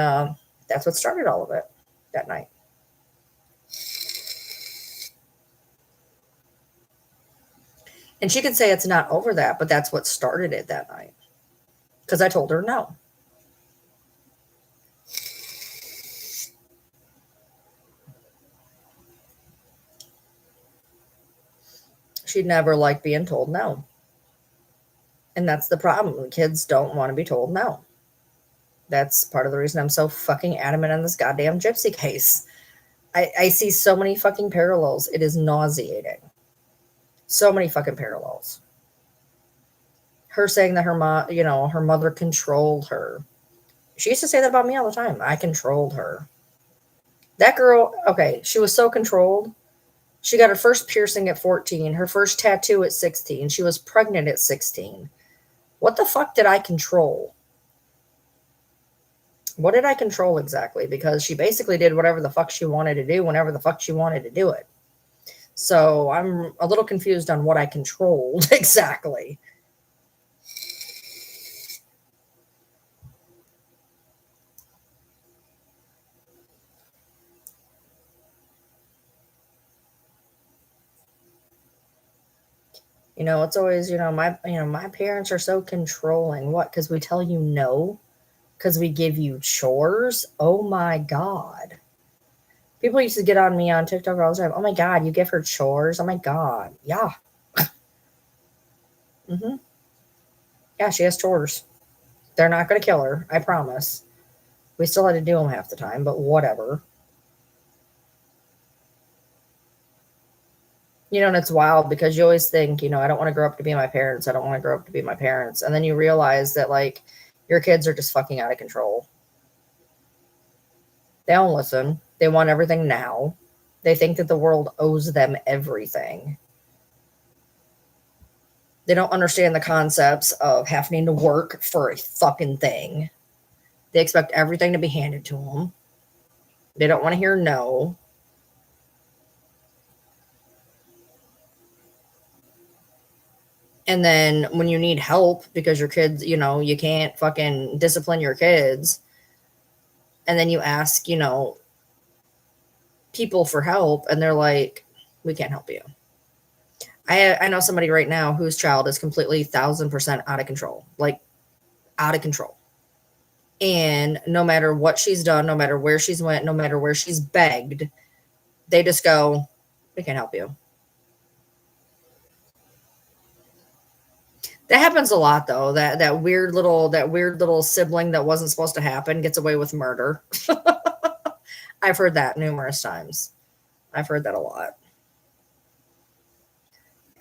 Speaker 1: that's what started all of it that night. And she could say it's not over that, but that's what started it that night. Because I told her no. She'd never liked being told no. And that's the problem. Kids don't want to be told no. That's part of the reason I'm so fucking adamant on this goddamn gypsy case. I see so many fucking parallels. It is nauseating. So many fucking parallels. Her saying that her mom, you know, her mother controlled her. She used to say that about me all the time. I controlled her. That girl, okay, she was so controlled. She got her first piercing at 14, her first tattoo at 16. She was pregnant at 16. What the fuck did I control? What did I control exactly? Because she basically did whatever the fuck she wanted to do whenever the fuck she wanted to do it. So I'm a little confused on what I controlled exactly. You know, it's always, my parents are so controlling. What? Because we tell you no? Because we give you chores? Oh my God. People used to get on me on TikTok all the time. Oh my God, you give her chores? Oh my God. Yeah. Mm-hmm. Yeah, she has chores. They're not going to kill her. I promise. We still had to do them half the time, but whatever. You know, and it's wild because you always think, you know, I don't want to grow up to be my parents. I don't want to grow up to be my parents. And then you realize that, like, your kids are just fucking out of control. They don't listen. They want everything now. They think that the world owes them everything. They don't understand the concepts of having to work for a fucking thing. They expect everything to be handed to them. They don't want to hear no. And then when you need help because your kids, you know, you can't fucking discipline your kids, and then you ask, you know, people for help, and they're like, we can't help you. I know somebody right now whose child is completely 1,000% out of control, like out of control. And no matter what she's done, no matter where she's went, no matter where she's begged, they just go, we can't help you. That happens a lot though. That weird little sibling that wasn't supposed to happen gets away with murder. I've heard that numerous times. I've heard that a lot.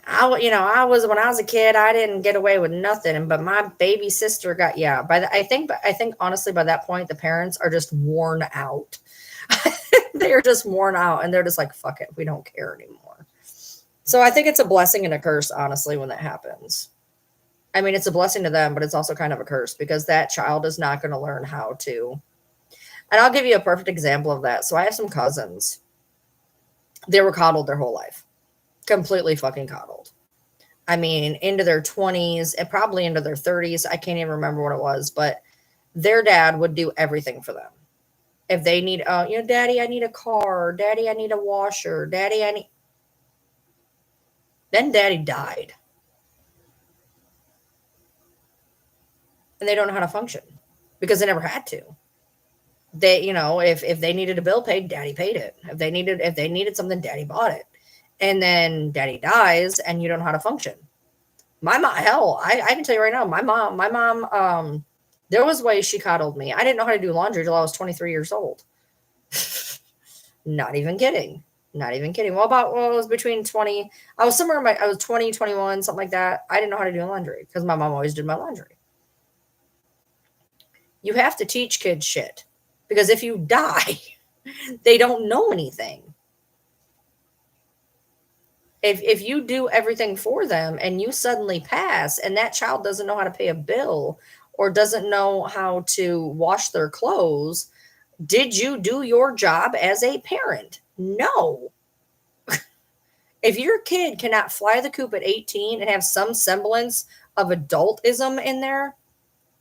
Speaker 1: I was when I was a kid, I didn't get away with nothing, but my baby sister got I think honestly by that point the parents are just worn out. They are just worn out and they're just like, fuck it, we don't care anymore. So I think it's a blessing and a curse, honestly, when that happens. I mean, it's a blessing to them, but it's also kind of a curse because that child is not going to learn how to. And I'll give you a perfect example of that. So I have some cousins. They were coddled their whole life. Completely fucking coddled. I mean, into their 20s and probably into their 30s. I can't even remember what it was, but their dad would do everything for them. If they need, daddy, I need a car. Daddy, I need a washer. Daddy, I need. Then daddy died. And they don't know how to function because they never had to. They, if they needed a bill paid, daddy paid it. If they needed something, daddy bought it. And then daddy dies and you don't know how to function. My mom, hell, I can tell you right now, my mom, there was ways she coddled me. I didn't know how to do laundry till I was 23 years old. Not even kidding. Not even kidding. Well, it was between 20. I was I was 20, 21, something like that. I didn't know how to do laundry because my mom always did my laundry. You have to teach kids shit because if you die, they don't know anything. If you do everything for them and you suddenly pass and that child doesn't know how to pay a bill or doesn't know how to wash their clothes, did you do your job as a parent? No. If your kid cannot fly the coop at 18 and have some semblance of adultism in there,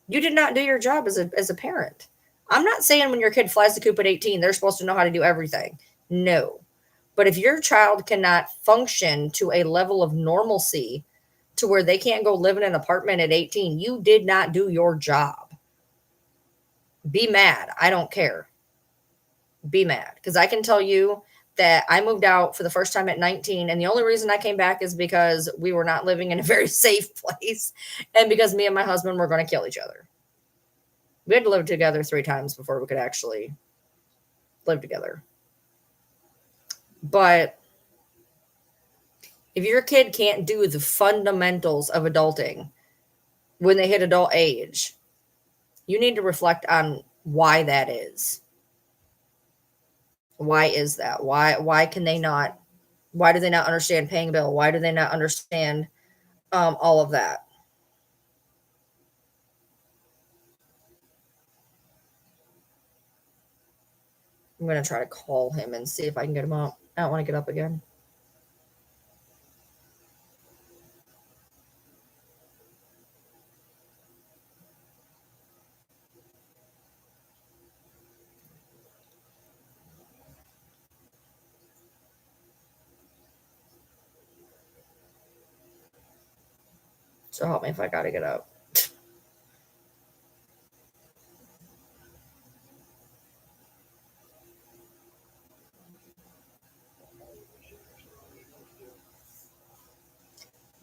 Speaker 1: you did not do your job as a parent. I'm not saying when your kid flies the coop at 18, they're supposed to know how to do everything. No. But if your child cannot function to a level of normalcy to where they can't go live in an apartment at 18, you did not do your job. Be mad. I don't care. Be mad. Because I can tell you that I moved out for the first time at 19. And the only reason I came back is because we were not living in a very safe place. And because me and my husband were going to kill each other. We had to live together 3 times before we could actually live together. But if your kid can't do the fundamentals of adulting when they hit adult age, you need to reflect on why that is. Why is that? Why can they not? Why do they not understand paying a bill? Why do they not understand all of that? I'm going to try to call him and see if I can get him up. I don't want to get up again. So help me if I got to get up.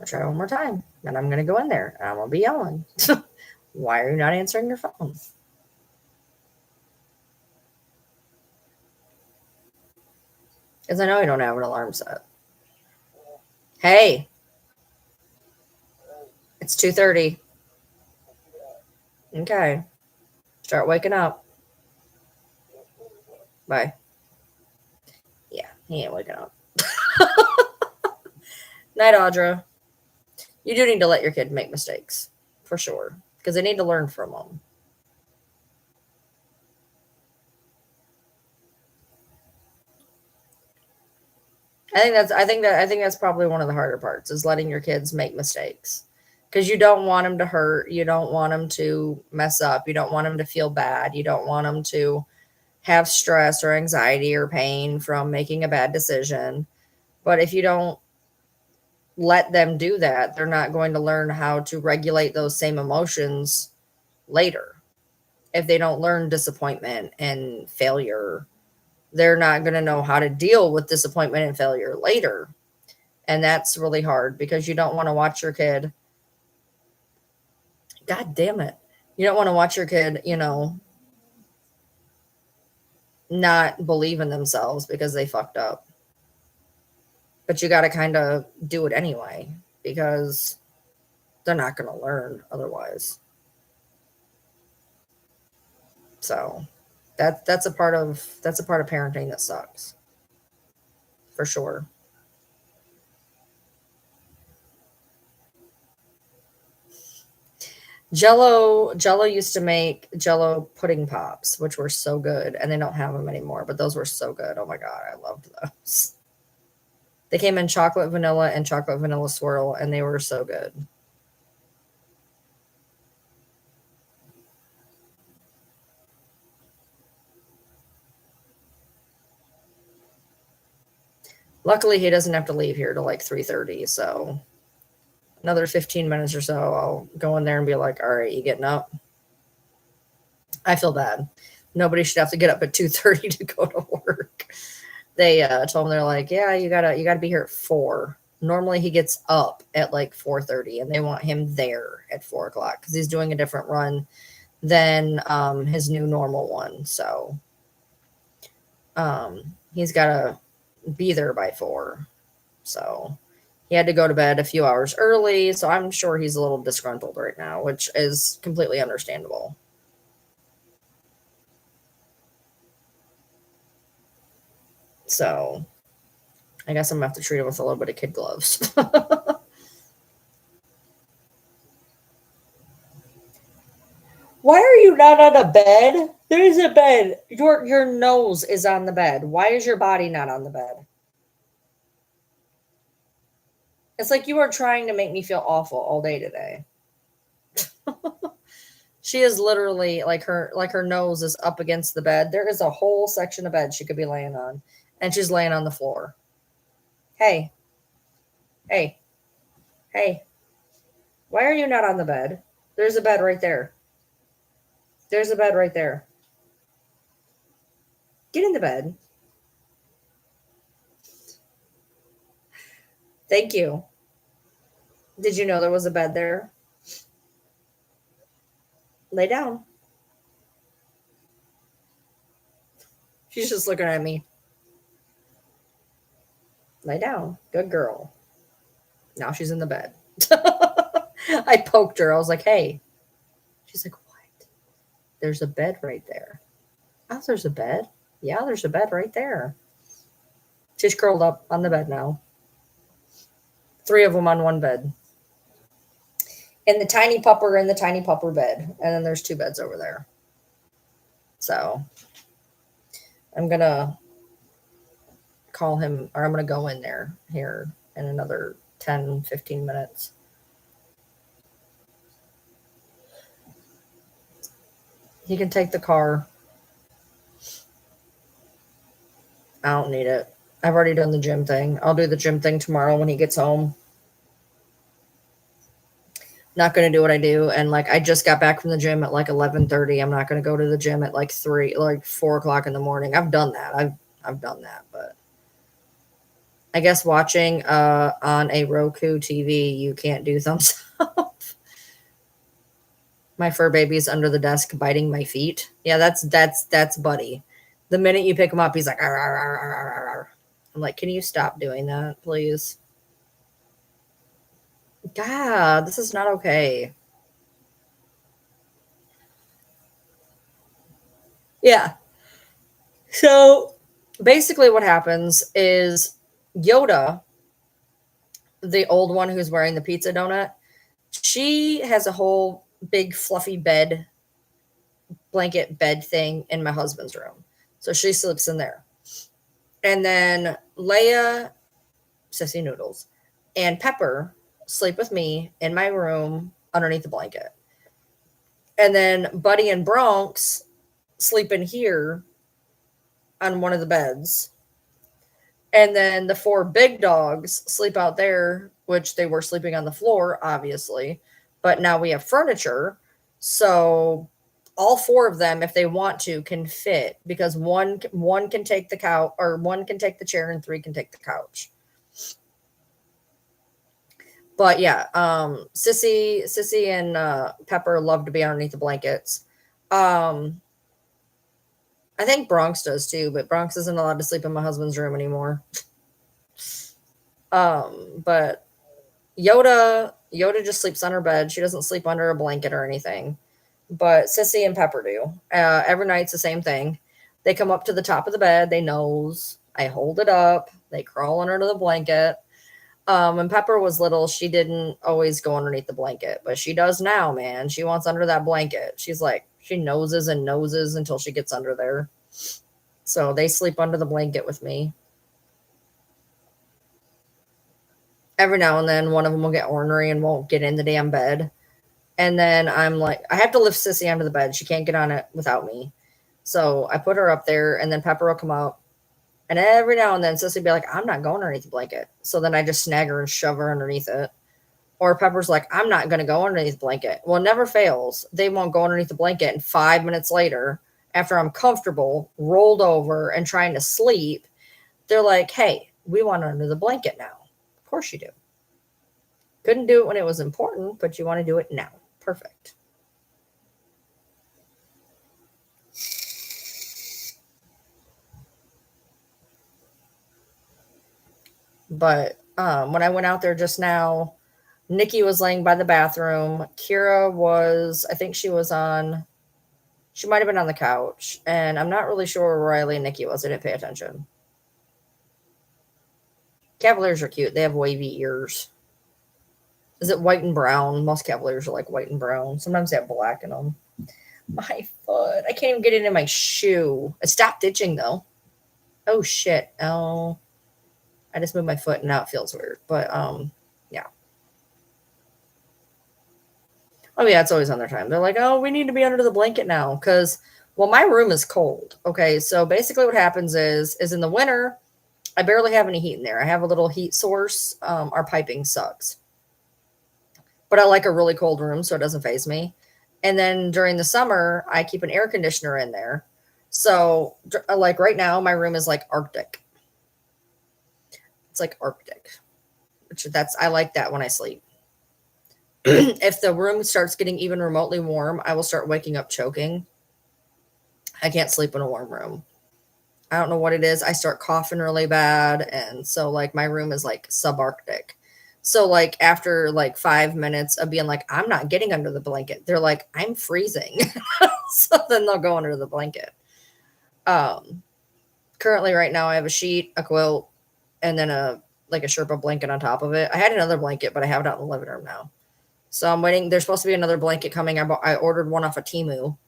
Speaker 1: I'll try one more time. And I'm going to go in there and I'm going to be yelling. Why are you not answering your phone? Because I know you don't have an alarm set. Hey, it's 2:30. Okay. Start waking up. Bye. Yeah, he ain't waking up. Night, Audra. You do need to let your kid make mistakes, for sure, because they need to learn from them. I think that's probably one of the harder parts is letting your kids make mistakes. Because you don't want them to hurt, you don't want them to mess up, you don't want them to feel bad, you don't want them to have stress or anxiety or pain from making a bad decision. But if you don't let them do that, they're not going to learn how to regulate those same emotions later. If they don't learn disappointment and failure, they're not going to know how to deal with disappointment and failure later. And that's really hard because you don't want to watch your kid. God damn it. You don't want to watch your kid, not believe in themselves because they fucked up. But you got to kind of do it anyway because they're not going to learn otherwise. So that's a part of parenting that sucks. For sure. Jello used to make Jello pudding pops, which were so good, and they don't have them anymore, but those were so good. Oh my god, I loved those. They came in chocolate vanilla and chocolate vanilla swirl, and they were so good. Luckily, he doesn't have to leave here till like 3:30, so another 15 minutes or so, I'll go in there and be like, "All right, you getting up?" I feel bad. Nobody should have to get up at 2:30 to go to work. They told him, they're like, "Yeah, you gotta be here at 4." Normally he gets up at like 4:30, and they want him there at 4 o'clock because he's doing a different run than his new normal one. So he's gotta be there by 4. So he had to go to bed a few hours early. So I'm sure he's a little disgruntled right now, which is completely understandable. So I guess I'm gonna have to treat him with a little bit of kid gloves. Why are you not on a bed? There's a bed. Your nose is on the bed. Why is your body not on the bed? It's like you are trying to make me feel awful all day today. She is literally like her nose is up against the bed. There is a whole section of bed she could be laying on, and she's laying on the floor. Hey, hey, hey. Why are you not on the bed? There's a bed right there. There's a bed right there. Get in the bed. Thank you. Did you know there was a bed there? Lay down. She's just looking at me. Lay down. Good girl. Now she's in the bed. I poked her. I was like, hey. She's like, what? There's a bed right there. Oh, there's a bed? Yeah, there's a bed right there. She's curled up on the bed now. 3 of them on one bed. And the tiny pupper in the tiny pupper bed. And then there's 2 beds over there. So I'm going to call him, or I'm going to go in there here in another 10, 15 minutes. He can take the car. I don't need it. I've already done the gym thing. I'll do the gym thing tomorrow when he gets home. Not going to do what I do. And like, I just got back from the gym at like 11:30. I'm not going to go to the gym at like 4 o'clock in the morning. I've done that. I've done that, but I guess watching on a Roku TV, you can't do thumbs up. My fur baby's under the desk biting my feet. Yeah, that's Buddy. The minute you pick him up, he's like, "Arr, arr, arr, arr, arr, arr." I'm like, can you stop doing that, please? God, this is not okay. Yeah. So basically, what happens is Yoda, the old one who's wearing the pizza donut, she has a whole big fluffy blanket bed thing in my husband's room. So she sleeps in there. And then Leia, Sissy Noodles, and Pepper sleep with me in my room underneath the blanket. And then Buddy and Bronx sleep in here on one of the beds. And then the 4 big dogs sleep out there, which they were sleeping on the floor, obviously. But now we have furniture. So all 4 of them, if they want to, can fit because one can take the couch, or one can take the chair, and 3 can take the couch. But yeah, Sissy and Pepper love to be underneath the blankets. I think Bronx does too, but Bronx isn't allowed to sleep in my husband's room anymore. But Yoda just sleeps on her bed. She doesn't sleep under a blanket or anything. But Sissy and Pepper do. Every night's the same thing. They come up to the top of the bed. They nose. I hold it up. They crawl under the blanket. When Pepper was little, she didn't always go underneath the blanket, but she does now, man. She wants under that blanket. She's like, she noses and noses until she gets under there. So they sleep under the blanket with me. Every now and then, one of them will get ornery and won't get in the damn bed. And then I'm like, I have to lift Sissy onto the bed. She can't get on it without me. So I put her up there, and then Pepper will come out. And every now and then, Sissy will be like, I'm not going underneath the blanket. So then I just snag her and shove her underneath it. Or Pepper's like, I'm not going to go underneath the blanket. Well, it never fails. They won't go underneath the blanket. And 5 minutes later, after I'm comfortable, rolled over, and trying to sleep, they're like, hey, we want under the blanket now. Of course you do. Couldn't do it when it was important, but you want to do it now. Perfect. But when I went out there just now, Nikki was laying by the bathroom. Kira was, I think she might have been on the couch. And I'm not really sure where Riley and Nikki was. I didn't pay attention. Cavaliers are cute. They have wavy ears. Is it white and brown? Most Cavaliers are like white and brown. Sometimes they have black in them. My foot. I can't even get it in my shoe. It stopped itching though. Oh shit. Oh. I just moved my foot and now it feels weird. But yeah. Oh yeah, it's always on their time. They're like, oh, we need to be under the blanket now. Cause well, my room is cold. Okay. So basically what happens is in the winter, I barely have any heat in there. I have a little heat source. Our piping sucks. But I like a really cold room so it doesn't phase me. And then during the summer, I keep an air conditioner in there. So like right now, my room is like Arctic. It's like Arctic, which I like that when I sleep. If the room starts getting even remotely warm, I will start waking up choking. I can't sleep in a warm room. I don't know what it is. I start coughing really bad. And so like my room is like subarctic. So like after like 5 minutes of being like, I'm not getting under the blanket, they're like, I'm freezing. So then they'll go under the blanket. Currently right now I have a sheet, a quilt, and then a Sherpa blanket on top of it. I had another blanket, but I have it out in the living room now. So I'm waiting. There's supposed to be another blanket coming. I ordered one off of Temu.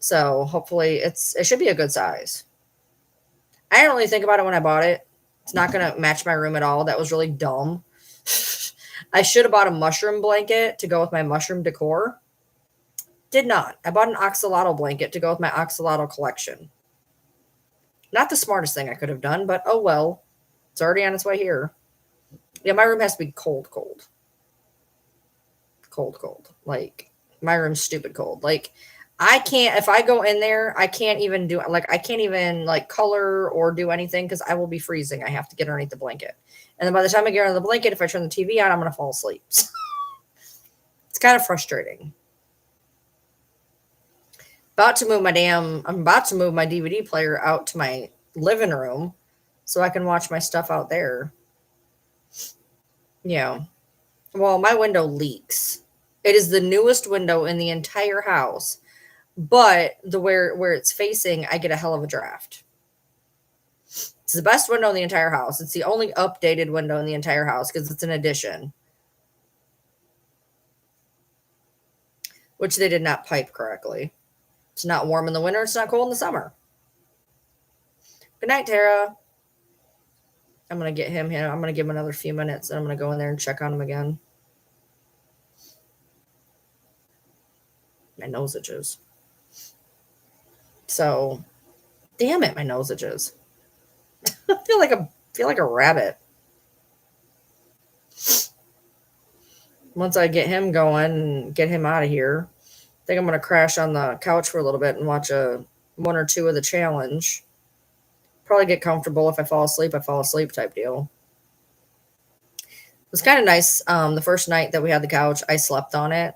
Speaker 1: So hopefully it should be a good size. I didn't really think about it when I bought it. It's not going to match my room at all. That was really dumb. I should have bought a mushroom blanket to go with my mushroom decor. Did not. I bought an axolotl blanket to go with my axolotl collection. Not the smartest thing I could have done, but oh well. It's already on its way here. Yeah, my room has to be cold, cold. Cold, cold. Like, my room's stupid cold. Like, I can't, if I go in there, I can't even do, like, I can't even, like, color or do anything because I will be freezing. I have to get underneath the blanket. And then by the time I get under the blanket, if I turn the TV on, I'm going to fall asleep. It's kind of frustrating. I'm about to move my DVD player out to my living room so I can watch my stuff out there. Yeah. Well, my window leaks. It is the newest window in the entire house, but where it's facing, I get a hell of a draft. It's the best window in the entire house. It's the only updated window in the entire house because it's an addition, which they did not pipe correctly. It's not warm in the winter. It's not cold in the summer. Good night, Tara. I'm going to get him here. I'm going to give him another few minutes, and I'm going to go in there and check on him again. My nose itches. So, damn it, my nose itches. I feel like a rabbit. Once I get him going and get him out of here, I think I'm going to crash on the couch for a little bit and watch one or two of the challenge. Probably get comfortable. If I fall asleep, I fall asleep type deal. It was kind of nice. The first night that we had the couch, I slept on it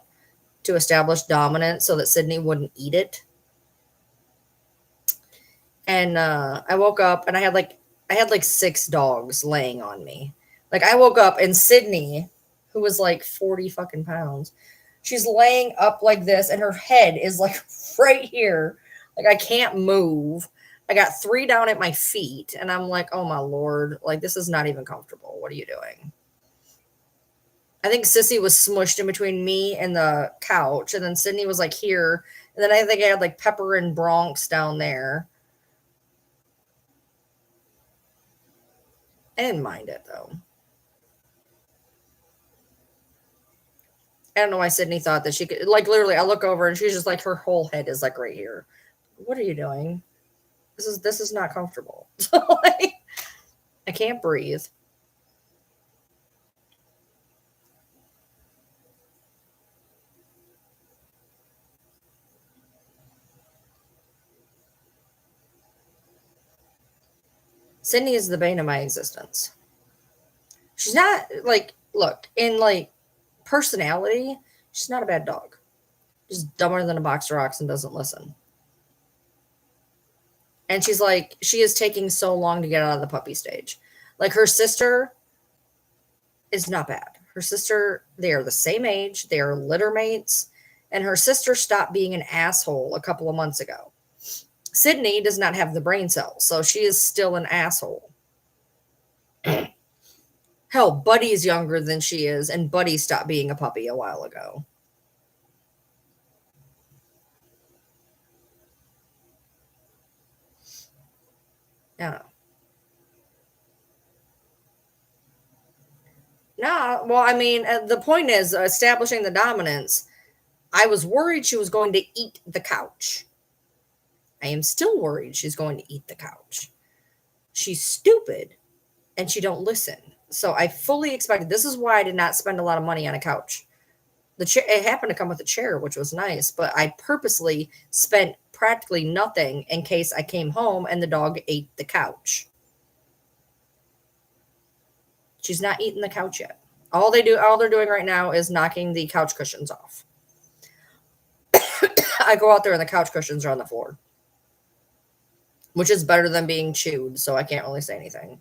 Speaker 1: to establish dominance so that Sydney wouldn't eat it. And I woke up and I had like 6 dogs laying on me. Like I woke up and Sydney, who was like 40 fucking pounds, she's laying up like this and her head is like right here. Like I can't move. I got 3 down at my feet and I'm like, oh my Lord, like this is not even comfortable. What are you doing? I think Sissy was smushed in between me and the couch, and then Sydney was like here, and then I think I had like Pepper and Bronx down there. I didn't mind it though. I don't know why Sydney thought that she could, like, literally. I look over and she's just like, her whole head is like right here. What are you doing? This is not comfortable. Like, I can't breathe. Sydney is the bane of my existence. She's not like, look, in like personality, she's not a bad dog. Just dumber than a box of rocks and doesn't listen. And she's like, she is taking so long to get out of the puppy stage. Like, her sister is not bad. Her sister, they are the same age, they are litter mates, and her sister stopped being an asshole a couple of months ago. Sydney does not have the brain cells, so she is still an asshole. Hell, Buddy's younger than she is, and Buddy stopped being a puppy a while ago. Yeah. No, well, I mean, the point is establishing the dominance. I was worried she was going to eat the couch. I am still worried she's going to eat the couch. She's stupid and she don't listen. So I fully expected, this is why I did not spend a lot of money on a couch. The chair, it happened to come with a chair, which was nice, but I purposely spent practically nothing in case I came home and the dog ate the couch. She's not eating the couch yet. All they're doing right now is knocking the couch cushions off. I go out there and the couch cushions are on the floor, which is better than being chewed, so I can't really say anything.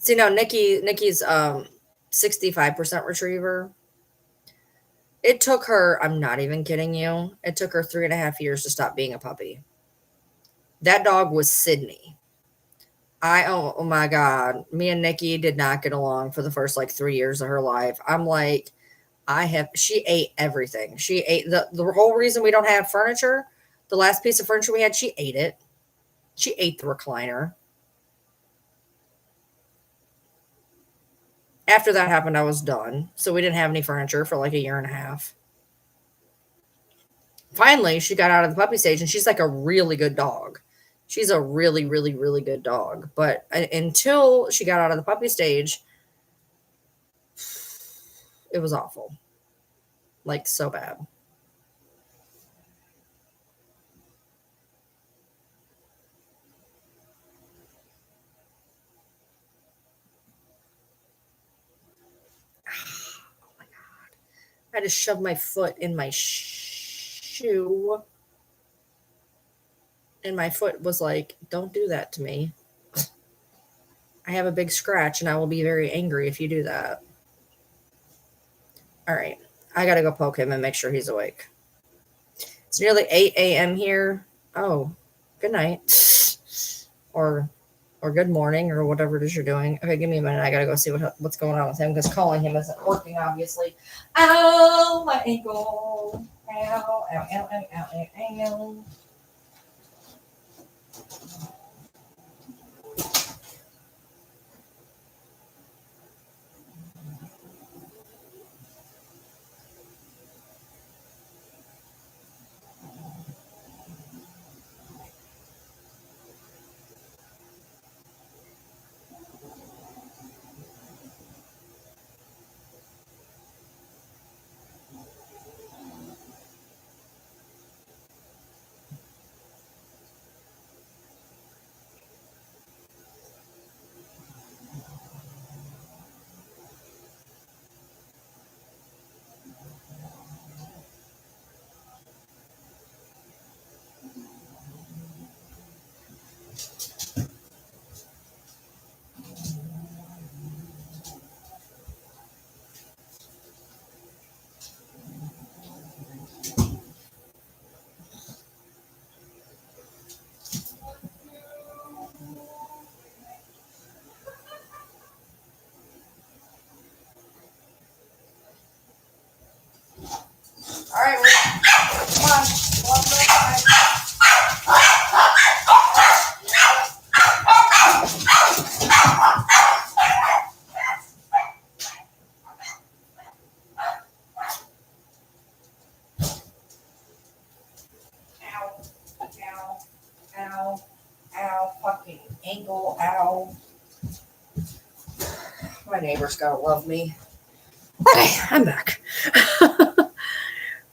Speaker 1: See, now Nikki's 65% retriever. It took her, I'm not even kidding you, it took her 3.5 years to stop being a puppy. That dog was Sydney. Oh my God. Me and Nikki did not get along for the first like 3 years of her life. I'm like, she ate everything. She ate the whole reason we don't have furniture. The last piece of furniture we had, she ate it. She ate the recliner. After that happened, I was done. So we didn't have any furniture for like a year and a half. Finally, she got out of the puppy stage and she's like a really good dog. She's a really, really, really good dog. But until she got out of the puppy stage, it was awful. Like, so bad. Oh my God. I just shoved my foot in my shoe. And my foot was like, don't do that to me. I have a big scratch and I will be very angry if you do that. All right. I got to go poke him and make sure he's awake. It's nearly 8 a.m. here. Oh, good night. Or good morning or whatever it is you're doing. Okay, give me a minute. I got to go see what's going on with him because calling him isn't working, obviously. Ow, my ankle. Ow, ow, ow, ow, ow, ow, ow. ankle. Ow. My neighbor's gotta love me. Okay, I'm back.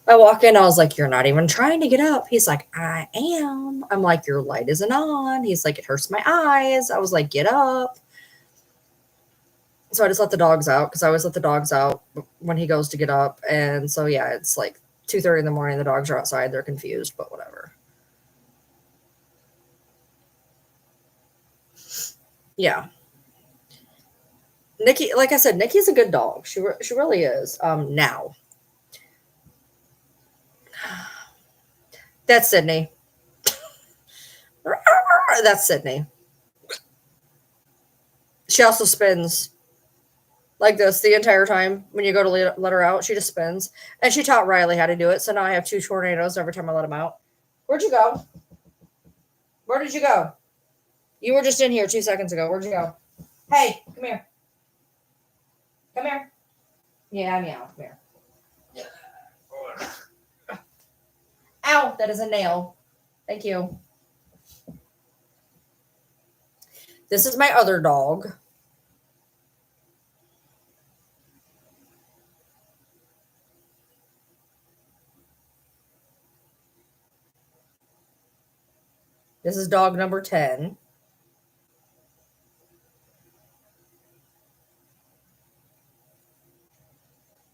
Speaker 1: I walk in, I was like, "You're not even trying to get up." He's like, "I am." I'm like, "Your light isn't on." He's like, "It hurts my eyes." I was like, "Get up." So I just let the dogs out because I always let the dogs out when he goes to get up. And so, yeah, it's like 2:30 in the morning. The dogs are outside. They're confused, but whatever. Yeah. Nikki, like I said, Nikki's a good dog. She really is. Now. That's Sydney. That's Sydney. She also spins like this the entire time. When you go to let her out, she just spins. And she taught Riley how to do it. So now I have 2 tornadoes every time I let him out. Where'd you go? Where did you go? You were just in here 2 seconds ago. Where'd you go? Hey, come here. Come here. Yeah, meow. Come here. Ow, that is a nail. Thank you. This is my other dog. This is dog number 10.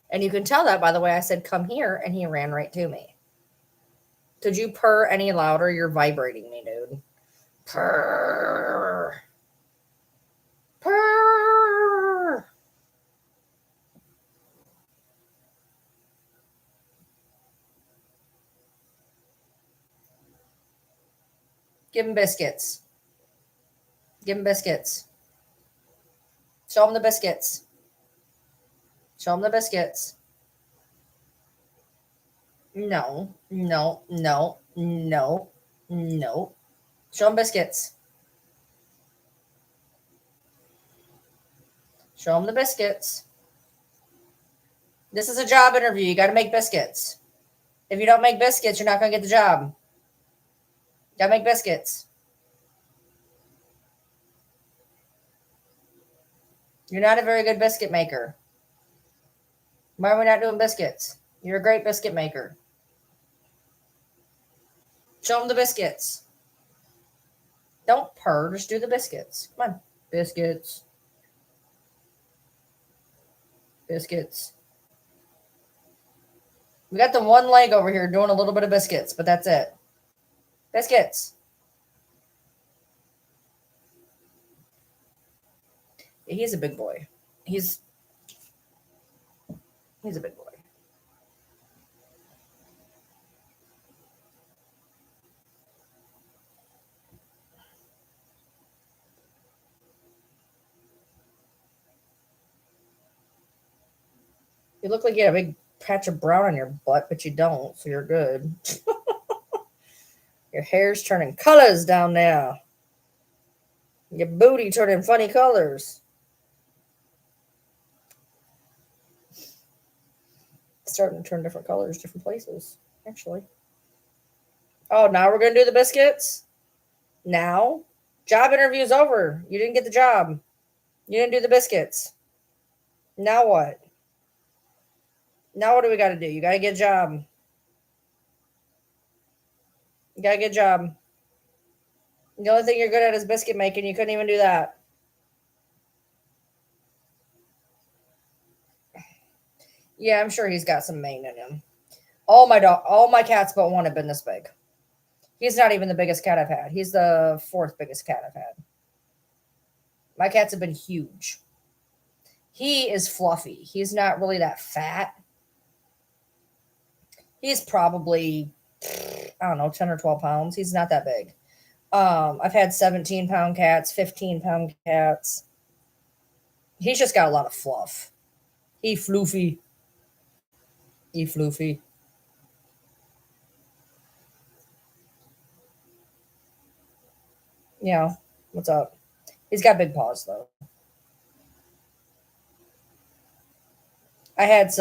Speaker 1: And you can tell that by the way I said, "Come here," and he ran right to me. Could you purr any louder? You're vibrating me, dude. Purr. Purr. Give him biscuits. Give him biscuits. Show him the biscuits. Show him the biscuits. No, no, no, no, no. Show him biscuits. Show him the biscuits. This is a job interview. You got to make biscuits. If you don't make biscuits, you're not going to get the job. You got to make biscuits. You're not a very good biscuit maker. Why are we not doing biscuits? You're a great biscuit maker. Show them the biscuits. Don't purr. Just do the biscuits. Come on. Biscuits. Biscuits. We got the one leg over here doing a little bit of biscuits, but that's it. Biscuits. He's a big boy. He's a big boy. You look like you have a big patch of brown on your butt, but you don't, so you're good. Your hair's turning colors down there. Your booty turning funny colors. It's starting to turn different colors, different places, actually. Oh, now we're going to do the biscuits? Now? Job interview's over. You didn't get the job. You didn't do the biscuits. Now what? Now what do we got to do? You got to get a job. You got to get a job. The only thing you're good at is biscuit making. You couldn't even do that. Yeah, I'm sure he's got some mane in him. All my cats but one have been this big. He's not even the biggest cat I've had. He's the 4th biggest cat I've had. My cats have been huge. He is fluffy. He's not really that fat. He's probably, I don't know, 10 or 12 pounds. He's not that big. I've had 17-pound cats, 15-pound cats. He's just got a lot of fluff. He floofy. He floofy. Yeah, what's up? He's got big paws, though. I had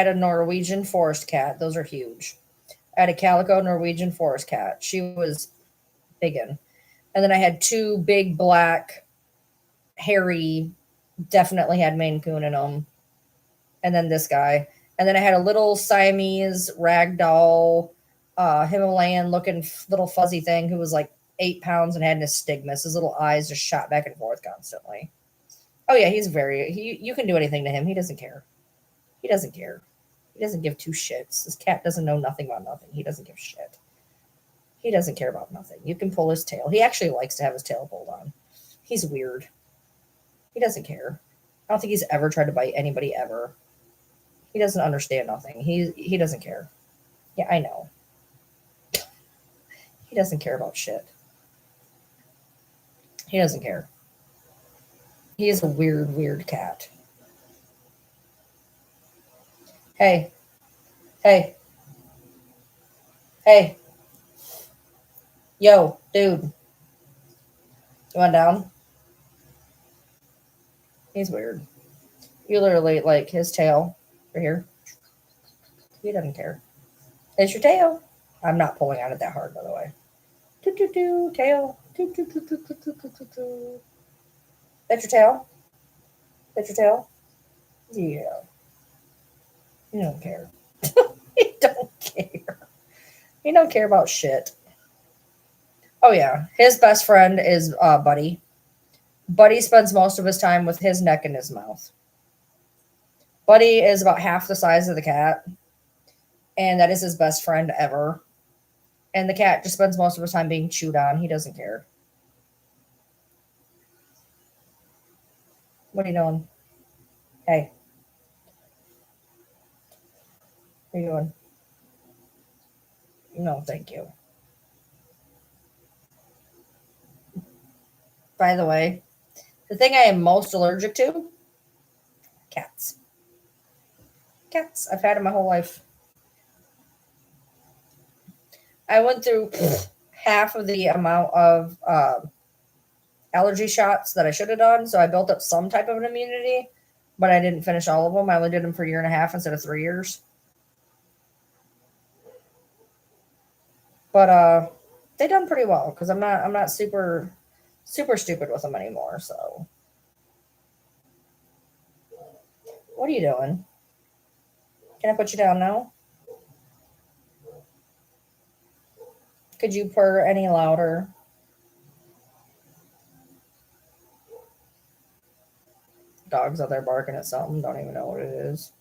Speaker 1: a Norwegian forest cat. Those are huge. I had a calico Norwegian forest cat. She was biggin'. And then I had two big black, hairy, definitely had Maine Coon in them. And then this guy. And then I had a little Siamese ragdoll, Himalayan looking little fuzzy thing who was like 8 pounds and had nystagmus. His little eyes just shot back and forth constantly. Oh yeah, you can do anything to him. He doesn't care. He doesn't care. He doesn't give two shits. This cat doesn't know nothing about nothing. He doesn't give shit. He doesn't care about nothing. You can pull his tail. He actually likes to have his tail pulled on. He's weird. He doesn't care. I don't think he's ever tried to bite anybody ever. He doesn't understand nothing. He doesn't care. Yeah, I know. He doesn't care about shit. He doesn't care. He is a weird, weird cat. Hey. Hey. Hey. Yo, dude. You want down? He's weird. You literally, like, his tail right here. He doesn't care. It's your tail. I'm not pulling on it that hard, by the way. Tail. That's your tail? That's your tail? Yeah. He don't care. He don't care. He don't care about shit. Oh yeah. His best friend is Buddy. Buddy spends most of his time with his neck in his mouth. Buddy is about half the size of the cat. And that is his best friend ever. And the cat just spends most of his time being chewed on. He doesn't care. What are you doing? Hey. What are you doing? No, thank you. By the way, the thing I am most allergic to? Cats. Cats. I've had them my whole life. I went through half of the amount of allergy shots that I should have done, so I built up some type of an immunity, but I didn't finish all of them. I only did them for a year and a half instead of 3 years. But they done pretty well because I'm not super stupid with them anymore. So, what are you doing? Can I put you down now? Could you purr any louder? Dog's out there barking at something. Don't even know what it is.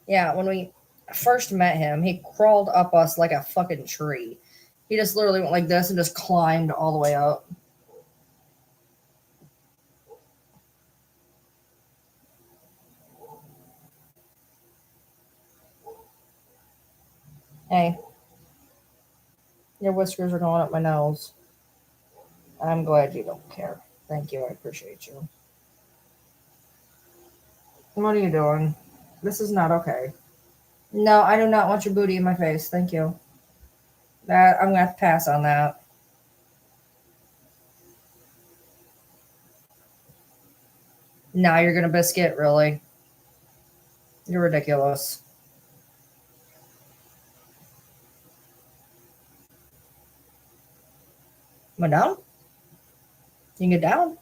Speaker 1: Yeah, when we first met him, he crawled up us like a fucking tree. He just literally went like this and just climbed all the way up. Hey, your whiskers are going up my nose. I'm glad you don't care. Thank you. I appreciate you. What are you doing? This is not okay. No, I do not want your booty in my face. Thank you. That I'm gonna have to pass on that. Now you're gonna biscuit, really? You're ridiculous. Went down? You can get down.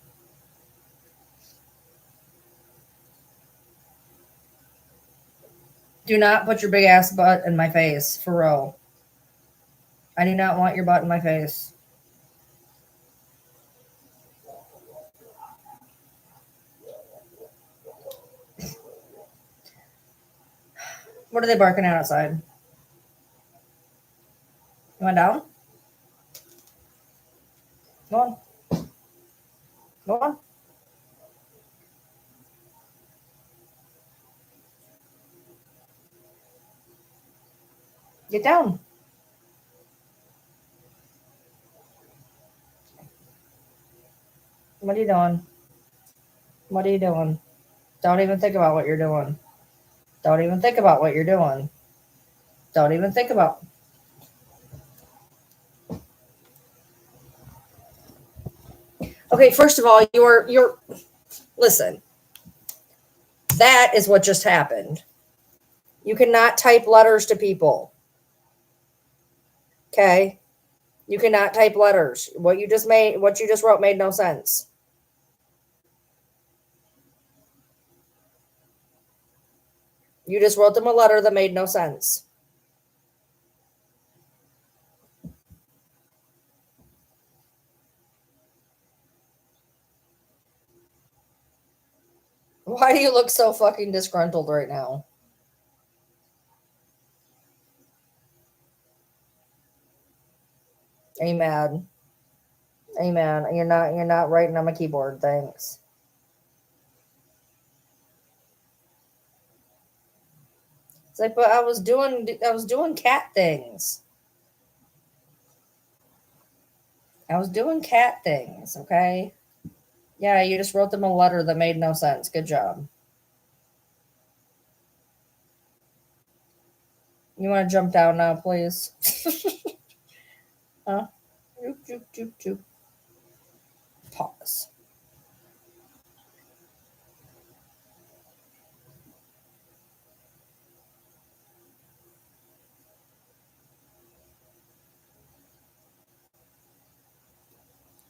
Speaker 1: Do not put your big ass butt in my face, for real. I do not want your butt in my face. What are they barking at outside? You went down? Go on. Go on. Get down. What are you doing? What are you doing? Don't even think about what you're doing. Don't even think about what you're doing. Don't even think about. Okay, first of all, you're listen. That is what just happened. You cannot type letters to people. Okay? You cannot type letters. What you just wrote made no sense. You just wrote them a letter that made no sense. Why do you look so fucking disgruntled right now? Are you mad? Are you mad? You're not writing on my keyboard, thanks. It's like, but I was doing cat things. I was doing cat things, okay? Yeah, you just wrote them a letter that made no sense. Good job. You want to jump down now, please? Huh? Doop. Pause.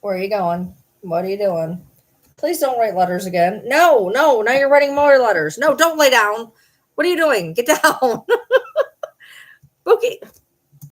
Speaker 1: Where are you going? What are you doing? Please don't write letters again. No, now you're writing more letters. No, don't lay down. What are you doing? Get down. Okay.